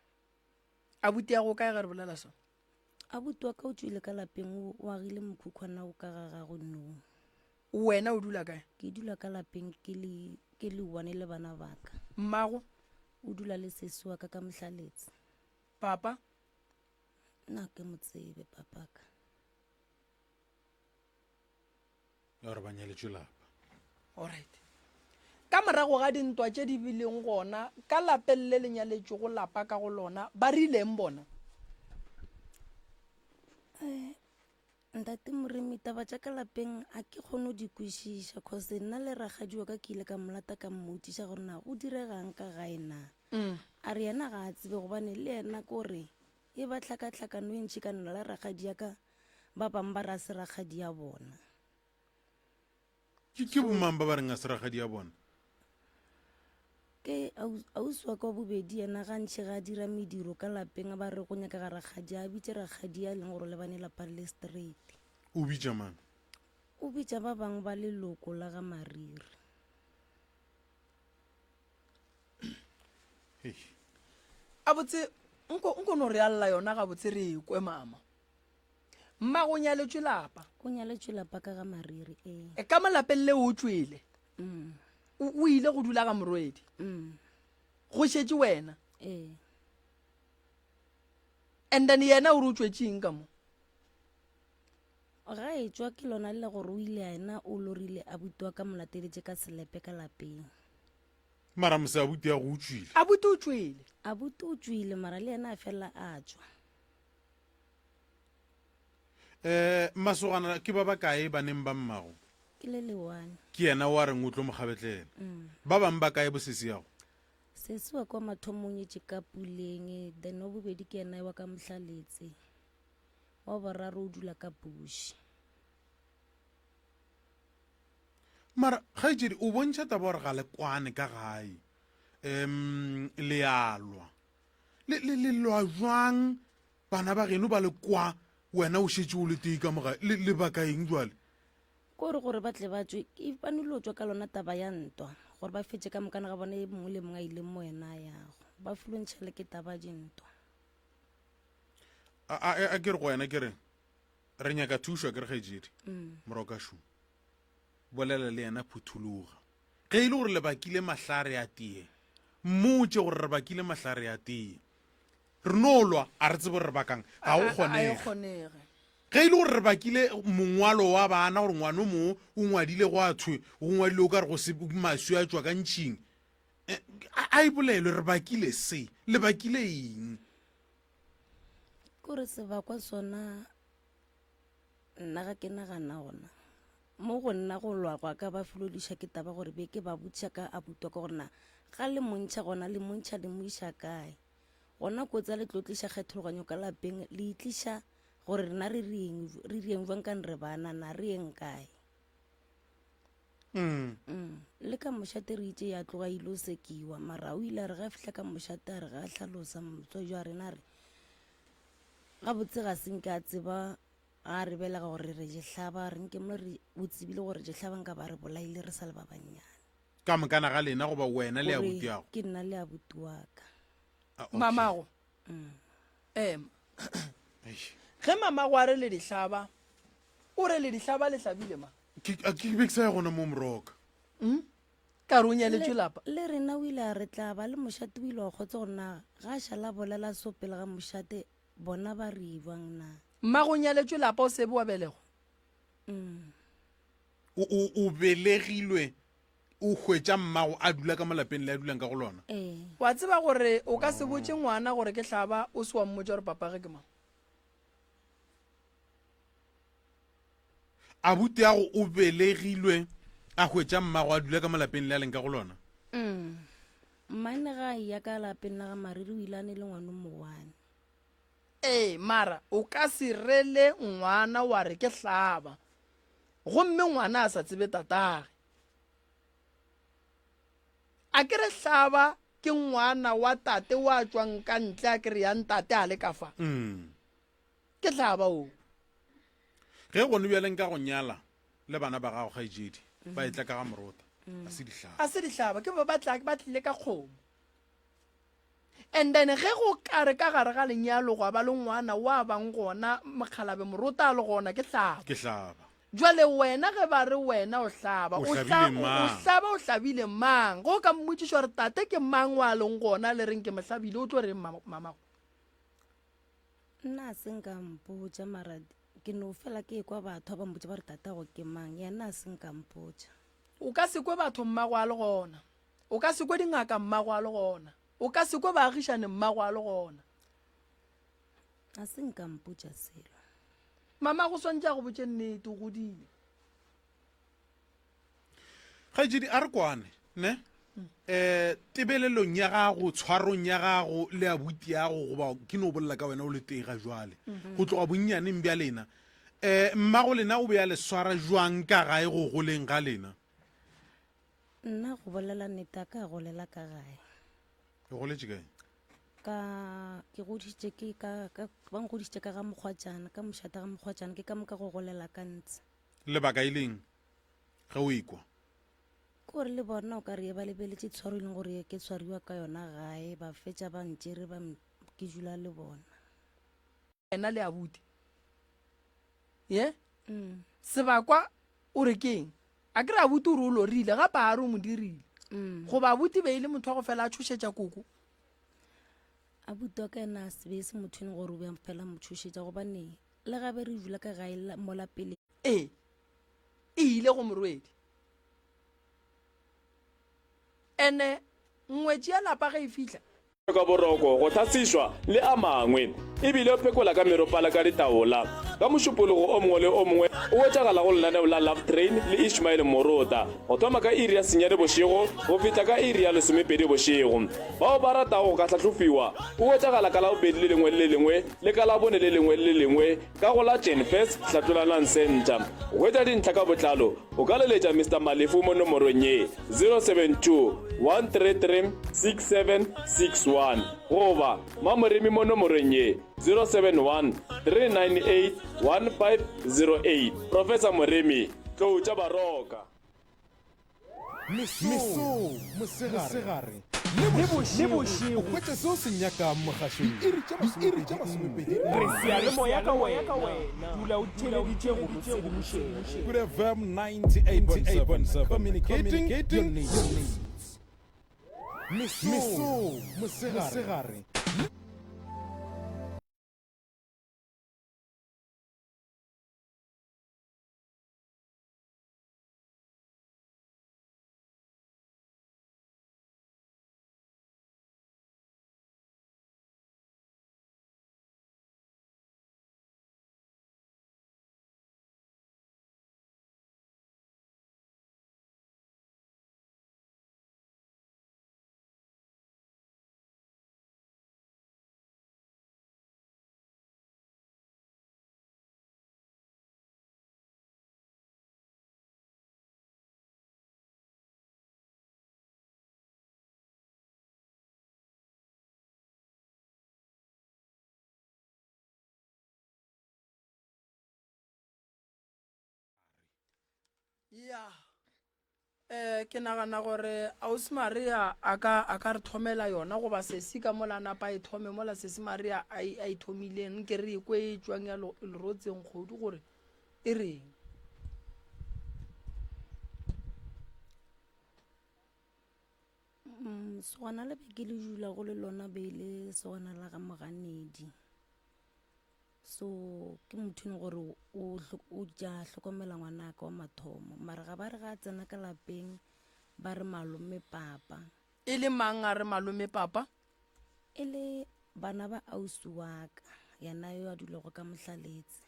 a buti ya go kae ge re bolela so a buti wa ka o tswile ka lapeng o agile mokhukhwana o ka ga gago nong wena o dula kae ke dula ka lapeng ke le one le bana baka mmago o dula le sesi wa ka ka mohlaletsi papa nna ke motsebe papaka ya gore ba nyaletšwe lapa alright ka morago ga dintwa tše di bileng gona ka lapeng le lenyaletšwe go lapa ka go lona ba rileng bona ntate moremi taba tša ka lapeng a ke kgone di kwešiša cause nna le ragadiwa ka ke ile ka molata ka mmotiša gore na go diregang ka gae na a re yena ga a tsebe gobane le yena kore e ba tlhakatlhakano e ntšhi ka nna la ragadi ya ka ba bangwe ba ra se ragadi ya bona ke bomang ba ba reng a seragadi ya bona ke ausi wa ka wa bobedi yena gantšhi ga a dira mediro ka lapeng a ba re go nyaka ga ragadi a bitse ragadi ya leng gore le bane lapa le straight o bitša mang o bitša ba bangwe ba leloko la ga Mariri a botse nko no re alla yona ga botse re kwe mama mma go nyaletšwe lapa go nyaletšwe lapa ka ga Mariri e ka malapeng le o tswele o ile go dula ka morwedi go šetše wena and then yena o re o tswetseng ka mo ga e tswa ke lona le gore o ile a ena o lorile a butiwa ka molatedetse ka selepe ka lapeng mara mose abuti ya go utswile a bute o tswele a bute o tswile mara le yena a fela a tswa masogana ke ba bakae ba neng ba mmago ke le lewane ke yena wa reng o tlo mo gabetlela ba bang ba kae bosesi yago sesiwa kwa mathomong e ka puleng then wa bobedi ke yena wa ka mohlaletse wa boraro o dula ka bush mara ga itsedi o bontšha taba gore ga le kwane ka gae le alwa le lwa jwang bana ba geno ba le kwa wena o šetse o le tei ka moga le bakaeng jwale gore ba tle ba tswe ke panilo tswa ka lona taba ya ntwa gore ba fetse ka mokana ga bona e mongwe le mongwe a ile mo yena yago ba fulontšhele ke taba dintwa a ke re go wena ke re re nyaka thušwa ke re gaetsedi moroka šu bolela le yena phuthologa ge e le gore le bakile mahlare a tee mmotse gore re bakile mahlare a tee re no lwa a re tsebe re bakang ga o kgonege ge e le gore re bakile mongwalo wa bana gore ngwane mo o ngwadile go a thwe go ngwadile o ka re go se maswi a tswa ka ntšhing a e bolelwe re bakile se le bakile eng kore sebakwa sona nna ga ke nagana gona mo go nna go lwa kwa ka ba filodiša ke taba gore be ke ba botša ka a butwa ka gorena ga le montšha gona le montšha le mo iša kae gona kotsa le tlo tliša kgethologanyo ka lapeng le itliša gore rena re rieng jwang kang re bana na re eng kae le ka mošate re itse ya tloga ile o sekiwa mara o ile a re ga fitlha ka mošate a re ga hlalosa motswadi wa rena re ga botse ga senke a tseba ga re belega gore re jehlaba re nke mo re o tsebile gore jehlaba nka ba re bolaile re sa le ba bannyane ka mokana ga lena goba wena le abuti yago ke nna le abuti wa ka mamago ge mamago a re le dihlaba o re le dihlaba le hlabile ma a ke bekisa ya gona mo moroka ka re o nyaletšwe lapa le rena o ile a re tla ba le mošate o ile wa kgotsa gore na ga šala bolela sopele ga mošate bona ba re ibang na mmago nyaletšwe lapa o sebe wa belego o belegilwe o hwetša mmago a dula ka malapeng le a dulang ka go lona wa tseba gore o ka se botse ngwana gore ke hlaba o se wa mmotsa gore papa ge ke mang abuti yago o belegilwe a hwetša mmago a dula ka malapeng le a leng ka go lona mmaene ga ya ka lapeng la ga Mariri o ilane le ngwane mowane mara o ka se rele ngwana wa re ke hlaba gomme ngwana a sa tsebe tatage a ke re hlaba ke ngwana wa tate wa tswang ka ntle a ke re yang tate a le ka fa ke hlaba o ge gone bjaleng ka go nyala le bana ba gago kgaetsedi ba etla ka ga morota a se dihlaba ke ba tlile ka kgomo and then ge go kare ka gare ga lenyalo go ba le ngwana wa bang gona mokhalabe morota a le gona ke hlaba jwale wena ge ba re wena o hlaba o hlabile mang go ka mmotšiša gore tate ke mang wa leng gona le reng ke mohlabile o tlo reng mamago nna a seng ka mpotša mara ke no fela ke kwa batho ba mbotša ba re tatago ke mang yena a seng ka mpotša o ka se kwe batho mmago a le gona o ka se kwe dingaka mmago a le gona o ka se kwe baagišane mmago a le gona a seng ka mpotša selo mama go swantse a go botse nnete o godile kgaitsedi a re kwane ne tebelelong ya gago tshwarong ya gago le abuti ya go goba ke no bolela ka wena o le tega jwale go tloga bonnyaneng bja lena mmago lena o be ya le swara jwang ka gae go goleng ga lena nna go bolela nnete a ka golela ka gae ke goletse kae ke goditše ba ngoditše ka ga mokgwatšana ka mošata ga mokgwatšana ke ka moka go golela ka ntse lebaka ileng ge o ekwa ke gore le bona o ka re ba lebeletše tshwaro e leng gore ke tshwariwa ka yona gae ba fetša ba ntšere ke dula le bona ena le abuti ye sebakwa o re keng a ke re abuti o re o lorile gape a re o mo dirile goba abuti be ile motho wa go fela a tshošetša koko abuti wa ka ena sebe se motho ene gore o be fela motšhošetša gobane le gabe re dula ka gae mola pele e ile go morwedi ene ngwetši ya lapa ga e fitlha ka boroko go thasišwa le a mangwe ebile o phekola ka meropala ka ditaola ka mošupologo o mongwe le o mongwe o wetšagala go lenaneo la love train le ishmael morota go thoma ka iri ya senyane bošego go fihla ka iri ya lesomepedi bošego bao ba ratago ka tlhatlhofiwa o wetšagala ka la bobedi le lengwe le lengwe le ka labone le lengwe le lengwe ka go la jenfest tlhatlolanang center go wetša dintlha ka botlalo o ka leletša mr malefu mo nomorong ye 072 133 6761 goba mamoremi mo nomorong ye 071 398 1508 professor moremi tloutša baroka mesong mosegare le bošego o hwetša seo se nyakang mogašong iri tša masomepedi re seyalemoya ka wena dula o theleditše go bosedimošego good fm 98.7 communicating your needs mesong mosegare ya ke nagana gore ausi maria a ka re thomela yona goba sesi ka mola napa e thome mola sesi maria a ithomileng ke re ekwe e tswang ya lerotseng kgodu gore e reng segwana le beke le dula go le lona be le segwana la ga moganedi so ke mothong gore o ja hlokomela ngwanaka wa mathomo mara ga ba re ga tsena ka lapeng ba re malome papa e le mang a re malome papa e le bana ba ausi wa ka yana yo a dulago ka mohlaletse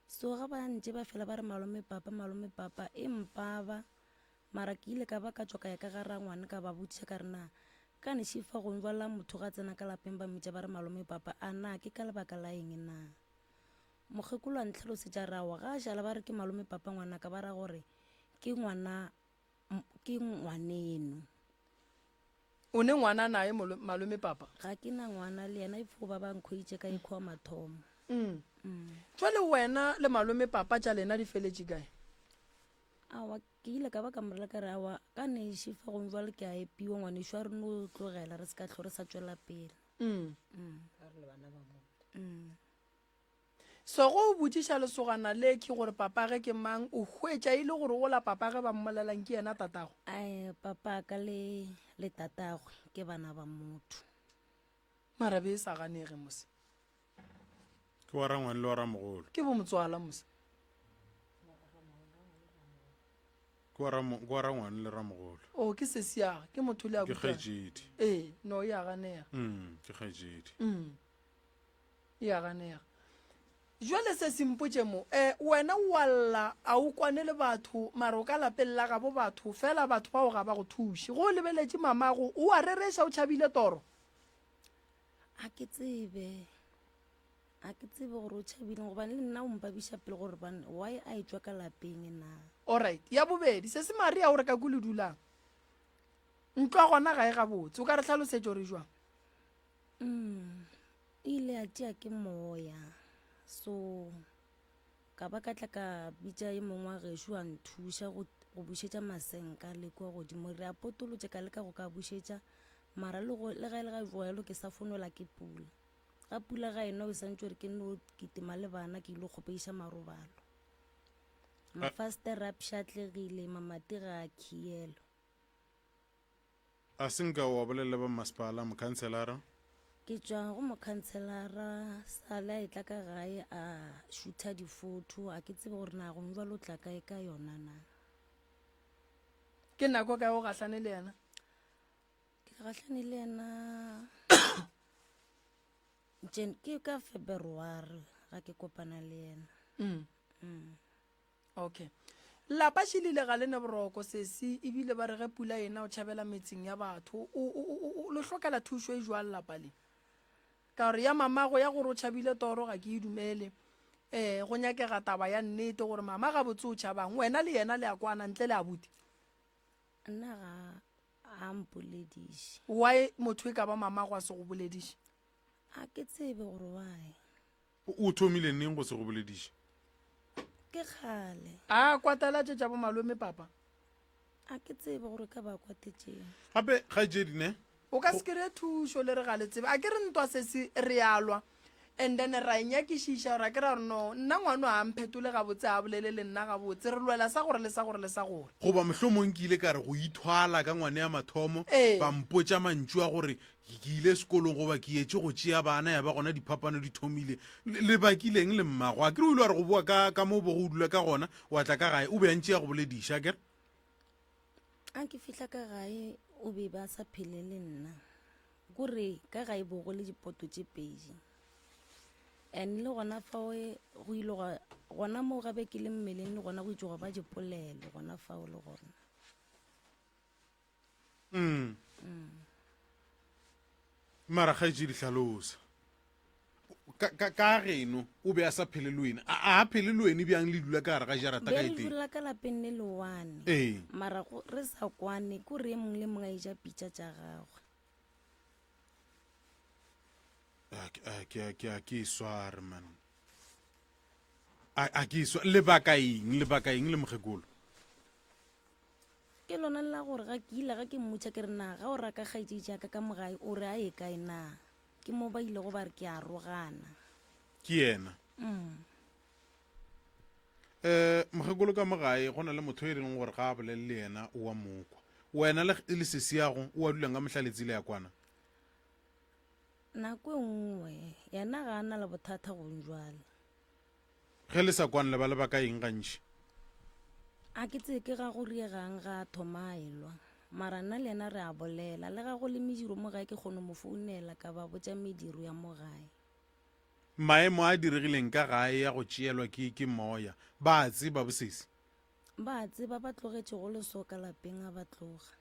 so ga ba ntse ba fela ba re malome papa e mpaba mara ke ile ka ba ka tswa ka ya ka gara ngwane ka ba botša ka rena ka ne šifa go njwala motho ga tsena ka lapeng ba metša ba re malome papa a na ke ka lebaka la eng na mokgekolo a ntlhalosetša rawa ga a šala ba re ke malome papa ngwana ka ba ra gore ke ngwaneno o ne ngwana nae malome papa ga ke na ngwana le yena ifo ba ba nkgoitše ka ikgo wa mathomo jwale wena le malome papa tša lena di feletše kae awa ke ile ka ba ka morela ka re awa ka ne šifa go njwale ke a epiwa ngwanešo a re no tlogela re se ka tlho re sa tswela pele so go o botšiša lesogana le ke gore papa ge ke mang o hwetša ile gore gola papa ge ba mmolelang ke yena tatago papa ka le tatagwe ke bana ba motho mara be e sa ganege mose ke wa rangwane le wa ramogolo ke bo motswala mose ke wa rangwane le ramogolo o ke sesiaga ke motho le a ke kgaetšedi no e a ganega ke kgaetšedi e a ganega jwale se sempotse mo wena wa lla a o kwane le batho mara o ka lapeng la gabo batho fela batho bao ga ba go thuše go lebeletše mamago o a rereša o tšhabile toro a ke tsebe gore o tšhabile gobane le nna o mpabiša pele gore why a etswa ka lapeng na. alright ya bobedi se se maria o re ka kule dulang ntlo gona ga e gabotse o ka re tlhalosetse gore jwang ile a tia ke moya so ka ba ka tla ka bitša e mongwe wa gešo a nthuša go bušetša masenka le kwa godimo re a potolotše ka leka go ka bušetša mara le ga e le ga joelo ke sa fonola ke pula ga pula ga ena o santse gore ke no kitima le bana ke ile kgopeiša marobalo mafastere a pšhatlegile mamati ga a khielo a senka wa bolelela ba masepala mokhanselara ke tswa go mokhanselara sale a etla ka gae a šutha difoto a ke tsebe gore na gong jwa lo tla kae ka yona na ke nako ka go gahlane le yena ke gahlane le yena ke ka February ga ke kopana le yena okay lapa šilile ga lene boroko sesi ebile ba re ge pula ena o tšhabela metseng ya batho le hlokela thušo e jwa lapa le ka gore ya mamago ya gore o tšhabile toro ga ke e dumele go nyakega taba ya nnete gore mama ga botse o tšhabang wena le yena le a kwana ntle le abuti nna ga a mpolediše why motho e ka ba mamago a se go bolediše a ke tsebe gore why o thomile neng go se go bolediše ke kgale a kwatalatše tša bo malome papa a ke tsebe gore ka ba kwatetšeng gape kgaetšedine o ka se kry thušo le re ga le tsebe a ke re ntwa se se re alwa and then ra enyakišiša ra ke ra gore no nna ngwano a mphetole gabotse a bolele le nna gabotse re lwela sa gore le sa gore le sa gore goba mohlomong ke ile ka re go ithwala ka ngwane ya mathomo ba mpotša mantšu a gore ke ile sekolong goba ke etse go tšea bana ya ba gona diphapano di thomile le bakileng le mmago a ke re o ile wa re go boa ka moo bo go dula ka gona wa tla ka gae o be antšea go bolediša kere a ke fihla ka gae o be ba sa phele le nna kore ka gae bo go le dipoto tše pedi and le gona fao go ile gona moo gabe ke le mmeleng le gona go itse go ba dipolelo gona fao le gona mara kgaetše dihlalosa ka geno o be a sa phele le wena a phele le wene bjang le dula ka gare ga jarata ka be le eteng dula ka lapeng le lewane mara re sa kwane kore e mongwe le mongwe a eja pitša tša gagwe ke sware man a ke swa lebaka eng le mogekolo ke lona la gore ga ke ile ga ke mmutša ke re na ga o raka kgaetše jaaka ka mogae o re a e kae na ke mo ba ile go ba re ke a rogana ke yena mogekolo ka mogae go na le motho e leng gore ga a bolele le yena o wa mokwa wena le sesiago o a dulang ka mohlaletsiile ya kwana nako e nngwe yena ga a na le bothata gong jwale ge le sa kwane le ba lebaka eng gantši a ke tsee ke ga go riegang ga thoma a elwa mara nna le yena re a bolela le ga go le mediro mo gae ke kgone mo founela ka ba botša mediro ya mo gae maemo a diregileng ka gae ya go tšeelwa ke moya ba tseba bosesi ba tseba ba tlogetše go leso ka lapeng a ba tloga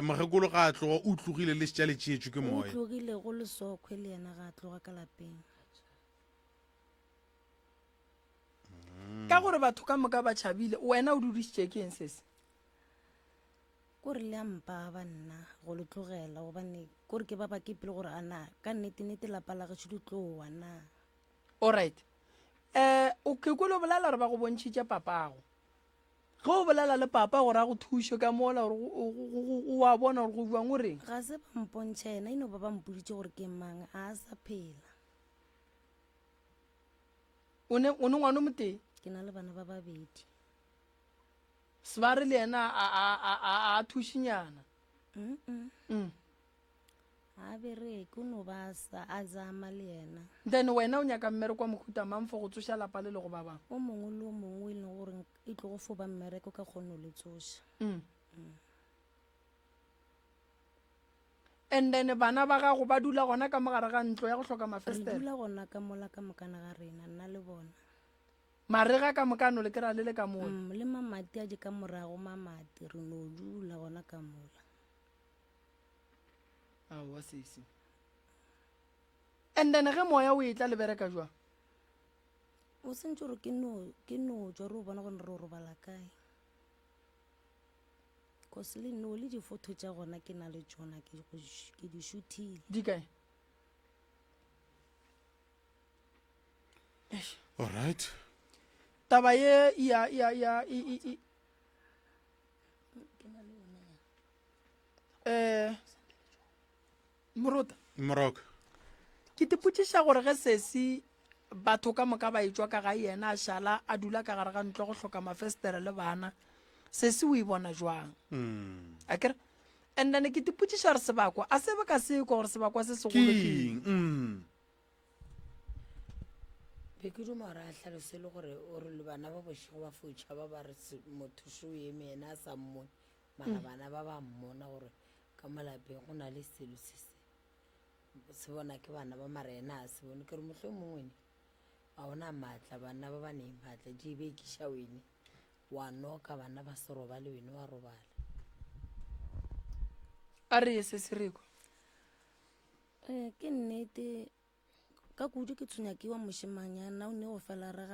mogekolo ga a tloga o tlogile le setša le tšeetšwe ke o moya tlogile go lesokgwe le yena ga a tloga ka lapeng ka gore batho ka moka ba tšhabile wena o dudišitše ke eng sese kore le a mpa ba nna go le tlogela gobane kore ke ba ba ke pele gore ana ka nnete lapa la getšho di tloa na alright o kekolo o bolela gore ba go bontšhitše papago ge o bolela le papa gore a go thuše ka moola gore o a bona gore go jwang o reng ga se ba mpontšha ena eno ba ba mpoditše gore ke mang a sa phela o ne ngwane o moteng ke na le bana ba babedi sebare le yena a thušinyana a bereke o no ba a zama le yena then wena o nyaka mmereko wa mohuta mamfo go tsoša lapa le le go ba bang o mongwe le o mongwe e leng gore e tlo go foba mmereko ka kgone o le tsoša and then bana ba gago ba dula gona ka mogare ga ntlo ya go hloka re mafestere dula gona ka mola ka mokana ga rena nna le bona marega ka mokano le kry-a le le ka mola le mamati a di ka morago mamati re no dula gona ka mola aowa sesi and then ge moya o e tla le bereka jwa o sentse gore ke no tswa re o bona gone re o robala kae cause le no le difoto tša gona ke na le tsona ke di shootile di kae All right. taba ye morota Morok. ke tipotšiša gore ge sesi batho ka moka ba etswa ka ga yena a šala a dula ka gare ga ntlo go hloka mafestere le bana sesi o e bona jwang a kere and then ke tipotšiša gore sebakwa a se ba ka seko gore sebakwa se segolo keng King. be ke duma gore a tlhalose le gore o re le bana ba bošego ba fotšha ba ba re mothuso o eme ena a sa mmone mara bana ba ba mmona gore ka malapeng go na le selo se bona ke bana ba mara ena a se bone ke re motlho mongwene a ona maatla bana ba ba neng maatla di be kiša wene wa noka bana ba se robale wene wa robala a re ye sesireko ke nnete ka kudu ke tshwenya ke wa mošimanyana o ne go fela re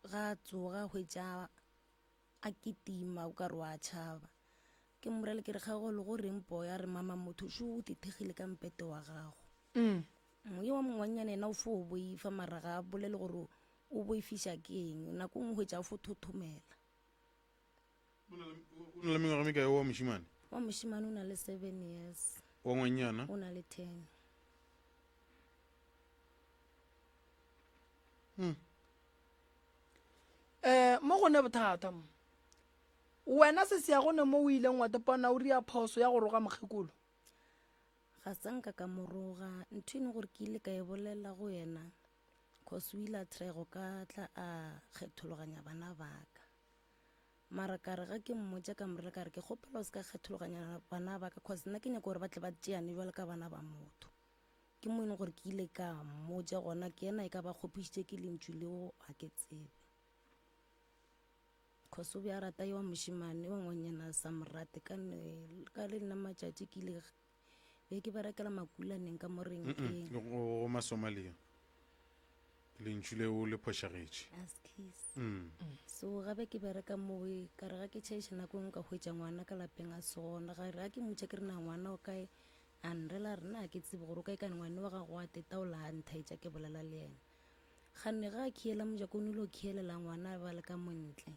ga tsoga hwetša a ketima o ka re wa tšhaba ke morele ke re kgago le go reng poya re mama motho šo o tithegile ka mpete wa gago ye wa mongwanyana ena o fo o boifa maraga a bolele gore o boifiša ke eng nako ngwe hwetša o fo thothomela O na le mengwaga mekae wa mošimane? wa mošimane o na le 7 years Wa ngwanyana? o na le 10 mo gone bothata mo wena se se ya gone mo o ileng wa tepana o ria phoso ya go roga mokgekolo ga sanka ka moroga ntho ene gore ke ile ka e bolela go yena cause o ile a trego ka tla a kgethologanya bana baka mara ka re ga ke mmotsa ka morele ka re ke kgopela o se ka kgethologanya bana baka cause nna ke nyaka gore ba tle ba tšeane jwale ka bana ba motho ke mo ene gore ke ile ka mmotsa gona ke ena e ka ba kgopišitše ke lentšu leo ga ke tsebe cause o be a rata yo wa mošimane wa ngwanyana sa morate ka le nna matšatši ke ile be ke berekela makulaneng ka mo renkeng Go Masomalia. Lentšu leo le phošagetše. askis so gabe ke bereka moe ka re ga ke tšhaiša nako ngwe ka hwetša ngwana ka lapeng a segona ga re ga ke motša ke re na ngwana o kae a nrela re na ke tsebe gore o kae kane ngwane wa gago a tetaola a nthaetša ke bolela le yena ganne ga a khiela mojako o ne ile o khielela ngwana ba le ka montle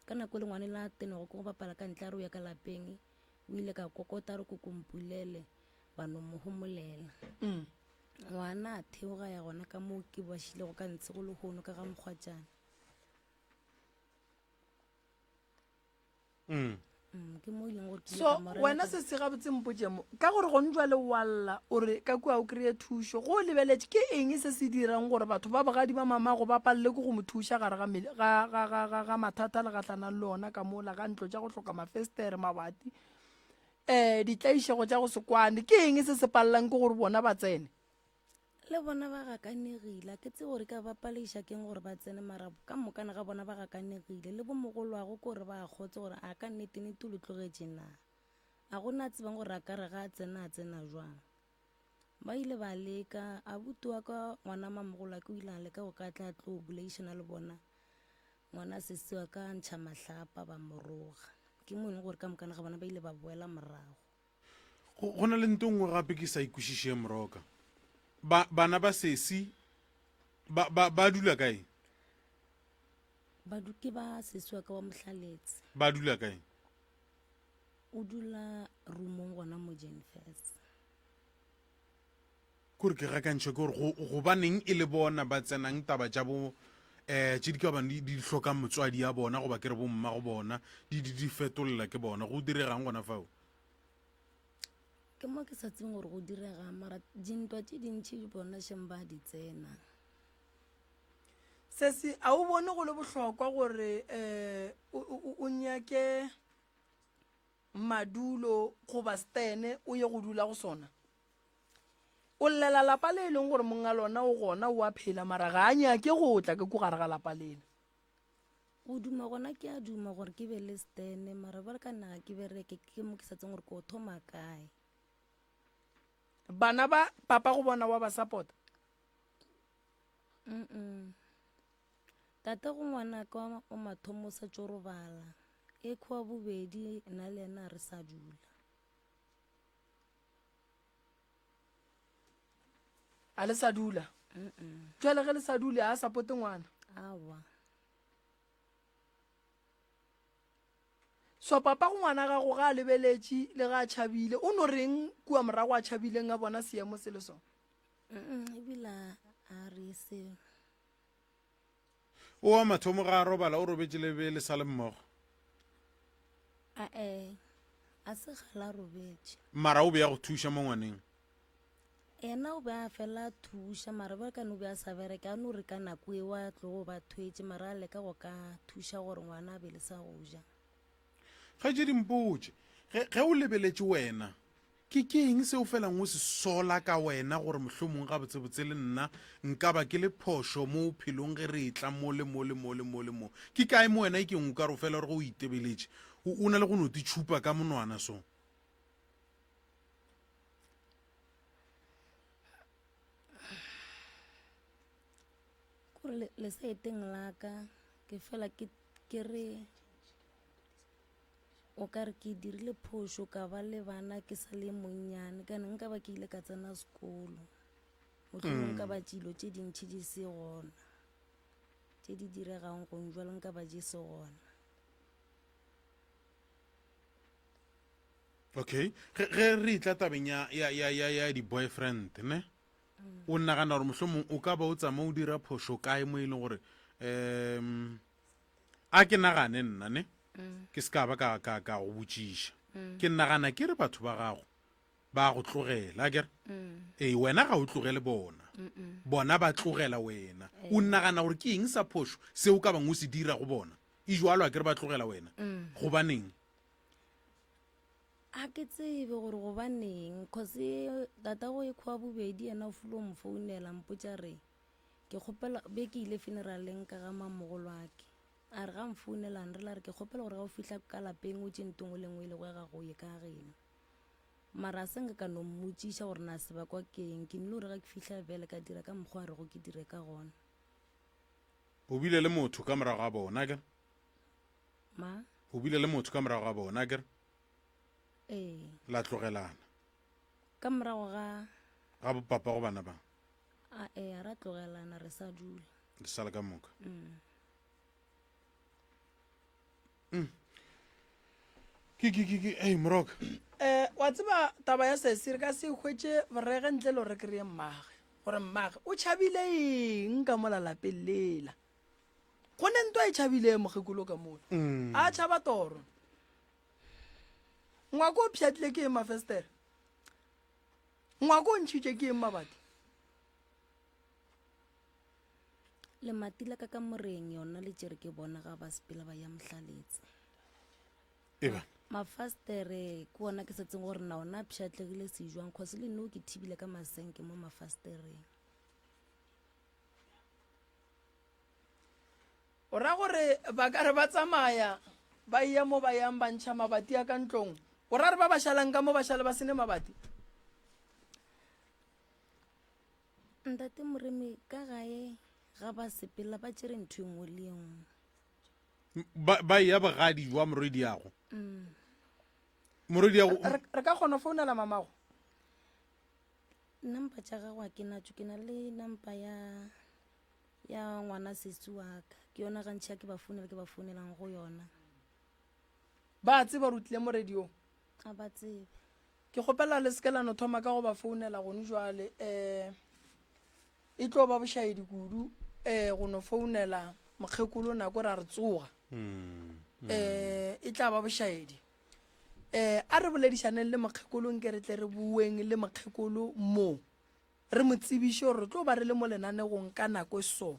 ka nako le ngwane la tenego ko go bapala ka ntle a re o ya ka lapeng o ile ka kokota re ko kompulele ba no mo homolela ngwana a theoga ya gona ka moo ke bašilego ka ntshe go le gono ka ga mokgwatšana ke mo ileng gore ke ile so ka morena wena se se gabotse mpotse mo ka gore go ntjwa le walla ore ka kua o kry-e thušo go lebeletše ke eng se se dirang gore batho ba bogadi ba mamago ba palele ko go mo thuša gare ga mathata le gatlanang le ona ka mola ga ntlo tša go hloka mafestere mabati ditlaišego tša go se kwane ke eng se se palelang ke gore bona ba tsene le bona ba gakanegile ke tse gore ka bapalaiša keng gore ba tsene mara ka mokana ga bona ba gakanegile le bomogolwago ke gore ba kgotse gore a ka nnete-nete o le tlogetše na a gona a tsebang gore a ka re ga a tsena jwang ba ile ba leka a butiwa ka ngwana mamogolo ke o ile a leka go ka tla tlo bolaišana le bona ngwana sesiwa ka ntšha mahlapa ba moroga ke mo ene gore ka mokana ga bona ba ile ba boela morago Go na le nto ngwe gape ke sa ikwešiše Moroka. Bana ba sesi ba dula kae? ke ba sesiwa ka wa mohlaletsi Ba dula kae? o dula roomong gona mo Jenfest Kore ke gakantšhe ke gore go baneng e le bona ba tsenang taba tša bo tše di ka bang di hlokang motswadi ya bona goba ke re bomma go bona di fetolla ke bona go diregang gona fao? ke mo ke sa tseng gore go direga mara dintwa tše dintšhi bona šeng ba di tsena sesi a o bone go le bohlokwa gore o nyake madulo goba stene o ye go dula go sona o llela lapa le e leng gore monga lona o gona o a phela mara ga a nyake go tla ke ko gare ga lapa lena go duma gona ke a duma gore ke be le stene mara ba re ka naga ke bereke ke mo ke sa tseng gore ke o thoma kae bana ba papa go bona wa ba support tate go ngwana ka o mathomo sa tso robala e kwa bobedi nna le ena re sa dula a le sa dula jale ge le sa dule a supporte ngwana awa so papa go ngwana gago ga a lebeletše le ga a tšhabile o no reng kua morago a tšhabileng a bona seemo se le sone ebile a re se o wa mathomo ga a robala o robetse lebe le sa le mmogo a se gala robetse mara o be ya go thuša mo ngwaneng ena o be a fela thuša mara ba ka no be a sa bereka a no re ka nako e wa tlo ba thwetse mara a leka go ka thuša gore ngwana a be le sa go ja ga je dimpotse ge o lebeletše wena ke eng se o felang o se sola ka wena gore mohlomong ga botsebotse le nna nka ba ke le phošo mo phelong ge re tla mo ke kae mo wena e keng o ka re o fela gore go o itebeletše o na le go no ti tšhupa ka monwana so kore le seteng la ka ke fela ke re o ka re ke dirile phošo ka ba le bana ke sa le monnyane kana nka ba ke ile ka tsena sekolo motlhomong ka ba dilo tše dintšhi di se gona tše di diregang gong jalo nka ba je se gona okay ge re tla tabeng ya di-boyfriend ne o nnagana gore mohlomong o ka ba o tsamaya o dira phošo kae mo e leng gore a ke nagane nna ne ke se ka ba ka go botšiša ke nnagana ke re batho ba gago ba go tlogela akere wena ga o tlogele bona ba tlogela wena o nnagana gore ke eng sa phošo se o ka bang o se dira go bona e jalo a ke re ba tlogela wena gobaneng a ke tsebe gore gobaneng cause tata go e kgwa bobedi ena o fulo mo founela mpotša re ke kgopela be ke ile funeraleng ka ga mamogolo ake a re ga mfounelang re la re ke kgopela gore ga o fitlha ka lapeng o tšentong o lengwe e le go ga go ye ka geno mara a senka ka no mmotšiša gore na se bakwa keng ke nne gore ga ke fitlha bele ka dira ka mokgwa a re go ke dire ka gona o bile le motho ka morago ga bona akere o bile le motho ka morago ga bona akere la tlogelana ka morago ga papa go bana bang a ra tlogelana re sa dula le sala ka moka moroka wa tseba taba ya sese re ka se hwetše borege ntle le gore kry-e mmage gore mmage o tšhabile eng ka mola lapeng lela go ne nto a e tšhabile mogekolo ka mola a tšhaba toro ngwako o pšhatlile ke eng mafestere ngwako o ntšhitše ke eng mabati le matila ka moreng yona le tšere ke bona ga ba sepela ba ya mohlaletsa mafastere ke ona ke setseng gore na ona pšhatlegile sejwang cause le nno ke thibile ka masenke mo mafastereng o ra gore ba ka re ba tsamaya ba ia mo ba yang ba ntšha mabati a ka ntlong o ra re ba ba šalang ka mo ba šale ba sene mabati ntate moremi ka gae ga ba sepela ba tšere ntho e nngwe le nngwe ba ya bogadi jwa morwediago re ka kgona founela mamago nampa tša gagwa ke natso ke na le nampa ya ngwana sesi wa ka ke yona gantšhi ya ke ba founelang go yona ba tseba rutlile mo radio a ba tsebe ke kgopela le sekelano thoma ka go ba founela gone jwale e tlo ba bošaedi kudu go no founela mokgekolo nako ra re tsoga e tla ba bošaedi a re boledišaneng le mokgekolong ke re tle re bueng le mokgekolo mo re mo tsebiše gore re tlo ba re le mo lenanegong ka nako so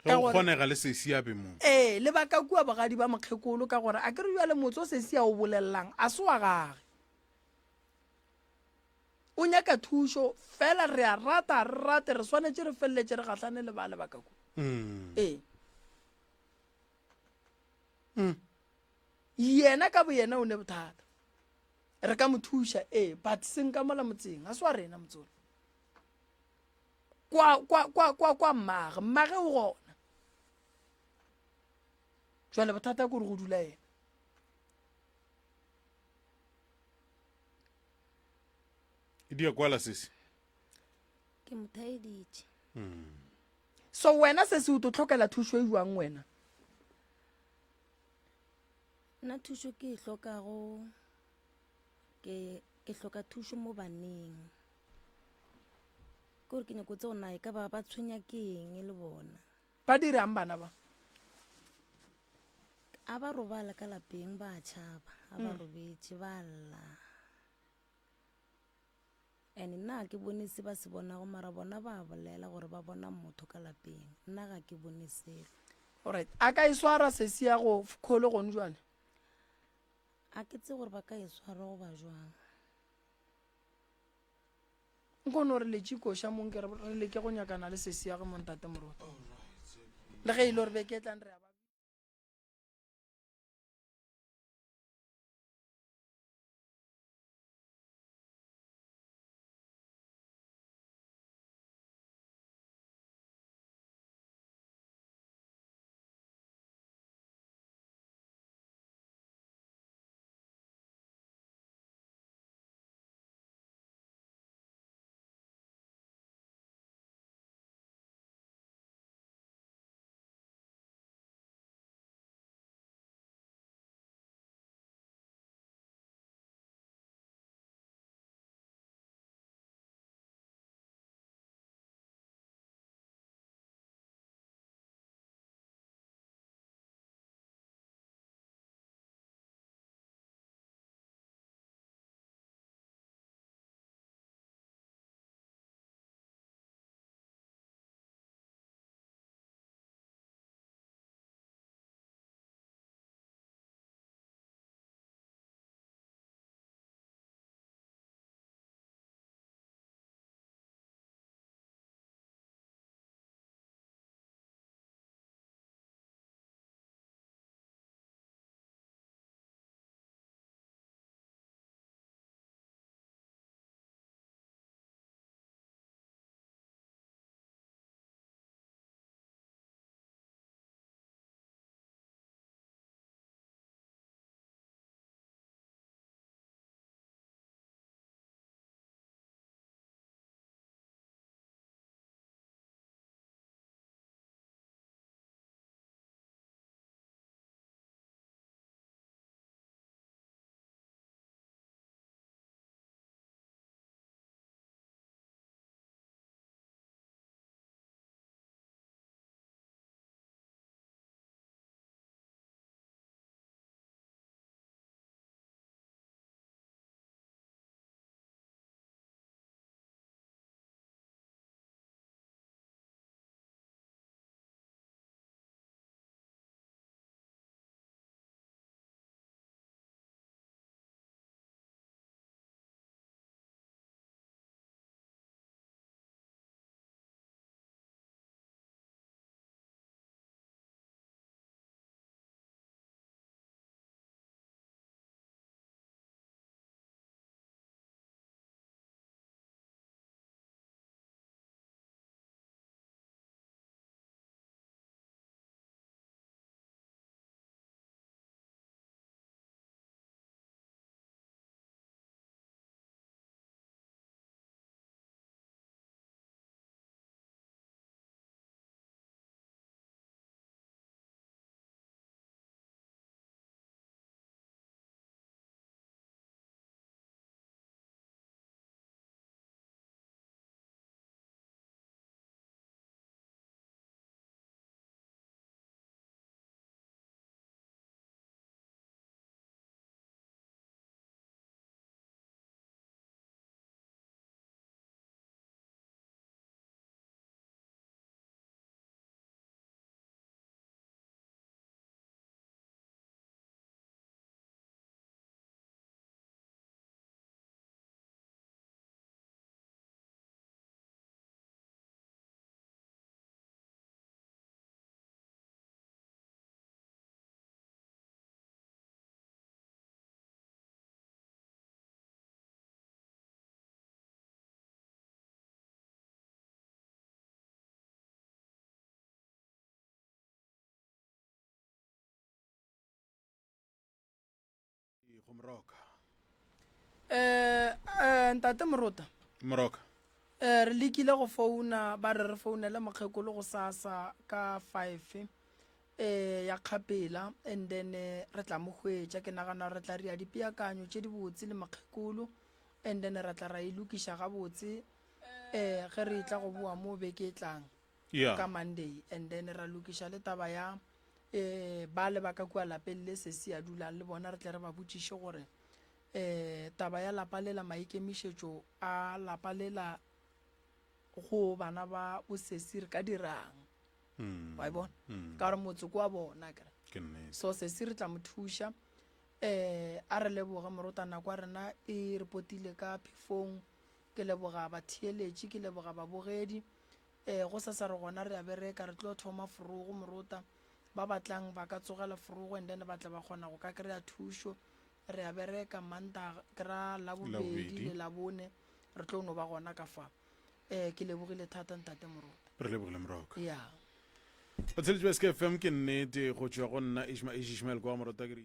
ge go kgonega le sesiabe mo le ba ka kua bagadi ba mokgekolo ka gore a ke re jale motse o sesia o bolelelang a se wa gage o nyaka thušo fela re a rata re rate re swanetse re feleletse re gatlhane le ba le ba ka kua yena ka bo yena o ne bothata re ka mo thuša but seng ka mola motseng a se wa rena motsole kwa mmage o gona jwale bothata kore go dula yena e dia kwala sese ke mothaeditše so wena se se o to tlhokela thušo e jwang wena nna thušo ke e hlokago ke hloka thušo mo baneng kore ke nyako tse gona e ka ba tshwenya ke eng le bona ba dirang bana ba a ba robala ka lapeng ba tšhaba a ba robetse ba lla and nna ke bone se ba se bonago mara bona ba bolela gore ba bona motho ka lapeng nna ga ke bone selo alright a ka e swara sesi ya go kgole gone jwane a ke tse gore ba ka e swara go ba jwang nkone re letse koša mong ke re leke go nyakana le sesi ya go montate morota le ge e le gore beke tlang re moroka ntate morota moroka re lekile go founa ba re founele mokgekolo go sasa ka 5 ya kgapela and then re tla mo hwetša ke nagana re tla re ya dipeakanyo tše di botse le mokgekolo and then re tla ra ilokiša gabotse ge re tla go boa mo beke tlang ka Monday and then ra lokiša le taba ya ba le ba ka kua lapeng le se se a dulang le bona re tle re ba botšiše gore taba ya lapa lela maikemišetšo a lapa lela go bana ba bosesi re ka dirang wa bona ka gore motse ko wa bona kere so sesi re tla mo thuša a re leboga morotana kwa rena e repotile ka phefong ke leboga batheeletši ke leboga babogedi go sa sa re gona re a bereka re tlo thoma forogo morota ba batlang ba ka tsogela forogo and then ba tla ba kgona go ka kry-a thušo re a bereka manta kry-a labobedi le labone re tlo no ba gona ka fa ke lebogile thata ntate morota re lebogile moroka ya batheletši ba SK FM ke nnete go tšwa go nna Ishmael kwa morota ke re